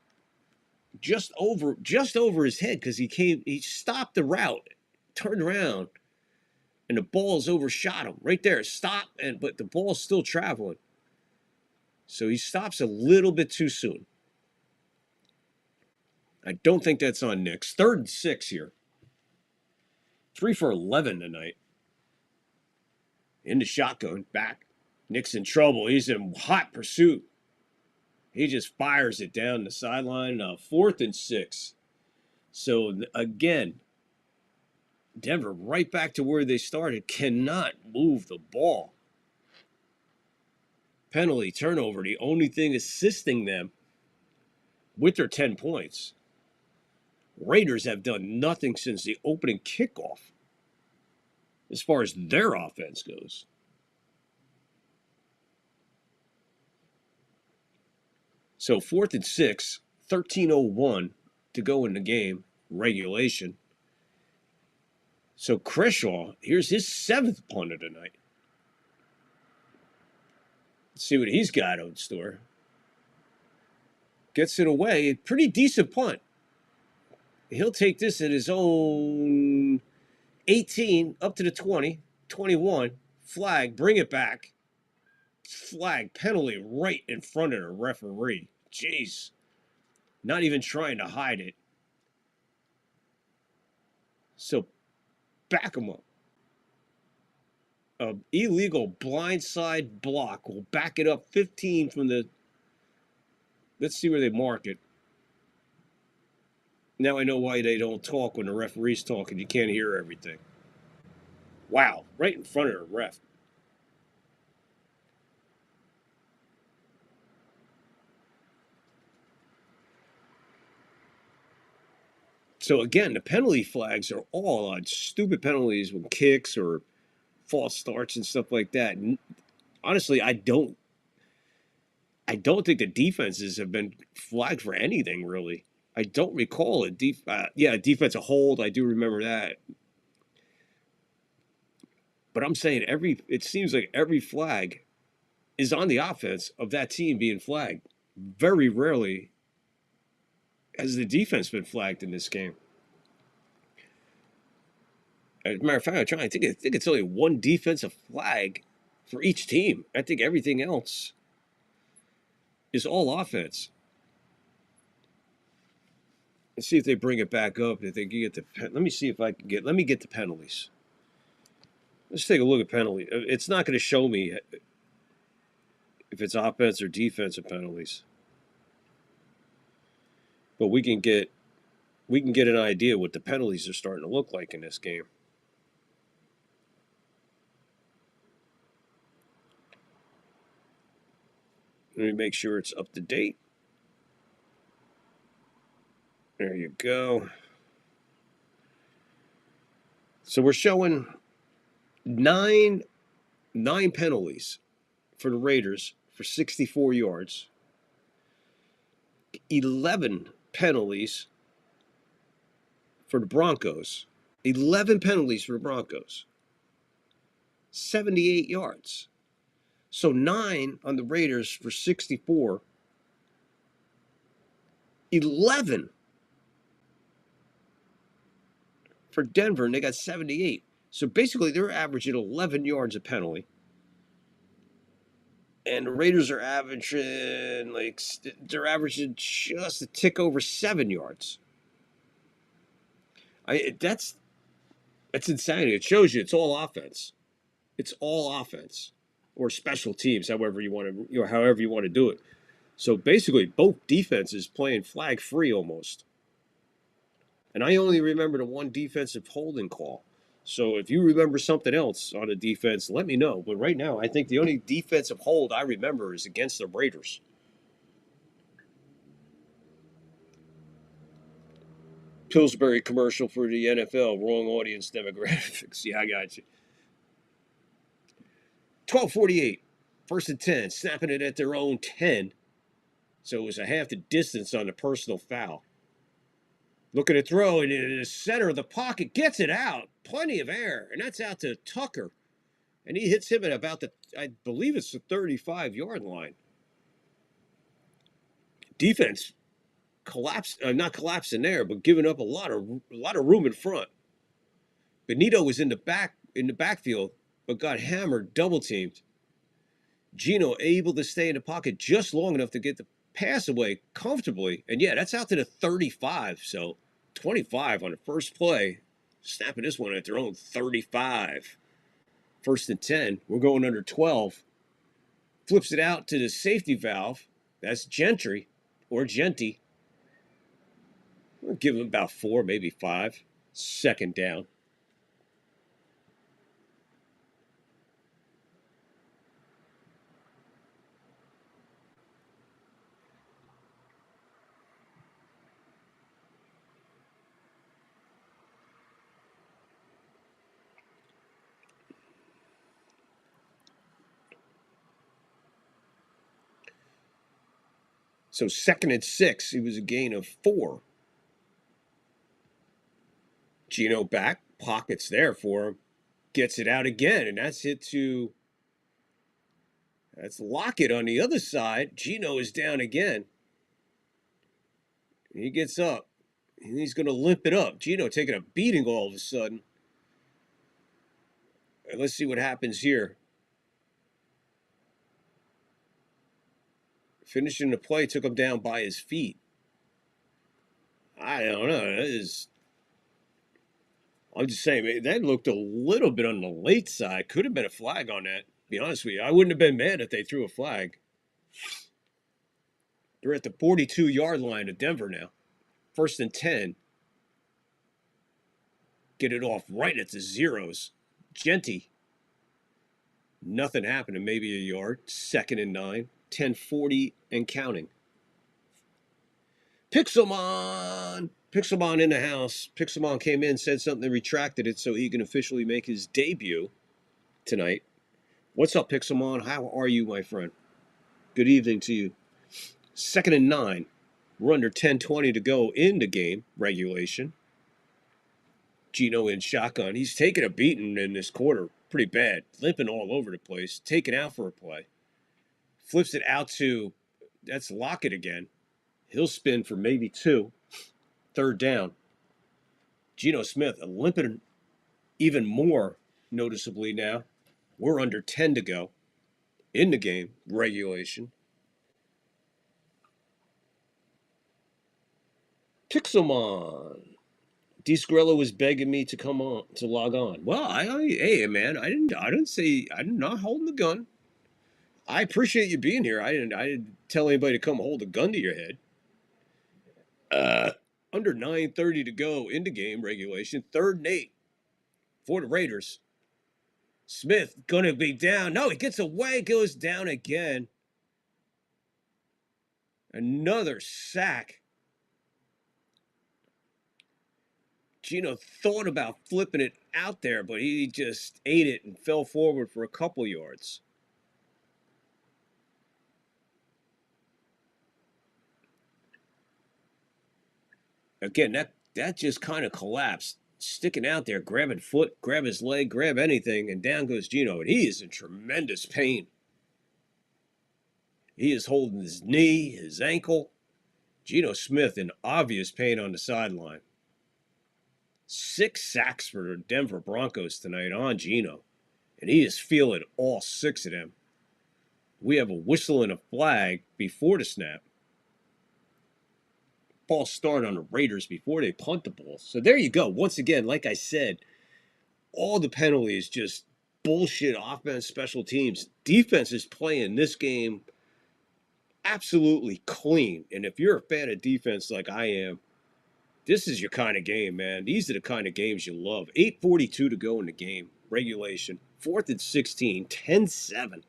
just over his head because he stopped the route, turned around, and the ball's overshot him right there. Stop, but the ball's still traveling. So he stops a little bit too soon. I don't think that's on Nick's. 3rd and 6 here. 3 for 11 tonight. In the shotgun, back. Nick's in trouble. He's in hot pursuit. He just fires it down the sideline. 4th and 6. So, again, Denver right back to where they started. Cannot move the ball. penalty turnover, the only thing assisting them with their 10 points. Raiders have done nothing since the opening kickoff as far as their offense goes. So 4th and 6, 13:01 to go in the game, regulation. So Crishaw, here's his 7th punt of the night. Let's see what he's got in store. Gets it away. A pretty decent punt. He'll take this at his own 18 up to the 20, 21. Flag, bring it back. Flag, penalty right in front of the referee. Jeez. Not even trying to hide it. So back him up. An illegal blindside block will back it up 15 from the. Let's see where they mark it. Now I know why they don't talk when the referee's talking. You can't hear everything. Wow, right in front of the ref. So again, the penalty flags are all on stupid penalties with kicks or false starts and stuff like that. And honestly, I don't think the defenses have been flagged for anything really. I don't recall a defensive hold. I do remember that. But I'm saying it seems like every flag is on the offense of that team being flagged. Very rarely has the defense been flagged in this game. As a matter of fact, I think it's only one defensive flag for each team. I think everything else is all offense. Let's see if they bring it back up. If they can get let me see if I can let me get the penalties. Let's take a look at penalty. It's not going to show me if it's offense or defensive penalties. But we can get an idea what the penalties are starting to look like in this game. Let me make sure it's up to date. There you go. So we're showing nine penalties for the Raiders for 64 yards. 11 penalties for the Broncos. 11 penalties for the Broncos. 78 yards. So 9 on the Raiders for 64. 11 for Denver, and they got 78. So basically, they're averaging 11 yards a penalty. And the Raiders are averaging, they're averaging just a tick over 7 yards. That's insanity. It shows you it's all offense. It's all offense. Or special teams, however you want to do it. So basically, both defenses playing flag free almost. And I only remember the one defensive holding call. So if you remember something else on a defense, let me know. But right now, I think the only defensive hold I remember is against the Raiders. Pillsbury commercial for the NFL. Wrong audience demographics. Yeah, I got you. 12:48. 1st and 10. Snapping it at their own 10. So it was a half the distance on the personal foul. Looking to throw it in the center of the pocket. Gets it out. Plenty of air. And that's out to Tucker. And he hits him at about I believe it's the 35-yard line. Defense not collapsing there, but giving up a lot of room in front. Benito was in the backfield, but got hammered, double teamed. Gino able to stay in the pocket just long enough to get the pass away comfortably. And yeah, that's out to the 35. So 25 on the first play. Snapping this one at their own 35. 1st and 10. We're going under 12. Flips it out to the safety valve. That's Gentry or Genty. We'll give him about 4, maybe 5. 2nd down. So 2nd and 6, he was a gain of 4. Gino back, pockets there for him, gets it out again, and that's Lockett on the other side. Gino is down again. He gets up, and he's going to limp it up. Gino taking a beating all of a sudden. And let's see what happens here. Finishing the play, took him down by his feet. I don't know. I'm just saying, man, that looked a little bit on the late side. Could have been a flag on that. To be honest with you, I wouldn't have been mad if they threw a flag. They're at the 42-yard line of Denver now. 1st and 10. Get it off right at the zeros. Genty. Nothing happening. Maybe a yard. 2nd and 9. 10:40 and counting. Pixelmon! Pixelmon in the house. Pixelmon came in, said something, retracted it so he can officially make his debut tonight. What's up, Pixelmon? How are you, my friend? Good evening to you. 2nd and 9. We're under 10:20 to go in the game, regulation. Gino in shotgun. He's taking a beating in this quarter. Pretty bad. Limping all over the place. Taken out for a play. Flips it out to, that's Lockett again. He'll spin for maybe 2. 3rd down. Geno Smith limping even more noticeably now. We're under 10 to go in the game, regulation. Pixelmon. DeScrella was begging me to come on, to log on. Well, hey man, I did not holding the gun. I appreciate you being here. I didn't tell anybody to come hold a gun to your head. Under 9:30 to go into game regulation. 3rd and 8 for the Raiders. Smith gonna be down. No, he gets away, goes down again. Another sack. Gino thought about flipping it out there, but he just ate it and fell forward for a couple yards. Again, that just kind of collapsed. Sticking out there, grabbing foot, grab his leg, grab anything, and down goes Gino. And he is in tremendous pain. He is holding his knee, his ankle. Geno Smith in obvious pain on the sideline. 6 sacks for the Denver Broncos tonight on Geno. And he is feeling all 6 of them. We have a whistle and a flag before the snap. Ball start on the Raiders before they punt the ball. So there you go. Once again, like I said, all the penalties, just bullshit offense, special teams. Defense is playing this game absolutely clean. And if you're a fan of defense like I am, this is your kind of game, man. These are the kind of games you love. 8:42 to go in the game. Regulation. 4th and 16. 10-7.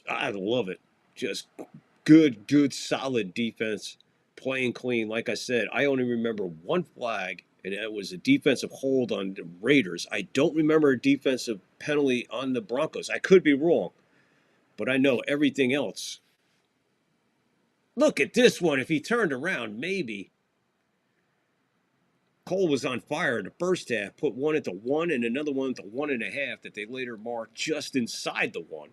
I love it. Just good, solid defense. Playing clean. Like I said, I only remember one flag, and it was a defensive hold on the Raiders. I don't remember a defensive penalty on the Broncos. I could be wrong, but I know everything else. Look at this one. If he turned around, maybe. Cole was on fire in the first half. Put one at the 1 and another one at the 1.5 that they later marked just inside the 1.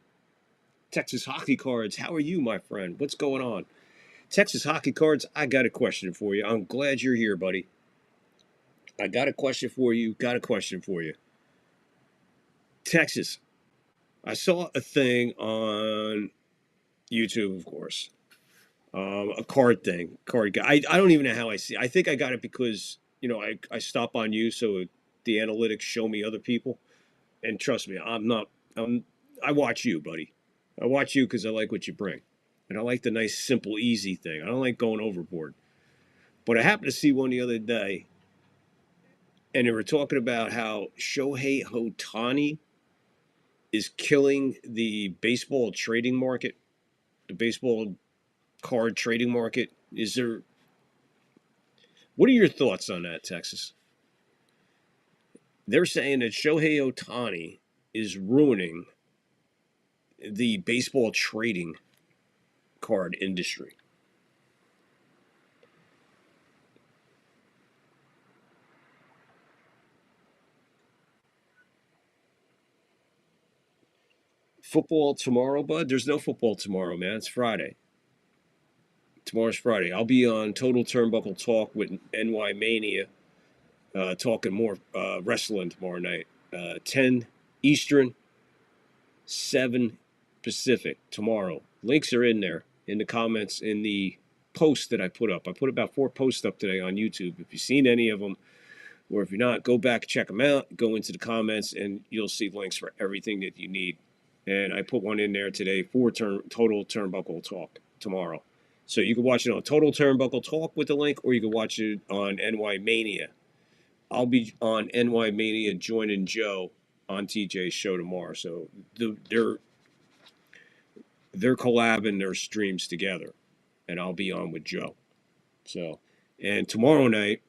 Texas Hockey Cards, how are you, my friend? What's going on? Texas Hockey Cards, I got a question for you. I'm glad you're here, buddy. I got a question for you. Texas, I saw a thing on YouTube, of course. A card thing. Card guy. I don't even know how I see it. I think I got it because, I stop on you so the analytics show me other people. And trust me, I watch you, buddy. I watch you because I like what you bring. And I like the nice, simple, easy thing. I don't like going overboard. But I happened to see one the other day, and they were talking about how Shohei Ohtani is killing the baseball trading market, the baseball card trading market. What are your thoughts on that, Texas? They're saying that Shohei Ohtani is ruining the baseball trading card industry. Football tomorrow, bud? There's no football tomorrow, man. It's Friday. Tomorrow's Friday. I'll be on Total Turnbuckle Talk with NY Mania, talking more wrestling tomorrow night. 10 Eastern, 7 Pacific tomorrow. Links are in there in the comments in the post that I put up. I put about 4 posts up today on YouTube. If you've seen any of them, or if you're not, go back, check them out, go into the comments, and you'll see links for everything that you need. And I put one in there today for Total Turnbuckle Talk tomorrow. So you can watch it on Total Turnbuckle Talk with the link, or you can watch it on NY Mania. I'll be on NY Mania joining Joe on TJ's show tomorrow. So they're collabing their streams together, and I'll be on with Joe. So, and tomorrow night,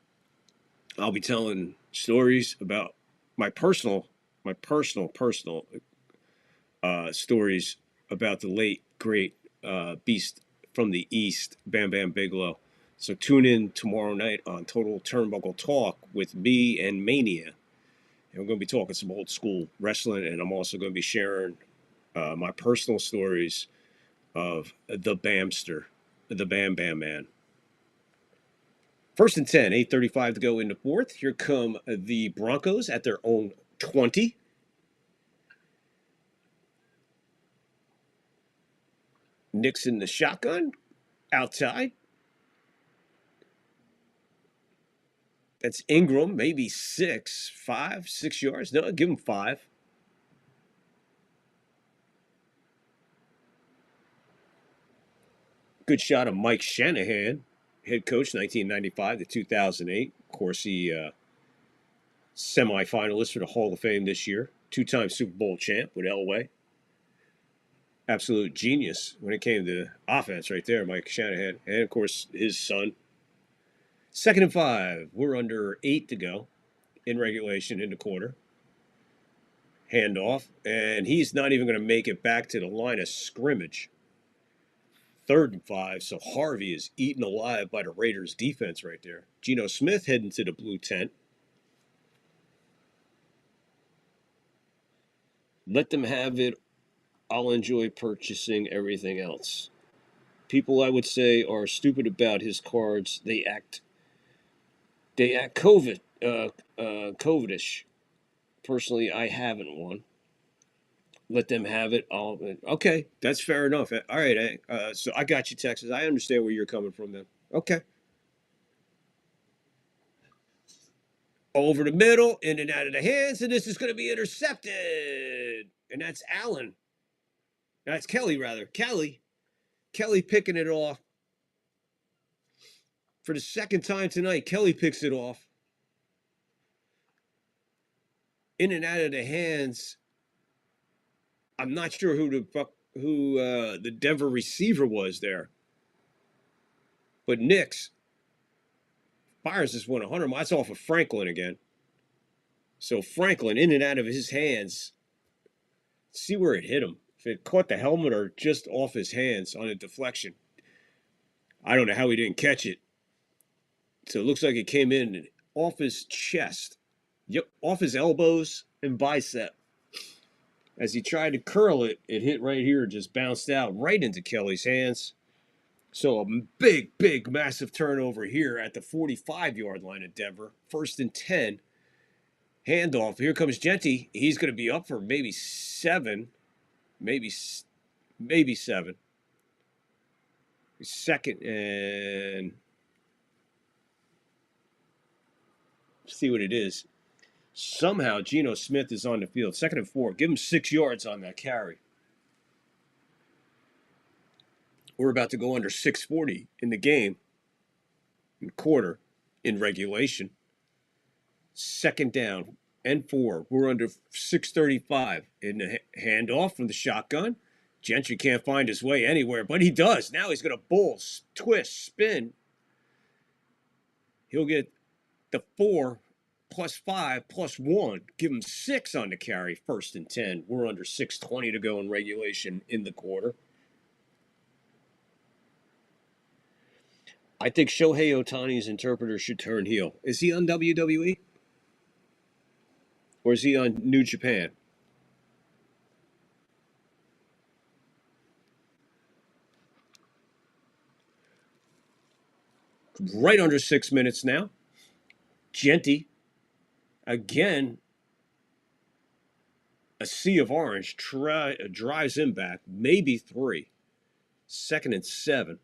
I'll be telling stories about my personal stories about the late great beast from the East, Bam Bam Bigelow. So tune in tomorrow night on Total Turnbuckle Talk with me and Mania. And we're going to be talking some old school wrestling, and I'm also going to be sharing my personal stories of the Bamster, the Bam Bam Man. 1st and 10, 8:35 to go in the fourth. Here come the Broncos at their own 20. Nixon the shotgun outside. That's Ingram, maybe 6 yards. No, give him 5. Good shot of Mike Shanahan, head coach, 1995 to 2008. Of course, he semifinalist for the Hall of Fame this year. 2-time Super Bowl champ with Elway. Absolute genius when it came to offense right there, Mike Shanahan. And, of course, his son. 2nd and 5. We're under 8 to go in regulation in the quarter. Handoff. And he's not even going to make it back to the line of scrimmage. 3rd and 5. So Harvey is eaten alive by the Raiders defense right there. Geno Smith heading to the blue tent. Let them have it. I'll enjoy purchasing everything else. People, I would say, are stupid about his cards. They act COVIDish. Personally, I haven't one. Let them have it. Okay, that's fair enough. All right, so I got you, Texas. I understand where you're coming from then. Okay. Over the middle, in and out of the hands, and this is going to be intercepted. And that's Allen. That's Kelly, rather. Kelly picking it off. For the 2nd time tonight, Kelly picks it off. In and out of the hands. I'm not sure who the Denver receiver was there. But Nix fires this one 100 miles off of Franklin again. So Franklin, in and out of his hands. See where it hit him. If it caught the helmet or just off his hands on a deflection. I don't know how he didn't catch it. So it looks like it came in off his chest. Yep, off his elbows and bicep. As he tried to curl it, it hit right here, just bounced out right into Kelly's hands. So a big, massive turnover here at the 45-yard line of Denver. 1st and 10. Handoff. Here comes Genty. He's going to be up for maybe 7. Maybe 7. 2nd and... see what it is. Somehow Geno Smith is on the field. 2nd and 4. Give him 6 yards on that carry. We're about to go under 6:40 in the game. In quarter. In regulation. 2nd down and 4. We're under 6:35 in the handoff from the shotgun. Gentry can't find his way anywhere, but he does. Now he's going to bull, twist, spin. He'll get the 4 plus 5 plus 1. Give him 6 on the carry. 1st and 10. We're under 6:20 to go in regulation in the quarter. I think Shohei Otani's interpreter should turn heel. Is he on WWE? Or is he on New Japan? Right under 6 minutes now. Genty, again, a sea of orange drives him back, maybe 3. 2nd and 7.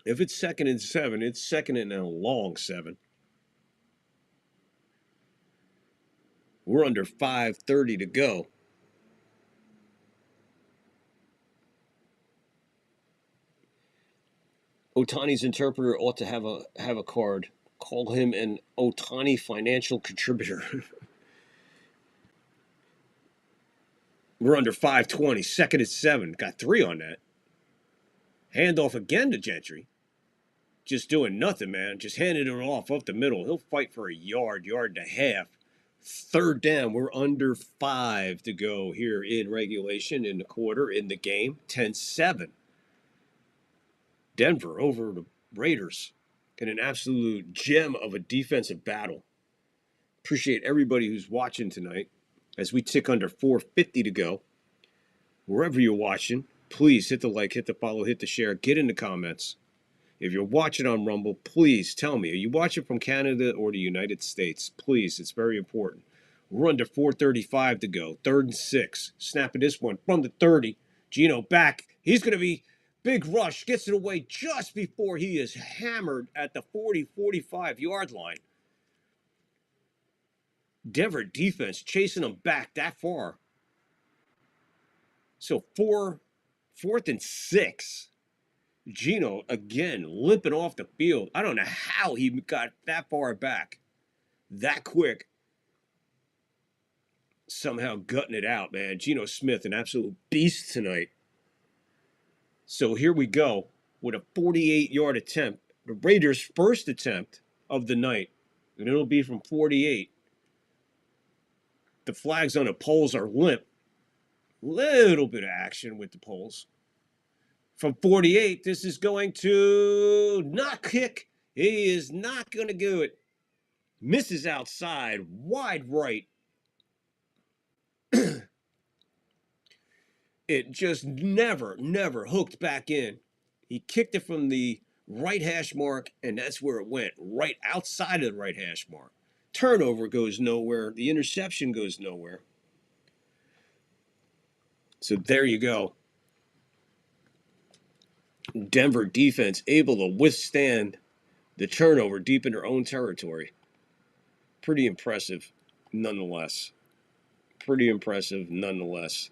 If it's 2nd and 7, it's 2nd and a long 7. We're under 5:30 to go. Otani's interpreter ought to have a card. Call him an Otani financial contributor. We're under 5:20. 2nd and 7. Got 3 on that. Handoff again to Gentry. Just doing nothing, man. Just handing it off up the middle. He'll fight for a yard and a half. 3rd down. We're under 5 to go here in regulation, in the quarter, in the game. 10-7. Denver over the Raiders in an absolute gem of a defensive battle. Appreciate everybody who's watching tonight as we tick under 4:50 to go. Wherever you're watching, please hit the like, hit the follow, hit the share, get in the comments. If you're watching on Rumble, please tell me, are you watching from Canada or the United States? Please, it's very important. We're under 4:35 to go. 3rd and 6. Snapping this one from the 30. Gino back. He's going to be big rush. Gets it away just before he is hammered at the 40-45 yard line. Denver defense chasing him back that far. So 4th and 6. Gino, again, limping off the field. I don't know how he got that far back that quick. Somehow gutting it out, man. Geno Smith, an absolute beast tonight. So here we go with a 48-yard attempt. The Raiders' first attempt of the night. And it'll be from 48. The flags on the poles are limp. Little bit of action with the poles. From 48, this is going to not kick. He is not going to do it. Misses outside, wide right. It just never hooked back in. He kicked it from the right hash mark, and that's where it went, right outside of the right hash mark. Turnover goes nowhere. The interception goes nowhere. So there you go. Denver defense able to withstand the turnover deep in their own territory. Pretty impressive, nonetheless. Pretty impressive, nonetheless.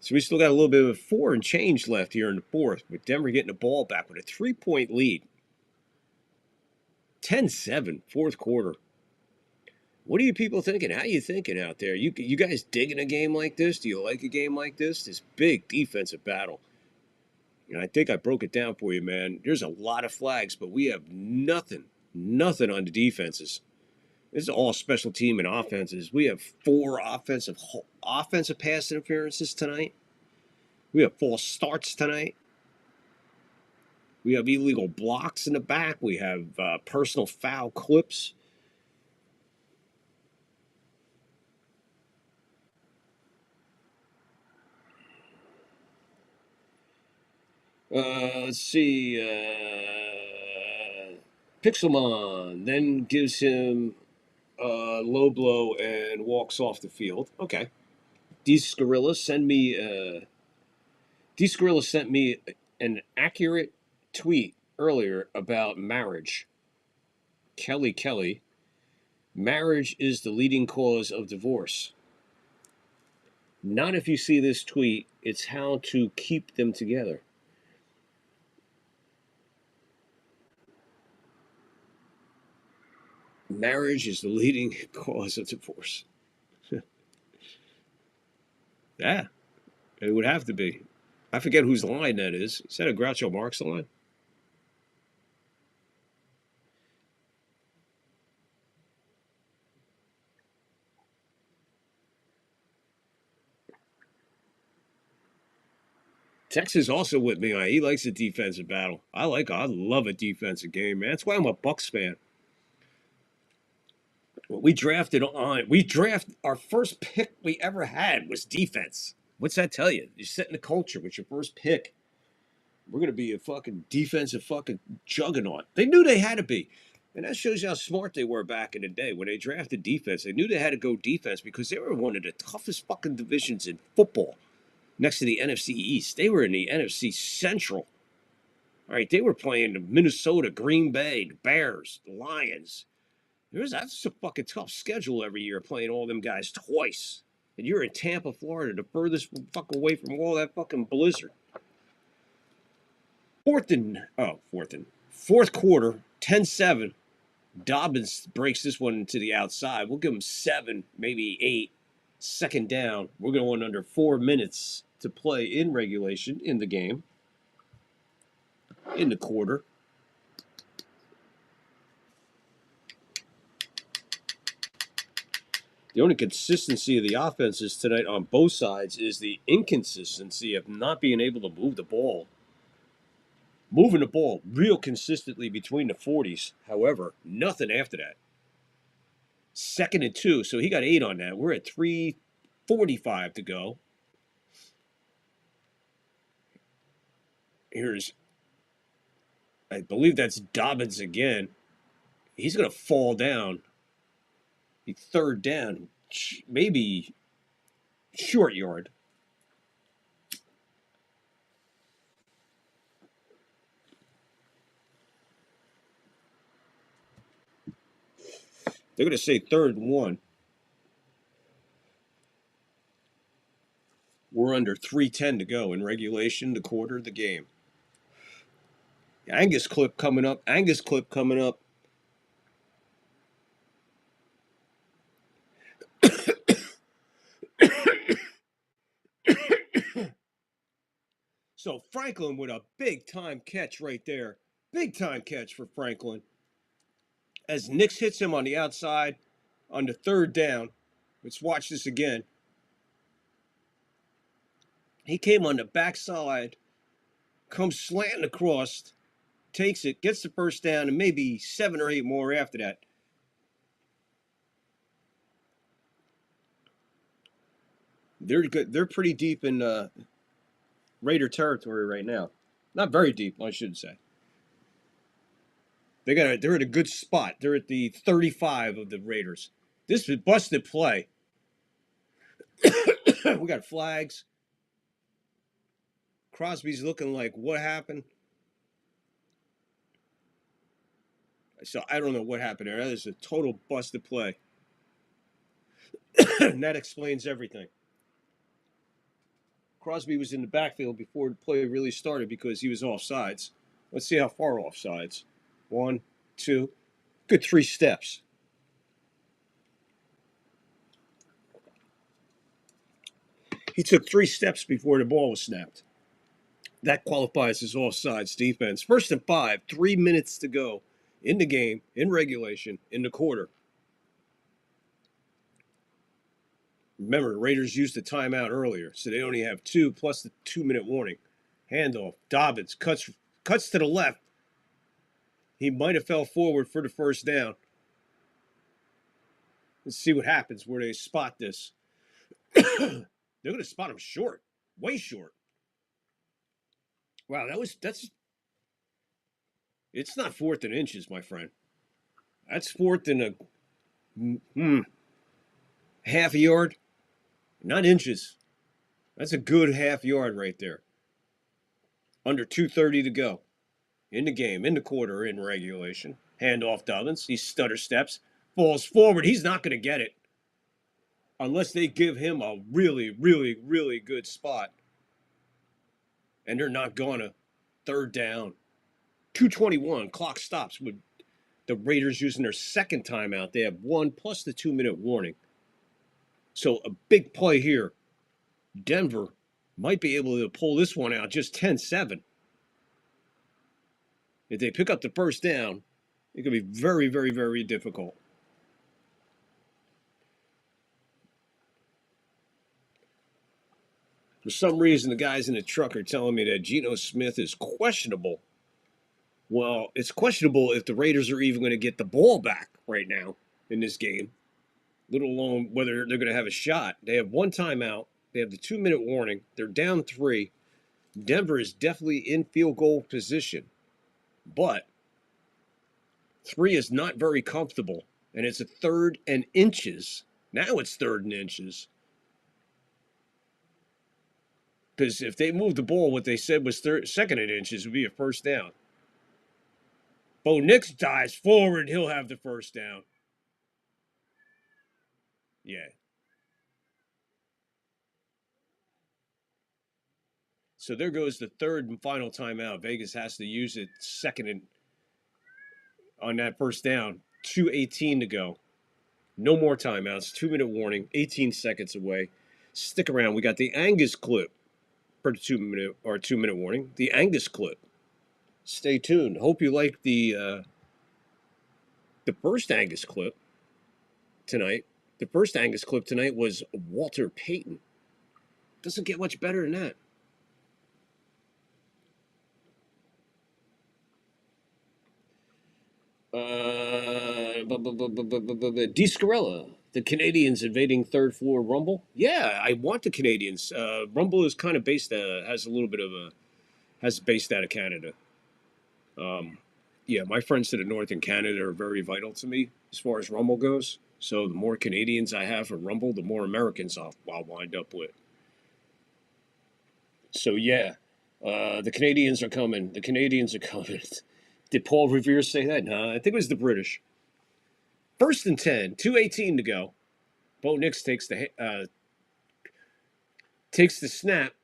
So we still got a little bit of 4 and change left here in the 4th, with Denver getting the ball back with a 3-point lead. 10-7, 4th quarter. What are you people thinking? How are you thinking out there? You guys digging a game like this? Do you like a game like this? This big defensive battle. And I think I broke it down for you, man. There's a lot of flags, but we have nothing on the defenses. This is all special team and offenses. We have 4 offensive pass interferences tonight. We have false starts tonight. We have illegal blocks in the back. We have personal foul clips. Let's see. Pixelmon then gives him a low blow and walks off the field. Okay. Dscarilla sent me an accurate tweet earlier about marriage. Kelly. Marriage is the leading cause of divorce. Not if you see this tweet. It's how to keep them together. Marriage is the leading cause of divorce. Yeah, it would have to be. I forget whose line that is. Is that a Groucho Marx line? Texas also with me. He likes a defensive battle. I love a defensive game, man. That's why I'm a Bucks fan. We draft our first pick we ever had was defense. What's that tell you? You're setting the culture with your first pick. We're going to be a fucking defensive fucking juggernaut. They knew they had to be. And that shows you how smart they were back in the day. When they drafted defense, they knew they had to go defense because they were one of the toughest fucking divisions in football next to the NFC East. They were in the NFC Central. All right, they were playing the Minnesota, Green Bay, the Bears, the Lions. That's a fucking tough schedule every year, playing all them guys twice. And you're in Tampa, Florida, the furthest fuck away from all that fucking blizzard. Fourth quarter, 10-7. Dobbins breaks this one to the outside. We'll give him 7, maybe 8. Second down. We're going under 4 minutes to play in regulation in the game. In the quarter. The only consistency of the offenses tonight on both sides is the inconsistency of not being able to move the ball. Moving the ball real consistently between the 40s. However, nothing after that. 2nd and 2, so he got 8 on that. We're at 3:45 to go. I believe that's Dobbins again. He's going to fall down. Third down, maybe short yard. They're going to say 3rd and 1. We're under 3:10 to go in regulation, the quarter of the game. Angus clip coming up. So Franklin with a big-time catch right there. Big-time catch for Franklin. As Nix hits him on the outside on the 3rd down. Let's watch this again. He came on the backside, comes slanting across, takes it, gets the first down, and maybe 7 or 8 more after that. They're good. They're pretty deep in Raider territory right now. Not very deep, I should say. They're at a good spot. They're at the 35 of the Raiders. This is a busted play. We got flags. Crosby's looking like, what happened? So I don't know what happened there. That is a total busted play. And that explains everything. Crosby was in the backfield before the play really started because he was offsides. Let's see how far offsides. 1, 2, good 3 steps. He took 3 steps before the ball was snapped. That qualifies as offsides defense. 1st and 5, 3 minutes to go in the game, in regulation, in the quarter. Remember, the Raiders used the timeout earlier, so they only have 2 plus the 2-minute warning. Handoff. Dobbins cuts to the left. He might have fell forward for the first down. Let's see what happens where they spot this. They're going to spot him short, way short. Wow, it's not 4th and inches, my friend. That's 4th and half a yard, not inches. That's a good half yard right there. Under 2:30 to go. In the game, in the quarter, in regulation. Handoff Dobbins. He stutter steps. Falls forward. He's not going to get it. Unless they give him a really, really, really good spot. And they're not going to. 3rd down. 2:21. Clock stops with the Raiders using their 2nd timeout. They have 1 plus the 2-minute warning. So a big play here. Denver might be able to pull this one out just 10-7. If they pick up the first down, it could be very, very, very difficult. For some reason, the guys in the truck are telling me that Geno Smith is questionable. Well, it's questionable if the Raiders are even going to get the ball back right now in this game, let alone whether they're going to have a shot. They have one timeout. They have the 2-minute warning. They're down 3. Denver is definitely in field goal position, but 3 is not very comfortable, and it's a 3rd and inches. Now it's 3rd and inches. Because if they moved the ball, what they said was 2nd and inches would be a first down. Bo Nix dives forward, he'll have the first down. Yeah. So there goes the 3rd and final timeout. Vegas has to use it 2nd and on that first down. 2:18 to go. No more timeouts. 2-minute warning. 18 seconds away. Stick around. We got the Angus clip for the 2-minute warning. The Angus clip. Stay tuned. Hope you like the first Angus clip tonight. The first Angus clip tonight was Walter Payton. Doesn't get much better than that. Descarella, the Canadians invading third floor Rumble. Yeah, I want the Canadians. Rumble is kind of based, has based out of Canada. Yeah, my friends to the north in Canada are very vital to me as far as Rumble goes. So the more Canadians I have for Rumble, the more Americans I'll wind up with. So yeah, the Canadians are coming. The Canadians are coming. Did Paul Revere say that? No, I think it was the British. 1st and 10, 2:18 to go. Bo Nix takes the snap.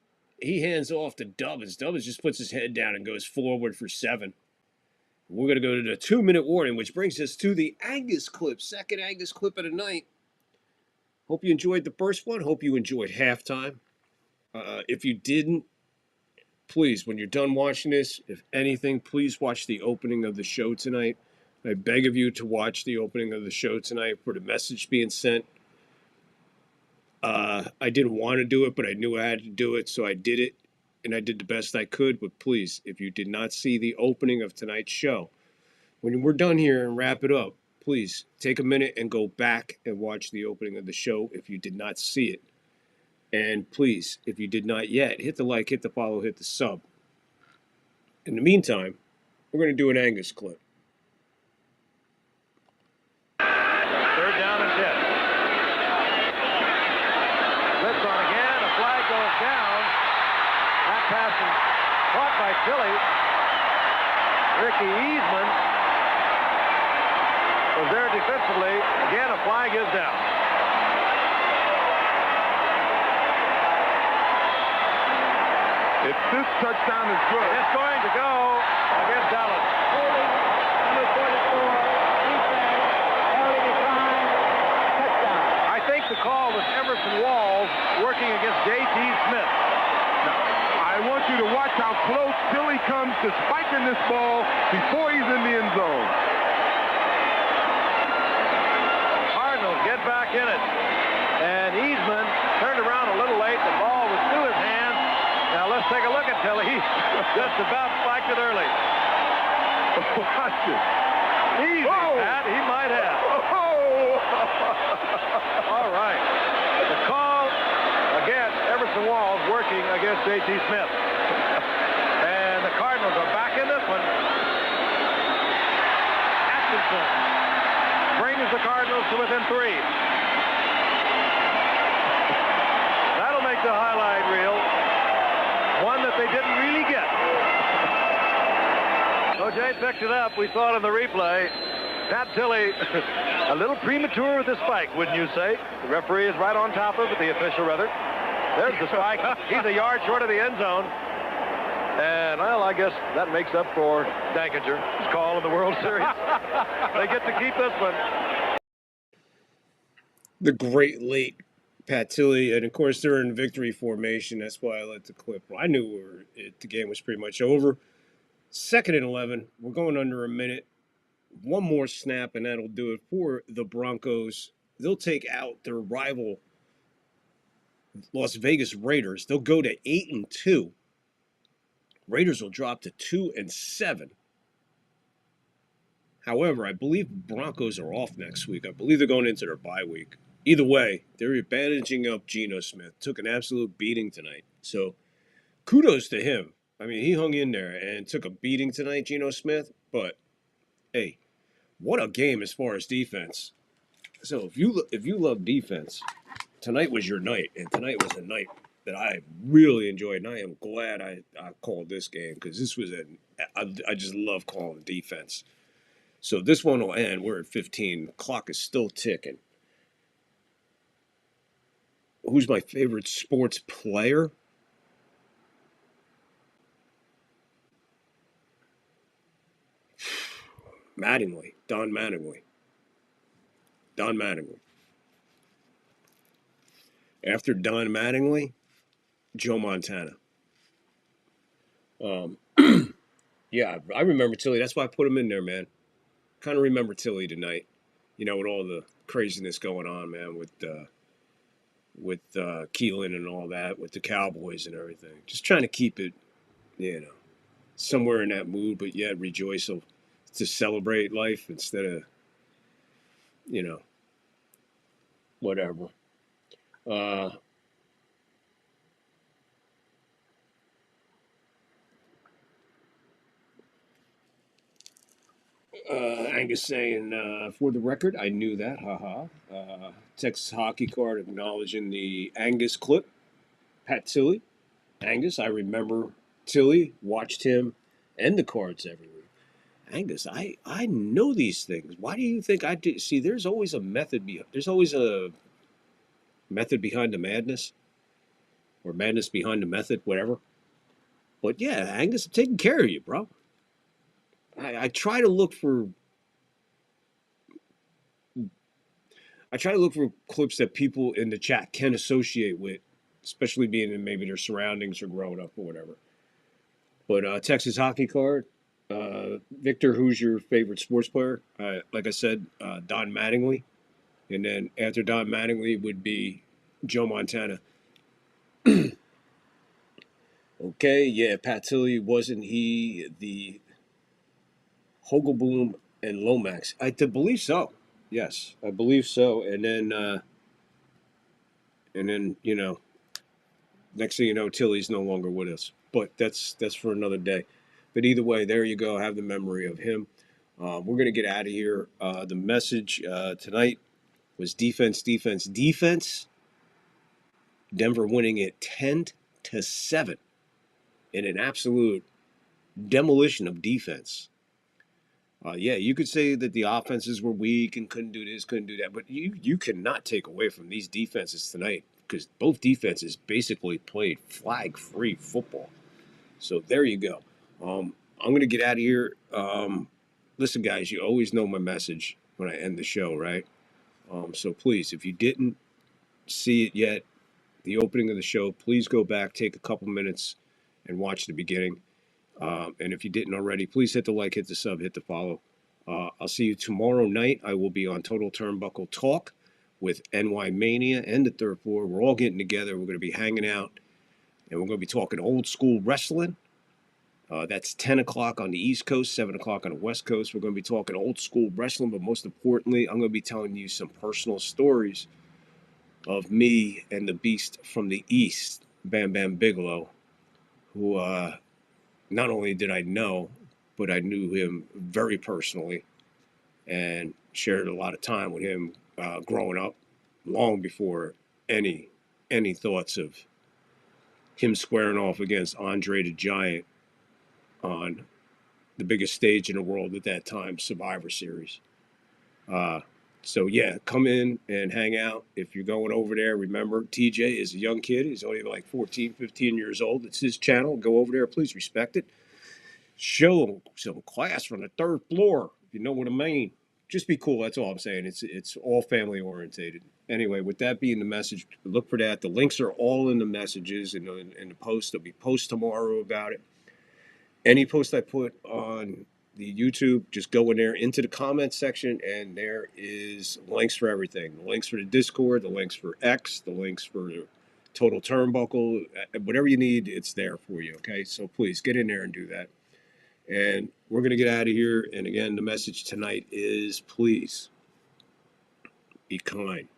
He hands off to Dubbins. Dubbins just puts his head down and goes forward for 7. We're going to go to the 2-minute warning, which brings us to the Angus clip, second Angus clip of the night. Hope you enjoyed the first one. Hope you enjoyed halftime. If you didn't, please, when you're done watching this, if anything, please watch the opening of the show tonight. I beg of you to watch the opening of the show tonight for the message being sent. I didn't want to do it, but I knew I had to do it, so I did it, and I did the best I could. But please, if you did not see the opening of tonight's show, when we're done here and wrap it up, please take a minute and go back and watch the opening of the show if you did not see it. And please, if you did not yet, hit the like, hit the follow, hit the sub. In the meantime, we're going to do an Angus clip. 3rd down and 10. Blitz on again. A flag goes down. That pass is caught by Philly. Ricky Easman was there defensively. Again, a flag is down. If this touchdown is good, It's going to go against Dallas. Number 44, defense, early decline, touchdown. I think the call was Emerson Walls working against J.T. Smith. now I want you to watch how close Philly comes to spiking this ball before he's in the end zone. Cardinals get back in it. And Easman turned around a little late. The ball was through his hands. Now let's take a look at Philly. He just about spiked it early. Watch it. Easy, Pat. He might have. All right. The call against Emerson Walls working against J.T. Smith. And the Cardinals are back in this one. Atkinson brings the Cardinals to within 3. That'll make the highlight reel. One that they didn't really get. O.J. picked it up. We saw it in the replay. Pat Tilley, a little premature with the spike, wouldn't you say? The referee is right on top of it, the official rather. There's the spike. He's a yard short of the end zone. And, well, I guess that makes up for Dankinger's call in the World Series. They get to keep this one. The great late Pat Tilley, and of course they're in victory formation. That's why I let the clip. I knew the game was pretty much over. 2nd and 11. We're going under a minute. One more snap, and that'll do it for the Broncos. They'll take out their rival Las Vegas Raiders. They'll go to 8-2. Raiders will drop to 2-7. However, I believe Broncos are off next week. I believe they're going into their bye week. Either way, they're bandaging up Geno Smith. Took an absolute beating tonight. So kudos to him. I mean, he hung in there and took a beating tonight, Geno Smith. But hey, what a game as far as defense. So if you love defense, tonight was your night, and tonight was a night that I really enjoyed, and I am glad I called this game because this was I just love calling defense. So this one will end. We're at 15. The clock is still ticking. Who's my favorite sports player? Mattingly. Don Mattingly. Don Mattingly. After Don Mattingly, Joe Montana. Yeah, I remember Tilly. That's why I put him in there, man. Kind of remember Tilly tonight. You know, with all the craziness going on, man, with Keelan and all that, with the Cowboys and everything. Just trying to keep it, you know, somewhere in that mood, but yet rejoice to celebrate life instead of, you know, whatever. Angus saying, for the record, I knew that, haha. Texas Hockey Card acknowledging the Angus clip. Pat Tilley. Angus, I remember Tilley, watched him and the Cards every week. Angus, I know these things. Why do you think I do? See, there's always a method. There's always a method behind the madness, or madness behind the method, whatever. But yeah, Angus, I'm taking care of you, bro. I try to look for. I try to look for clips that people in the chat can associate with, especially being in maybe their surroundings or growing up or whatever. But Texas Hockey Card, Victor, who's your favorite sports player? Like I said, Don Mattingly. And then after Don Mattingly would be Joe Montana. Okay, yeah, Pat Tilley, wasn't he the Hogelboom and Lomax? I believe so. Yes, I believe so. And then, you know, next thing you know, Tilley's no longer with us. But that's for another day. But either way, there you go. Have the memory of him. We're going to get out of here. The message tonight was defense, defense, defense. Denver winning it 10-7 in an absolute demolition of defense. Yeah, you could say that the offenses were weak and couldn't do this, couldn't do that, but you cannot take away from these defenses tonight because both defenses basically played flag-free football. So there you go. I'm going to get out of here. Listen, guys, you always know my message when I end the show, right? So please, if you didn't see it yet, the opening of the show, please go back, take a couple minutes, and watch the beginning. And if you didn't already, please hit the like, hit the sub, hit the follow. I'll see you tomorrow night. I will be on Total Turnbuckle Talk with NY Mania and the Third Floor. We're all getting together. We're going to be hanging out, and we're going to be talking old school wrestling. That's 10 o'clock on the East Coast, 7 o'clock on the West Coast. We're going to be talking old school wrestling, but most importantly, I'm going to be telling you some personal stories of me and the Beast from the East, Bam Bam Bigelow, who not only did I know, but I knew him very personally and shared a lot of time with him growing up, long before any thoughts of him squaring off against Andre the Giant on the biggest stage in the world at that time, Survivor Series. So yeah, come in and hang out. If you're going over there, remember, TJ is a young kid. He's only like 14, 15 years old. It's his channel. Go over there. Please respect it. Show some class from the third floor, if you know what I mean. Just be cool. That's all I'm saying. It's all family orientated. Anyway, with that being the message, look for that. The links are all in the messages and in the post. There'll be posts tomorrow about it. Any post I put on the YouTube, just go in there into the comments section, and there is links for everything. The links for the Discord, the links for X, the links for total turnbuckle, whatever you need, it's there for you, okay? So please get in there and do that. And we're going to get out of here. And again, the message tonight is please be kind.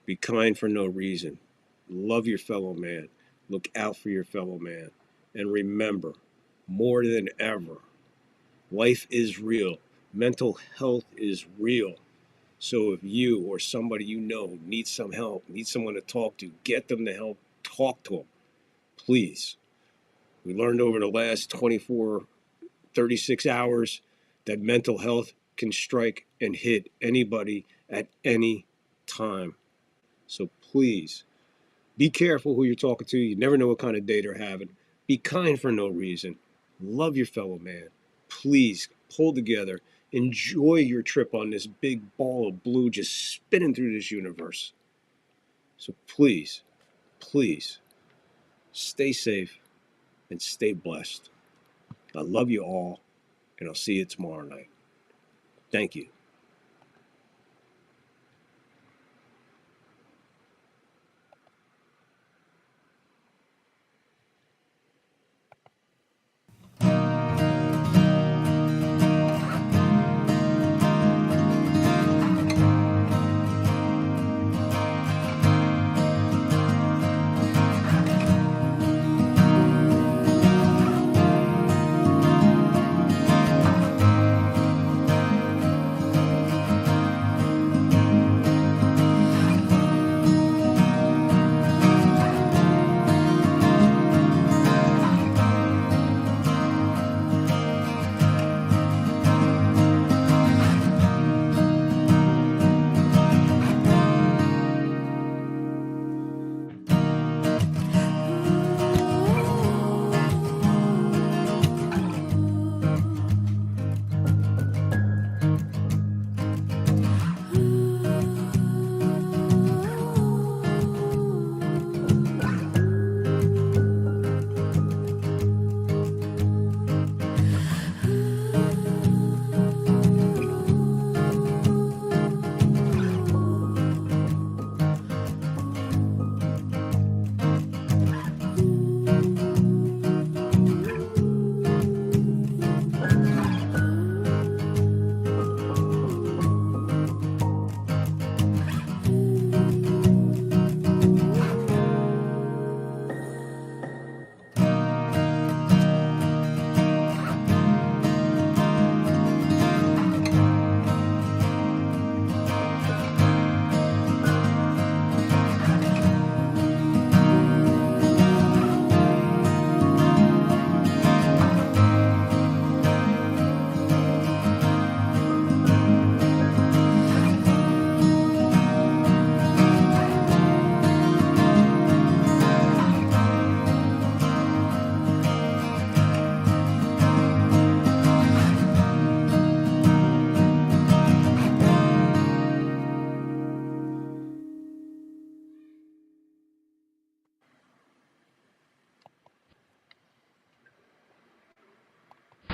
Be kind for no reason. Love your fellow man. Look out for your fellow man. And remember, more than ever, life is real. Mental health is real. So if you or somebody you know needs some help, needs someone to talk to, get them the help, talk to them. Please. We learned over the last 24, 36 hours that mental health can strike and hit anybody at any time. So please, be careful who you're talking to. You never know what kind of day they're having. Be kind for no reason. Love your fellow man. Please, pull together. Enjoy your trip on this big ball of blue just spinning through this universe. So please, please, stay safe and stay blessed. I love you all, and I'll see you tomorrow night. Thank you.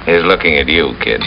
He's looking at you, kid.